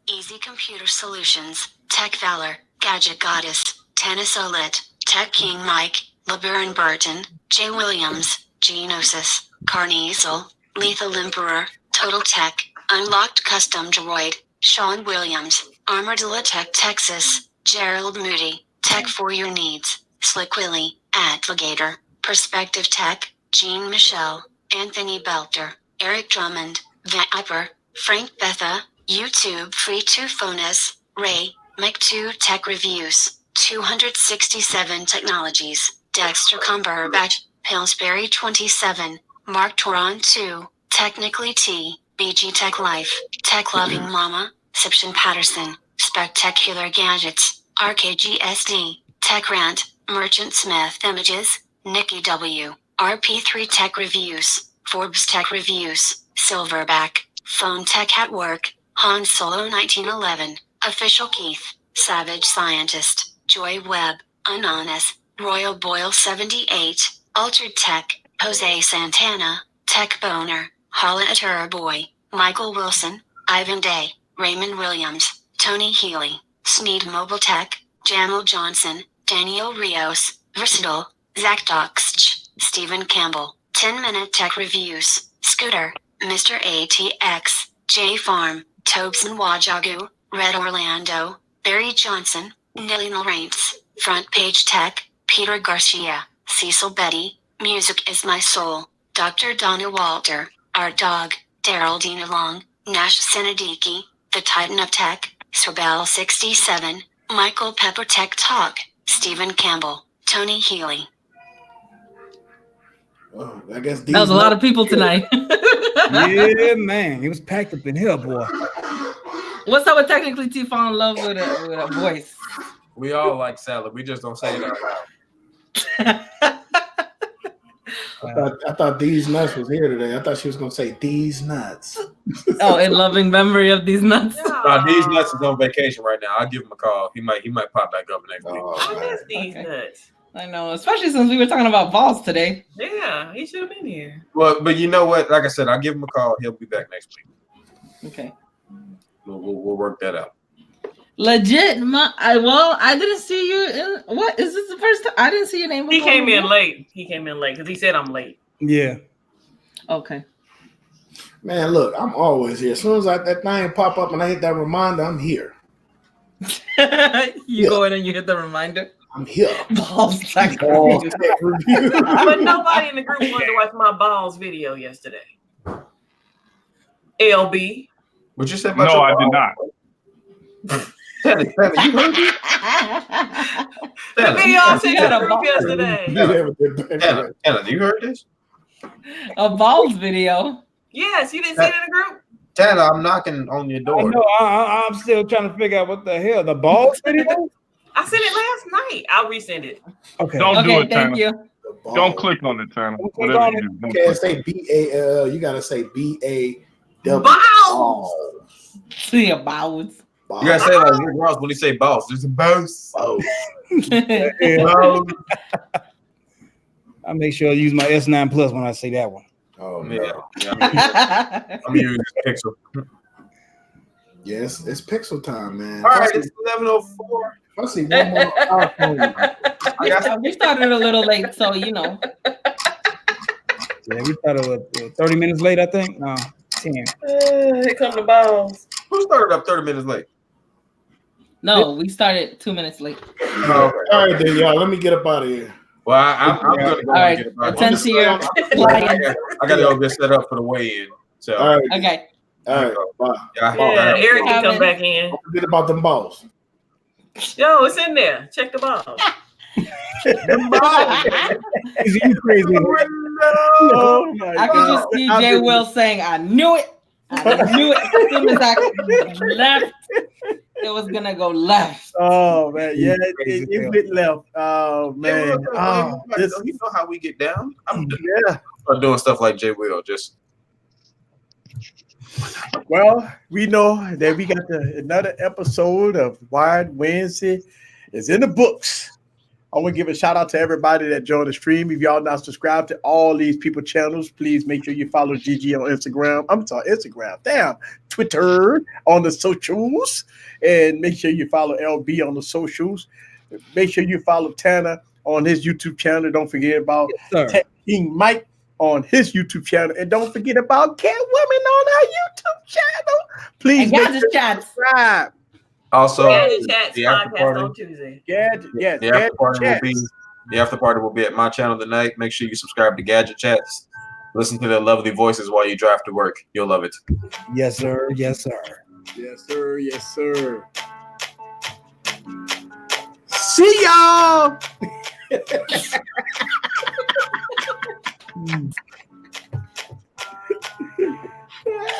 Easy Computer Solutions, Tech Valor, Gadget Goddess, Tennis Olet, Tech King Mike, LeBaron Burton, Jay Williams, Geonosis, Carniesel, Lethal Emperor, Total Tech, Unlocked Custom Droid, Sean Williams, Armadillo Tech Texas, Gerald Moody, Tech for Your Needs, Slick Willie, Advogator, Perspective Tech, Jean Michelle, Anthony Belter, Eric Drummond, Viper, Frank Betha, YouTube Free 2 Phonus, Ray, Mike 2 Tech Reviews, 267 Technologies, Dexter Cumberbatch, Pillsbury 27, Mark Toron 2, Technically T, BG Tech Life, Tech Loving Mama, Siption Patterson, Spectacular Gadgets, RKGSD, Tech Rant, Merchant Smith Images, Nikki W, RP3 Tech Reviews, Forbes Tech Reviews, Silverback, Phone Tech at Work, Han Solo 1911, Official Keith, Savage Scientist, Joy Webb, Anonymous, Royal Boyle 78, Altered Tech, Jose Santana, Tech Boner, Holla at Her Boy, Michael Wilson, Ivan Day, Raymond Williams, Tony Healy, Sneed Mobile Tech, Jamal Johnson, Daniel Rios, Versatile, Zach Doxch, Stephen Campbell, 10-Minute Tech Reviews, Scooter, Mr. ATX, J Farm, Tobson Wajagu, Red Orlando, Barry Johnson, Nelly Lawrence, Front Page Tech, Peter Garcia, Cecil Betty, Music is My Soul, Dr. Donna Walter, Art Dog, Daryl Dina Long, Nash Senadiki, The Titan of Tech, Sorbel 67, Michael Pepper Tech Talk, Stephen Campbell, Tony Healy. Well, I guess that was a lot of people tonight. Yeah, man, it was packed up in here, boy. What's up with Technically T fall in love with a voice? We all like salad. We just don't say it out loud. I thought These Nuts was here today. I thought she was gonna say These Nuts. Oh, in loving memory of These Nuts. These Nuts is on vacation right now. I'll give him a call. He might pop back up next week. I miss These Nuts. I know, especially since we were talking about balls today. Yeah, he should have been here. Well, but you know what? Like I said, I'll give him a call. He'll be back next week. Okay. We'll work that out. Legit, I didn't see you in what is this the first time? I didn't see your name before. He came in late because he said I'm late. Yeah. Okay. Man, look, I'm always here. As soon as that thing pop up and I hit that reminder, I'm here. You go in and you hit the reminder. I'm here. Balls Tech Review. But nobody in the group wanted to watch my balls video yesterday. LB. What you said? No, I did not. Tanner, you heard me? The video I sent to the group yesterday. Tanner, you heard this? A balls video. Yes, you didn't see it in the group? Tanner, I'm knocking on your door. No, I'm still trying to figure out what the hell the balls video. I sent it last night. I'll resend it. Okay. Don't do it, thank Tanner. you. Don't click on it, Tanner. Whatever you do. You can't say BAL. You gotta say BAW. Balls. See a balls. You gotta say like Rick Ross when he say boss. There's a boss. I make sure I use my S9 Plus when I say that one. Oh no. Yeah. I'm using Pixel. Yes, it's Pixel time, man. All right, it's 11:04. I see one more iPhone. We started a little late, so you know. Yeah, we started 30 minutes late, I think. No, 10. Here come the balls. Who started up 30 minutes late? No, we started 2 minutes late. Oh, okay. All right, then, y'all. Let me get up out of here. Well, I'm gonna go and get up. Attend to your clients. I gotta go get set up for the weigh-in. So all right. Okay. All right. Bye. Yeah, Eric can come back in. Don't forget about them balls. Yo, it's in there. Check the balls. Is you crazy? Oh my I can just see Jay Will saying, "I knew it. I knew it." As soon as I left, it was gonna go left. Oh man, yeah, it went left. Oh man, you know how we get down? I'm doing stuff like Jay Will. Just well, we know that we got another episode of Wired Wednesday. It's in the books. I want to give a shout out to everybody that joined the stream. If y'all not subscribed to all these people channels, please make sure you follow Gigi on Instagram. I'm sorry, Instagram. Damn. Twitter on the socials. And make sure you follow LB on the socials. Make sure you follow Tanner on his YouTube channel. Don't forget about Tech King Mike on his YouTube channel. And don't forget about Catwoman on our YouTube channel. Please make sure to subscribe. Also, Gadget Chats podcast on Tuesday. The after party will be at my channel tonight. Make sure you subscribe to Gadget Chats. Listen to their lovely voices while you drive to work. You'll love it. Yes, sir. Yes, sir. Yes, sir. Yes, sir. See y'all.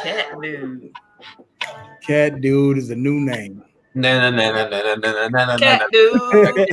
Cat dude. Cat dude is a new name. Cat dude.